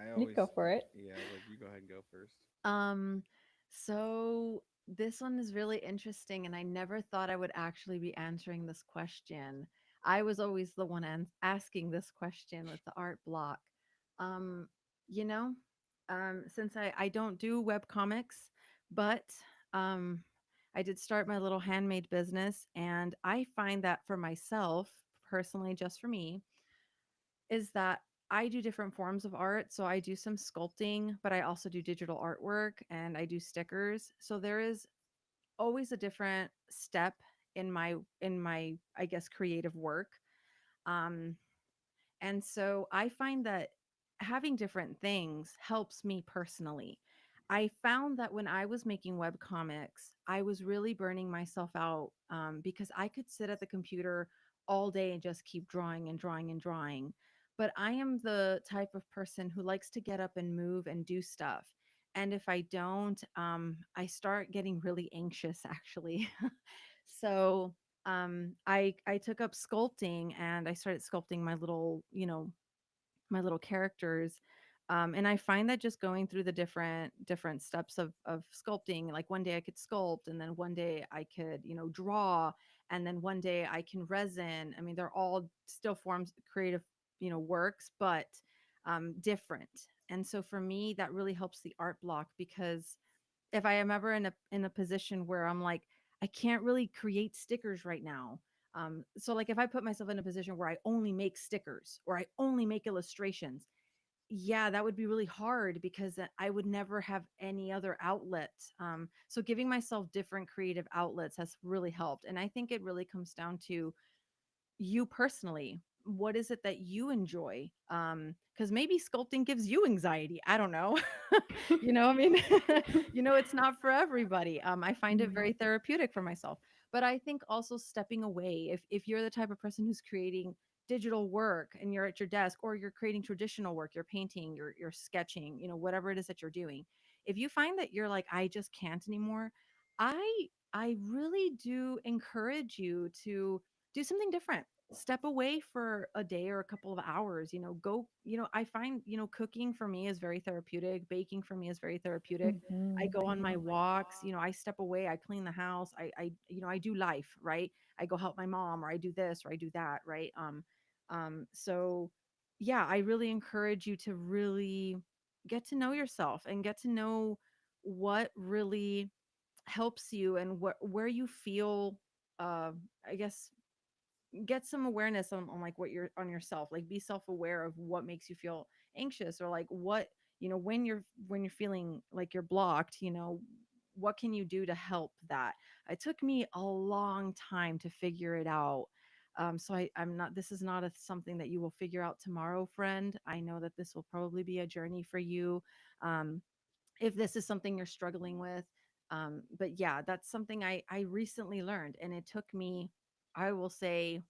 You always, go for it. yeah, like you go ahead and go first. Um, so this one is really interesting, and I never thought I would actually be answering this question. I was always the one asking this question with the art block. Um, you know, since I don't do web comics, but um, I did start my little handmade business, and I find that for myself personally, just for me, is that I do different forms of art. So I do some sculpting, but I also do digital artwork and I do stickers. So there is always a different step in my I guess creative work. Um and so I find that having different things helps me personally. I found that when I was making web comics, I was really burning myself out because I could sit at the computer all day and just keep drawing and drawing and drawing. But I am the type of person who likes to get up and move and do stuff. And if I don't, I start getting really anxious actually. So I took up sculpting and I started sculpting my little, my little characters. And I find that just going through the different steps of sculpting, like one day I could sculpt, and then one day I could, draw, and then one day I can resin. I mean, they're all still forms creative, works, but different. And so for me, that really helps the art block because if I am ever in a position where I'm like, I can't really create stickers right now. So like if I put myself in a position where I only make stickers or I only make illustrations, yeah, that would be really hard because I would never have any other outlet. So giving myself different creative outlets has really helped. And I think it really comes down to you personally. What is it that you enjoy? Because maybe sculpting gives you anxiety. I don't know. I mean, it's not for everybody. I find it Mhm. very therapeutic for myself. But I think also stepping away, if you're the type of person who's creating digital work and you're at your desk, or you're creating traditional work, you're painting, you're sketching, whatever it is that you're doing. If you find that you're like, I just can't anymore, I I really do encourage you to do something different. Step away for a day or a couple of hours, go, I find, cooking for me is very therapeutic. Baking for me is very therapeutic. I Hmm. go on my walks, I step away, I clean the house, I do life, right? I go help my mom, or I do this or I do that, right? So yeah, I really encourage you to really get to know yourself and get to know what really helps you and where you feel uh I guess get some awareness on like what you're on yourself, like be self-aware of what makes you feel anxious, or like what, when you're feeling like you're blocked, what can you do to help that. It took me a long time to figure it out. So I'm not, this is not something that you will figure out tomorrow, friend. I know that this will probably be a journey for you. um, if this is something you're struggling with. But yeah, that's something I recently learned, and it took me, I will say,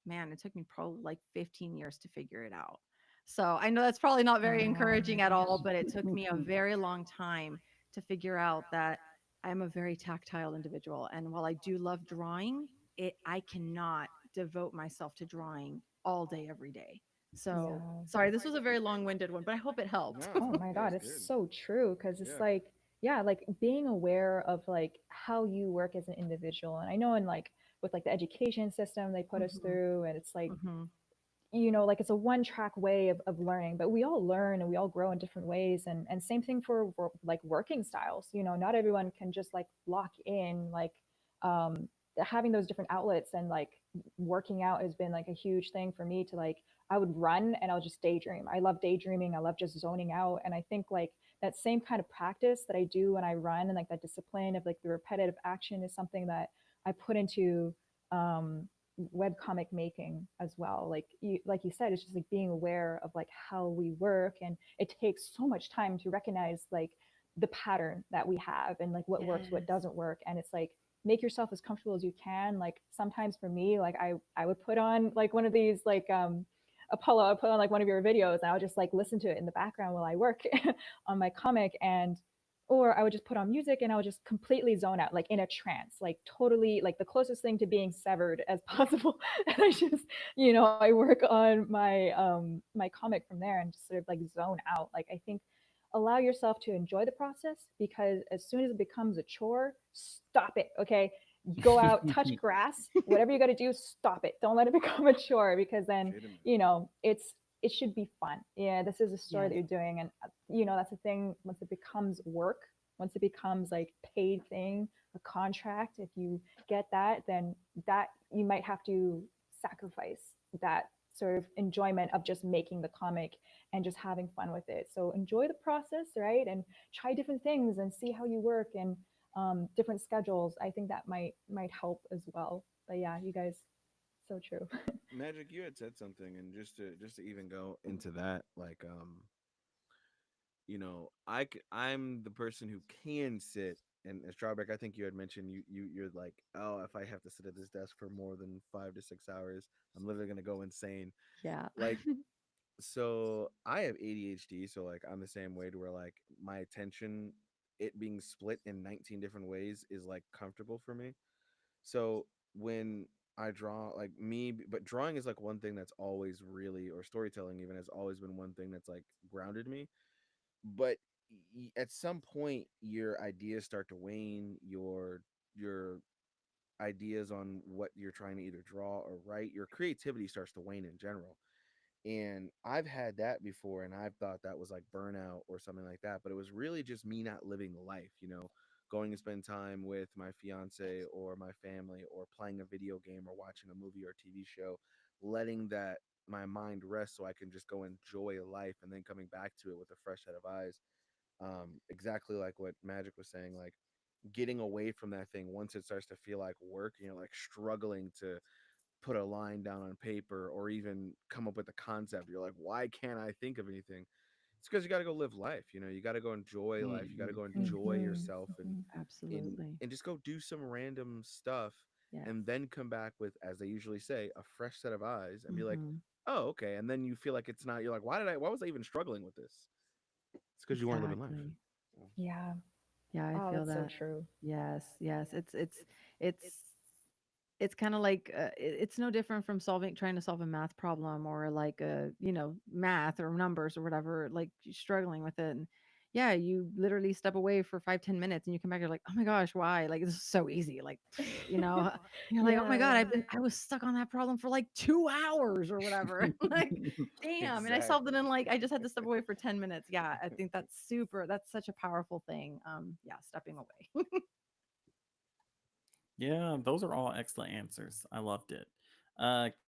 man, it took me probably like 15 years to figure it out. So I know that's probably not very Wow. encouraging at all, but it took me a very long time to figure out that I'm a very tactile individual. And while I do love drawing, I cannot devote myself to drawing all day, every day. So Yeah. sorry, this was a very long winded one, but I hope it helped. No, Oh my that God, was it's good. so true because it's Yeah. like, yeah, like being aware of like how you work as an individual. And I know in like with like the education system they put us Hmm. through, and it's like, Hmm. like it's a one track way of learning, but we all learn and we all grow in different ways. And same thing for like working styles. Not everyone can just like lock in, like um having those different outlets. And like working out has been like a huge thing for me to like, I would run and I'll just daydream. I love daydreaming. I love just zoning out. And I think like that same kind of practice that I do when I run, and like that discipline of like the repetitive action, is something that I put into web comic making as well. Like you said, it's just like being aware of like how we work, and it takes so much time to recognize like the pattern that we have, and like what works, what Yes. doesn't work. And it's like, make yourself as comfortable as you can. Like sometimes for me, like I would put on like one of these like Apollo, I put on like one of your videos, and I would just like listen to it in the background while I work on my comic. And or I would just put on music and I would just completely zone out, like in a trance, like totally like the closest thing to being severed as possible. And I just, I work on my comic from there and just sort of like zone out. Like I think allow yourself to enjoy the process, because as soon as it becomes a chore, stop it. Okay. Go out, touch grass, whatever you got to do, stop it. Don't let it become a chore, because then, Legitimate. it should be fun. Yeah, this is a story that Yes. you're doing. And that's the thing. Once it becomes work, once it becomes like paid thing, a contract, if you get that, then that you might have to sacrifice that sort of enjoyment of just making the comic and just having fun with it. So enjoy the process, right? And try different things and see how you work, and different schedules. I think that might help as well. But yeah, you guys, so true. Magic, you had said something, and just to even go into that, like I'm the person who can sit. And as Strawberry, I think you had mentioned you're like, oh, if I have to sit at this desk for more than 5 to 6 hours, I'm literally gonna go insane. Yeah. Like, so I have ADHD, so like I'm the same way, to where like my attention, it being split in 19 different ways, is like comfortable for me. So when I draw, like but drawing is like one thing that's always really, or storytelling even, has always been one thing that's like grounded me. But at some point, your ideas start to wane. Your ideas on what you're trying to either draw or write, your creativity starts to wane in general. And I've had that before, and I've thought that was like burnout or something like that. But it was really just me not living life, going to spend time with my fiance or my family, or playing a video game or watching a movie or TV show, letting that my mind rest so I can just go enjoy life, and then coming back to it with a fresh set of eyes. Exactly like what Magic was saying, like getting away from that thing once it starts to feel like work, like struggling to put a line down on paper or even come up with a concept. You're like, why can't I think of anything? It's because you got to go live life. You got to go enjoy life. You got to go enjoy Hmm. yourself, and Hmm. and Absolutely. and just go do some random stuff, Yes. and then come back with, as they usually say, a fresh set of eyes, and be like, Hmm. oh, okay. And then you feel like it's not. You're like, why was I even struggling with this? It's because you weren't living life. Exactly. So, Yeah. Yeah, I Oh, feel that's so that. true. Yes, yes. It's it's kind of like it's no different from trying to solve a math problem or like math or numbers or whatever, like you're struggling with it. And yeah, you literally step away for 5-10 minutes and you come back, you're like, oh my gosh, why, like this is so easy, like you know and you're like, oh my god, Yeah. I was stuck on that problem for like 2 hours or whatever. Like damn, and I solved it in, Exactly. like, I just had to step away for 10 minutes. Yeah, I think that's such a powerful thing. Yeah, stepping away. Yeah, those are all excellent answers. I loved it.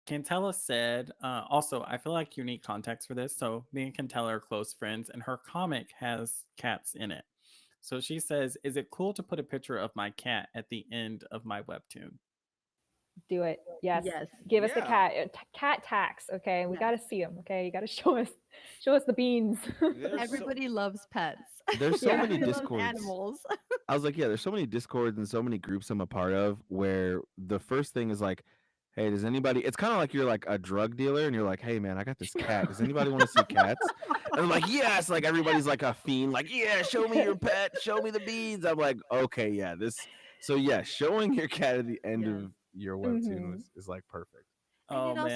Cantella said, also, I feel like you need context for this. So, me and Cantella are close friends, and her comic has cats in it. So, she says, is it cool to put a picture of my cat at the end of my webtoon? Do it. Yes. Yes. Give us the Yeah. cat tax. Okay. We Yes. got to see them. Okay. You got to show us the beans. There's so Everybody loves pets. there's so Yeah. many Everybody loves discords. animals. I was like, yeah, there's so many discords and so many groups I'm a part of where the first thing is like, hey, does anybody? It's kind of like you're like a drug dealer and you're like, hey man, I got this cat. Does anybody want to see cats? And I'm like, yes. Like everybody's like a fiend. Like, yeah, show me your pet. Show me the beans. I'm like, okay, yeah, this. So yeah, showing your cat at the end Yes. of your webtoon Hmm. was is like perfect. And Oh, it also,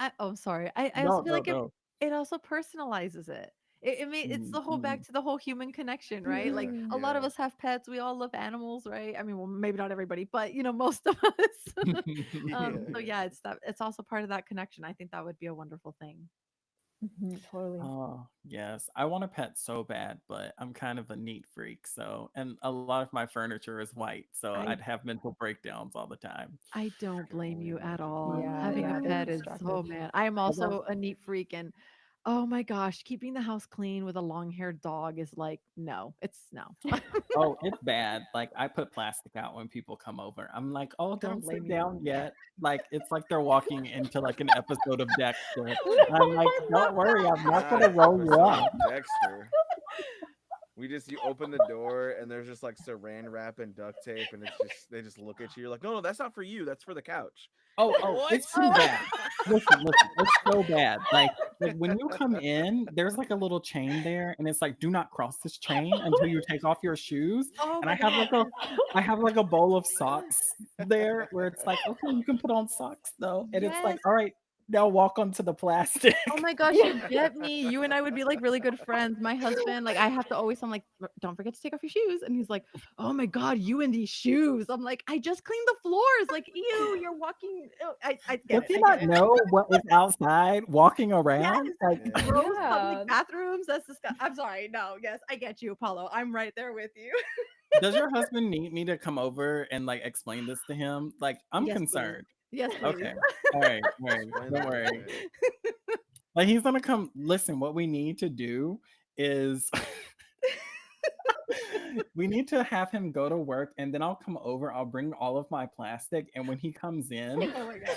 man. oh, sorry. I also No, feel no, like no. it also personalizes it. It's the whole back Mhm. to the whole human connection, right? Like Hmm. a lot of Yeah. us have pets. We all love animals, right? I mean, well, maybe not everybody, but most of us. Yeah. So yeah, it's also part of that connection. I think that would be a wonderful thing. Totally. Oh, yes. I want a pet so bad, but I'm kind of a neat freak. So, and a lot of my furniture is white. So I'd I have mental breakdowns all the time. I I don't can blame only you at imagine. all. Yeah. Having a Yeah. They're pet is, oh destructive. man. I am I got, also a neat freak, and oh my gosh, keeping the house clean with a long-haired dog is like no. It's no. oh, it's bad. Like I put plastic out when people come over. I'm like, oh, Don't don't blame sit you. down yet. Like it's like they're walking into like an episode of Dexter. And I'm like, No, don't worry, I'm not Not gonna an roll you episode up. of Dexter. We just you open the door and there's just like saran wrap and duct tape and it's just they just look at you. You're like, no, no, that's not for you. That's for the couch. Oh, What? it's pretty bad. Listen, it's so bad. Like when you come in, there's like a little chain there, and it's like, do not cross this chain until you take off your shoes. Oh And my god. I have like a bowl of socks there where it's like, okay, you can put on socks though. And it's like, Yes. all right, now walk onto the plastic. Oh my gosh, Yeah. you get me. You and I would be like really good friends. My husband, like I have to always, I'm like, Don't forget to take off your shoes." And he's like, "Oh my God, you and these shoes." I'm like, I just cleaned the floors. Like, ew, you're walking. Ew. I get Does it. he I get not it. know what is outside walking Yes. around? Like Yeah. Gross Yeah. public bathrooms. That's disgusting. I'm sorry. No, yes, I get you, Apollo. I'm right there with you. does your husband need me to come over and like explain this to him? Like I'm Yes, please. concerned. Yes, please. Okay. All right. Explain Don't that to worry. me. Like he's gonna come. Listen, what we need to do is we need to have him go to work, and then I'll come over. I'll bring all of my plastic, and when he comes in, Oh my God.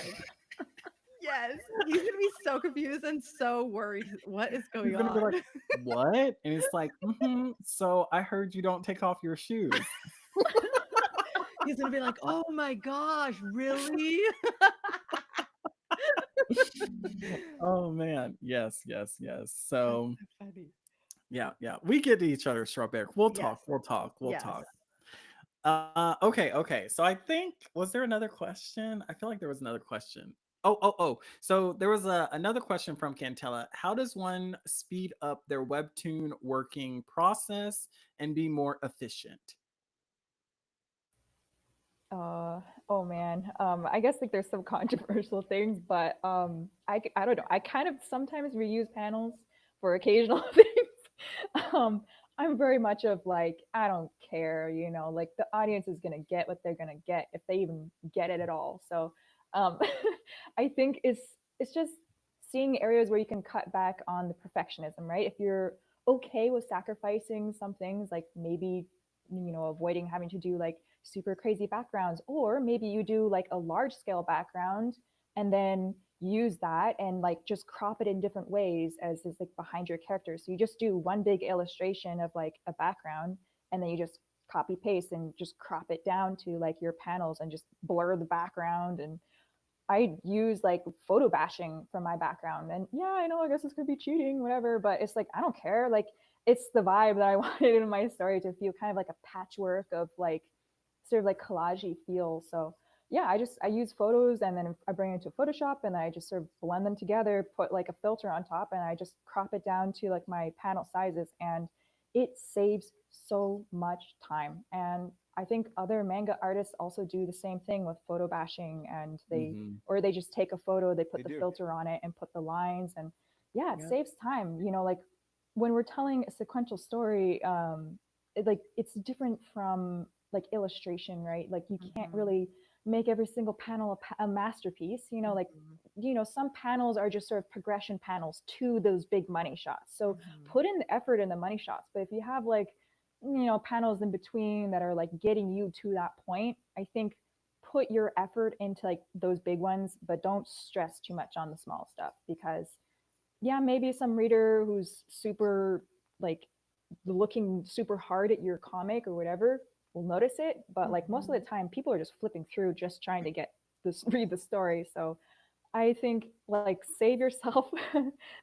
Yes. He's gonna be so confused and so worried. What is he's going gonna be on? like, "What?" And it's like, So I heard you don't take off your shoes. He's gonna be like, "Oh my gosh, really?" Oh man, yes. That's So so funny. yeah, we get to each other, Strawberry. We'll Yes. talk. We'll Yes. talk. Okay. So I think was there another question? I feel like there was another question. Oh. So there was another question from Cantella. How does one speed up their webtoon working process and be more efficient? Oh man. I guess like there's some controversial things, but I don't know. I kind of sometimes reuse panels for occasional things. Um, I'm very much of like I don't care, like the audience is gonna get what they're gonna get if they even get it at all. So, um, I think it's just seeing areas where you can cut back on the perfectionism, right? If you're okay with sacrificing some things, like maybe avoiding having to do like super crazy backgrounds, or maybe you do like a large scale background and then use that and like just crop it in different ways as is like behind your character. So you just do one big illustration of like a background and then you just copy paste and just crop it down to like your panels and just blur the background. And I use like photo bashing for my background. And yeah, I know, I guess this could be cheating, whatever, but it's like, I don't care. Like, it's the vibe that I wanted in my story to feel kind of like a patchwork of like sort of like collagey feel. So yeah, I use photos and then I bring it into Photoshop and I just sort of blend them together, put like a filter on top, and I just crop it down to like my panel sizes, and it saves so much time. And I think other manga artists also do the same thing with photo bashing, and Hmm. they just take a photo, they They put the do. filter on it and put the lines, and yeah, it Yep. saves time. Like when we're telling a sequential story, it's different from like illustration, right? Like you can't Mhm. really make every single panel a masterpiece. Like Mhm. some panels are just sort of progression panels to those big money shots. So Mhm. put in the effort in the money shots. But if you have like panels in between that are like getting you to that point, I think put your effort into like those big ones, but don't stress too much on the small stuff, because yeah, maybe some reader who's super like looking super hard at your comic or whatever will notice it, but like most of the Mhm. time people are just flipping through just trying to get this read the story. So I think like save yourself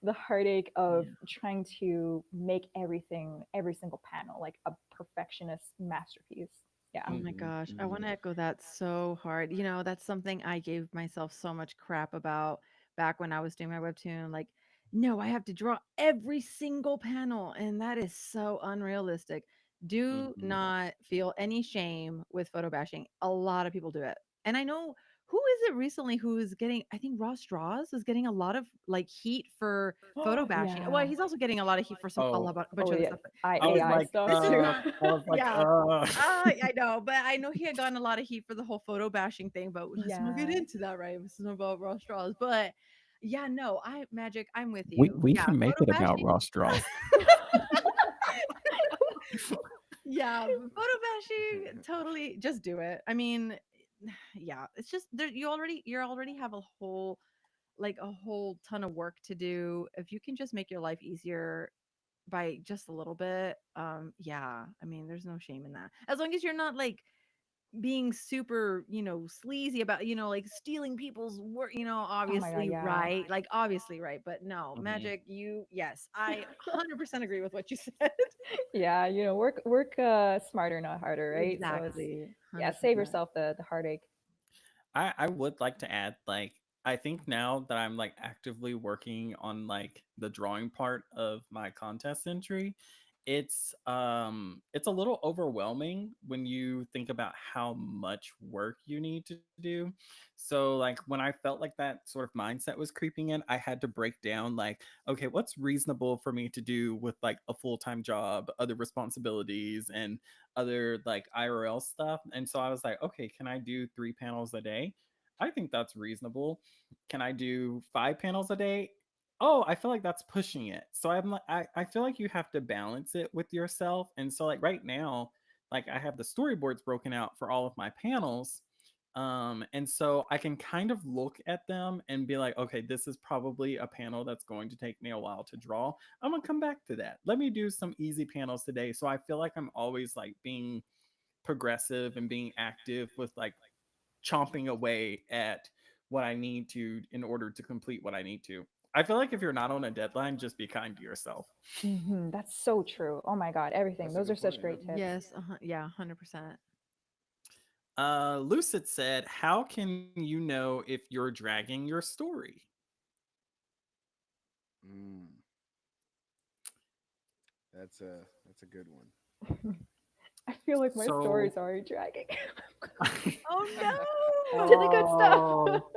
the heartache of Yeah. trying to make everything, every single panel like a perfectionist masterpiece. Yeah. Oh my Hmm. gosh, I want Hmm. to echo that so hard. That's something I gave myself so much crap about back when I was doing my webtoon. Like, no, I have to draw every single panel, and that is so unrealistic. Do Hmm. not feel any shame with photo bashing. A lot of people do it. And I know who is it recently who is getting, I think Ross Draws is getting a lot of like heat for photo bashing. Well, Yeah. he's also getting a lot of heat for Oh, a bunch Oh of other yeah. stuff. But I was this AI is like, stuff this is too. not, I was like, yeah. I know, but I know he had gotten a lot of heat for the whole photo bashing thing, but let's not get Yeah. into that, right? This is not about raw straws. But yeah, no, Magic, I'm with we you. we Yeah, can make photo it about bashing. raw straws. Yeah, photo bashing, totally just do it. I mean, yeah, it's just there you already have a whole ton of work to do. If you can just make your life easier by just a little bit, yeah, I mean, there's no shame in that. As long as you're not like being super, sleazy about, like stealing people's work, Oh my god, obviously yeah. right. Like obviously right. But no, Hmm. Magic, yes, I 100% agree with what you said. Yeah, work smarter, not harder, right? So it's Exactly. yeah, save 100%. yourself the heartache. I would like to add, like, I think now that I'm like actively working on like the drawing part of my contest entry, it's a little overwhelming when you think about how much work you need to do. So like when I felt like that sort of mindset was creeping in, I had to break down like, okay, what's reasonable for me to do with like a full-time job, other responsibilities, and other like IRL stuff. And so I was like, okay, can I do 3 panels a day? I think that's reasonable. Can I do 5 panels a day? Oh, I feel like that's pushing it. So I'm like, I feel like you have to balance it with yourself. And so like right now, like I have the storyboards broken out for all of my panels. And so I can kind of look at them and be like, okay, this is probably a panel that's going to take me a while to draw. I'm gonna come back to that. Let me do some easy panels today. So I feel like I'm always like being progressive and being active with like chomping away at what I need to in order to complete what I need to. I feel like if you're not on a deadline, just be kind to yourself. That's so true. Oh my god, everything. That's a Those are good such point. Yep. great tips. Yes, yeah, 100%. Lucid said, how can you know if you're dragging your story? Mm, that's a good one. I feel like my So stories are dragging Oh to the good no. stuff. oh,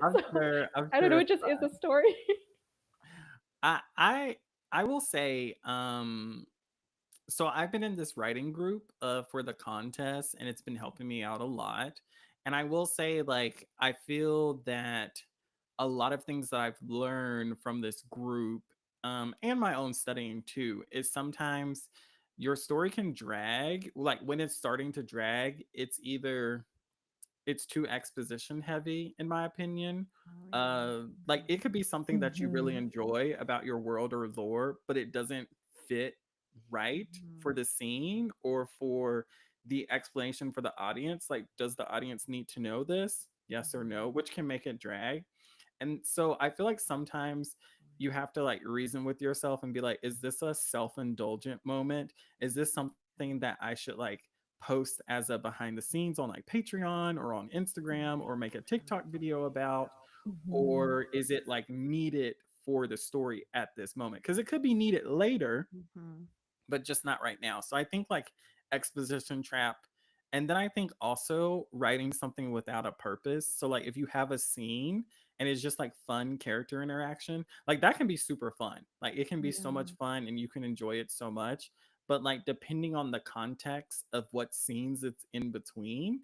I'm So sure. I'm I don't know, sure. it just is a story. I I I will say, so I've been in this writing group for the contest, and it's been helping me out a lot. And I will say, like, I feel that a lot of things that I've learned from this group, and my own studying too, is sometimes your story can drag. Like when it's starting to drag, it's too exposition heavy in my opinion. Oh yeah. Like it could be something that you really Hmm. enjoy about your world or lore, but it doesn't fit right for Mhm. the scene or for the explanation for the audience. Like, does the audience need to know this, yes or Mhm. no, which can make it drag. And so I feel like sometimes you have to like reason with yourself and be like, is this a self-indulgent moment? Is this something that I should like post as a behind the scenes on like Patreon or on Instagram or make a TikTok video about? Mhm. Or is it like needed for the story at this moment? Because it could be needed later, Mhm. but just not right now. So I think like exposition trap. And then I think also writing something without a purpose. So like if you have a scene and it's just like fun character interaction, like that can be super fun. Like it can be so much Yeah. fun and you can enjoy it so much. But like depending on the context of what scenes it's in between,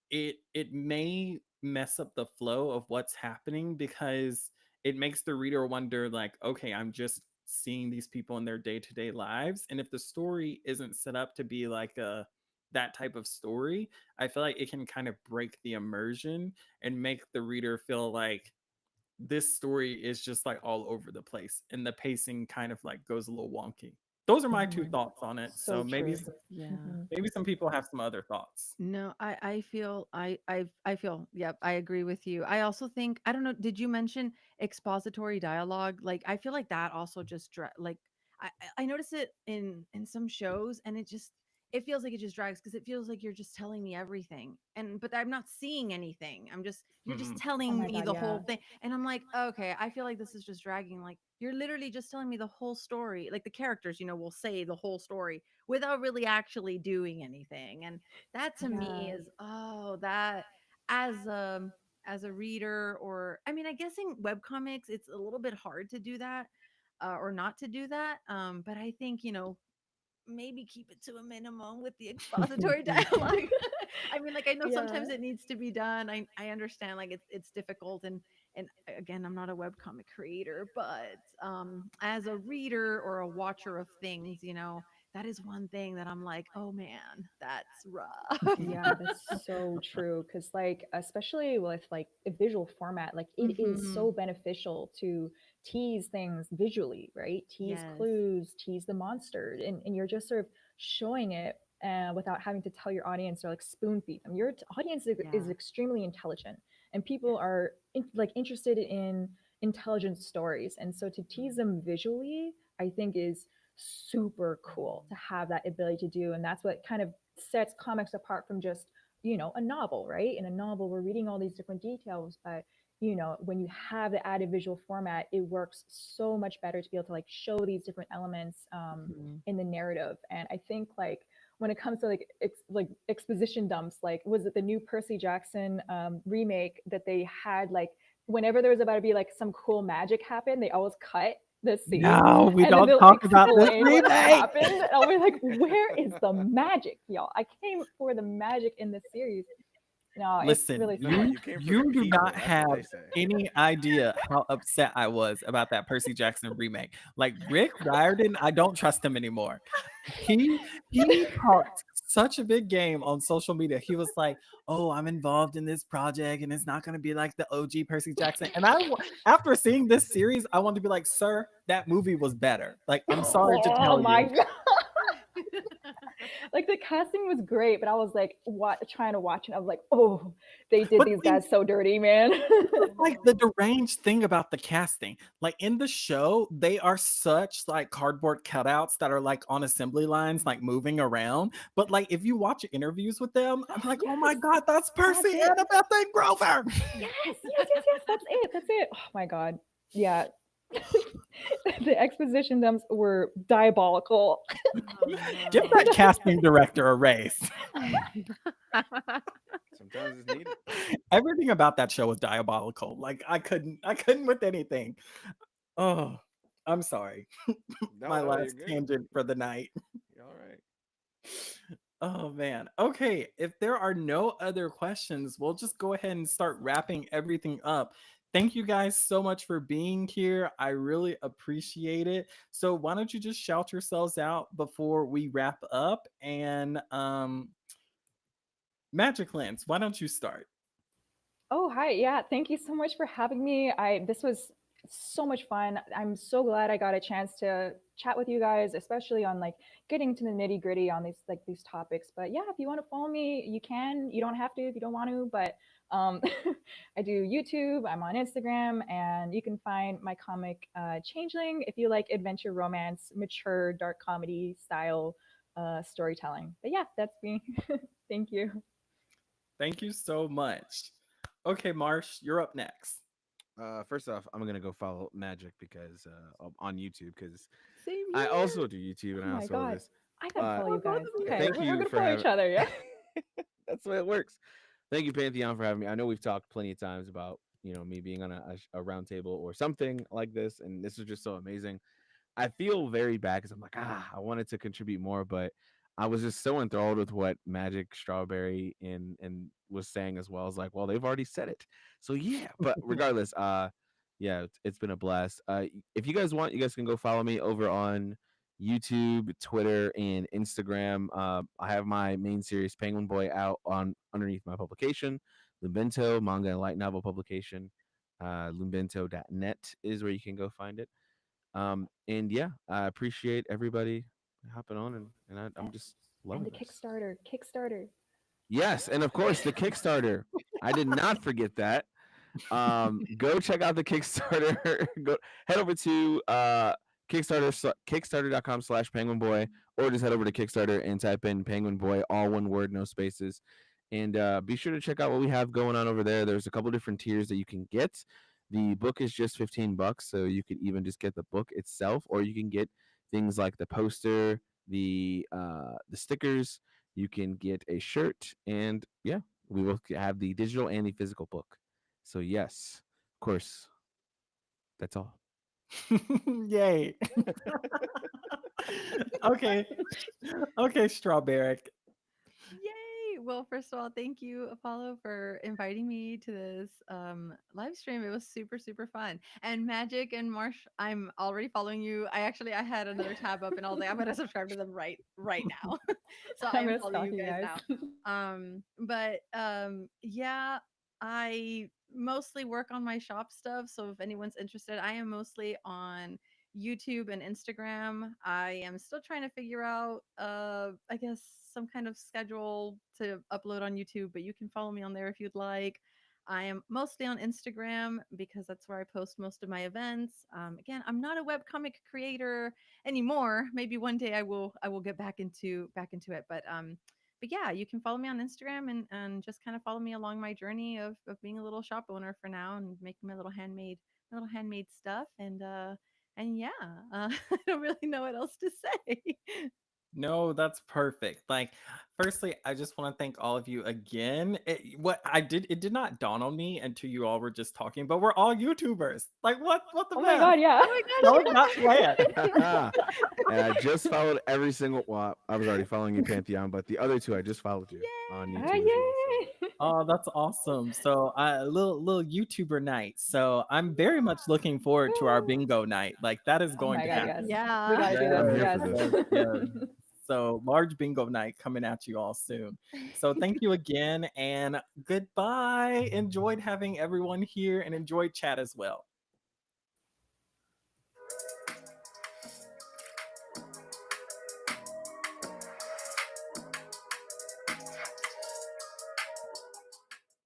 it may mess up the flow of what's happening because it makes the reader wonder like, okay, I'm just seeing these people in their day-to-day lives, and if the story isn't set up to be like a that type of story, I feel like it can kind of break the immersion and make the reader feel like this story is just like all over the place and the pacing kind of like goes a little wonky. Those are my two Mhm. thoughts on it. So So maybe true. Yeah. Mhm. maybe some people have some other thoughts. No, I feel I feel, yep, I agree with you. I also think, I don't know, did you mention expository dialogue? Like I feel like that also just like I notice it in some shows, and it feels like it just drags because it feels like you're just telling me everything, and but I'm not seeing anything. You're just Mm-mm. Oh telling my me God, the yeah. whole thing, and I'm like, okay, I feel like this is just dragging. Like you're literally just telling me the whole story. Like the characters, will say the whole story without really actually doing anything, and that to me Yeah. is, oh, that as a reader, or I mean, I guess in webcomics it's a little bit hard to do that, or not to do that, but I think, maybe keep it to a minimum with the expository dialogue. I mean, like I know Yeah. sometimes it needs to be done. I understand, like it's difficult, and again, I'm not a webcomic creator, but as a reader or a watcher of things, that is one thing that I'm like, oh man, that's rough. Yeah, that's so true. Because, like, especially with like a visual format, like it is Hmm. so beneficial to tease things visually, right? Tease Yes. clues, tease the monster, and you're just sort of showing it without having to tell your audience or like spoon feed them. Your audience is Yeah. extremely intelligent, and people Yes. are like interested in intelligent stories, and so to tease them visually, I think is super cool to have that ability to do, and that's what kind of sets comics apart from just a novel, right? In a novel we're reading all these different details, but when you have the added visual format, it works so much better to be able to like show these different elements Mhm. in the narrative. And I think like when it comes to like like exposition dumps, like was it the new Percy Jackson remake that they had, like whenever there was about to be like some cool magic happen, they always cut the scene No, we and then don't they'll talk about this explain what remake. happened. And I'll be like, where is the magic, y'all? I came for the magic in this series. No, it's Listen, really No, sad. you came for the you do people. not That's what have they say. any idea how upset I was about that Percy Jackson remake. Like Rick Riordan, I don't trust him anymore. He he talked such a big game on social media. He was like, "Oh, I'm involved in this project, and it's not going to be like the OG Percy Jackson." And after seeing this series, I want to be like, "Sir, that movie was better." Like, I'm sorry to Oh tell my you. god. Like the casting was great, but I was like trying to watch it. I was like, oh, they did But these see, guys so dirty, man. that's like the deranged thing about the casting. Like in the show, they are such like cardboard cutouts that are like on assembly lines, like moving around. But like if you watch interviews with them, I'm like, oh my Yes, god, that's that's Percy it. Annabeth and Grover. Yes, yes, yes, yes. That's it. That's it. Oh my god. Yeah. The exposition dumps were diabolical. Oh Give no. that casting director a raise. Sometimes it's needed. Everything about that show was diabolical. Like I couldn't with anything. Oh, I'm sorry. No, My no, you're last good. tangent for the night. You're all right. Oh man. Okay, if there are no other questions, we'll just go ahead and start wrapping everything up. Thank you guys so much for being here. I really appreciate it. So why don't you just shout yourselves out before we wrap up, and Magic Lens, why don't you start? Oh, hi. Yeah, thank you so much for having me. This was so much fun. I'm so glad I got a chance to chat with you guys, especially on like getting to the nitty-gritty on these topics. But yeah, if you want to follow me, you can. You don't have to if you don't want to, but um I do YouTube, I'm on Instagram, and you can find my comic Changeling if you like adventure romance, mature dark comedy style storytelling. But yeah, that's me. Thank you. Thank you so much. Okay, Marsh, you're up next. First off, I'm gonna go follow Magic because on YouTube because Same I here. also do YouTube Oh and I my also God. this. I gotta Uh, follow Oh, you both guys. of you. Okay, thank we're you gonna for follow having. each other. Yeah. That's the way it works. Thank you, Pantheon, for having me. I know we've talked plenty of times about me being on a round table or something like this, and this was just so amazing. I feel very bad because I'm like, I wanted to contribute more, but I was just so enthralled with what Magic Strawberry and was saying as well. I was like, well, they've already said it, so yeah. But regardless, yeah, it's been a blast. If you guys want, you guys can go follow me over on YouTube, Twitter, and Instagram. I have my main series Penguin Boy out on underneath my publication, Lumbento manga and light novel publication. Lumbento.net is where you can go find it. And yeah, I appreciate everybody hopping on I'm just And loving the this. Kickstarter. Yes, and of course the Kickstarter. I did not forget that. Go check out the Kickstarter. Go head over to kickstarter.com/penguin boy, or just head over to Kickstarter and type in penguin boy, all one word, no spaces. And be sure to check out what we have going on over there. There's a couple different tiers that you can get. The book is just $15, so you could even just get the book itself, or you can get things like the poster, the stickers. You can get a shirt, and yeah, we will have the digital and the physical book. So yes, of course, that's all. Yay. Okay. Okay, Strawberry. Yay! Well, first of all, thank you, Apollo, for inviting me to this live stream. It was super, super fun. And Magic and Marsh, I'm already following you. I had another tab up and I was like, I'm gonna subscribe to them right now. So I I'm am gonna following stalk you you guys guys. now. But yeah, I mostly work on my shop stuff. So if anyone's interested, I am mostly on YouTube and Instagram. I am still trying to figure out I guess some kind of schedule to upload on YouTube, but you can follow me on there if you'd like. I am mostly on Instagram because that's where I post most of my events. Again, I'm not a webcomic creator anymore. Maybe one day I will get back into it, but yeah, you can follow me on Instagram and just kind of follow me along my journey of being a little shop owner for now and making my little handmade stuff and yeah, I don't really know what else to say. No, that's perfect. Like, firstly, I just want to thank all of you again. It did not dawn on me until you all were just talking, but we're all YouTubers. Like, what the Oh my best? God, yeah. Oh my That was gosh, not planned. And I just followed every single. Well, I was already following you, Pantheon, but the other two I just followed you on Yay! Ah, YouTube as well. So yay. Oh, that's awesome. So, little YouTuber night. So, I'm very much looking forward to our Woo. bingo night. Like, that is Oh going my to God, yes. happen. We Yeah. gotta do Yes, this. I'm here Yes. for this. yes, yes. So, large bingo night coming at you all soon. So, thank you again and goodbye. Enjoyed having everyone here and enjoyed chat as well.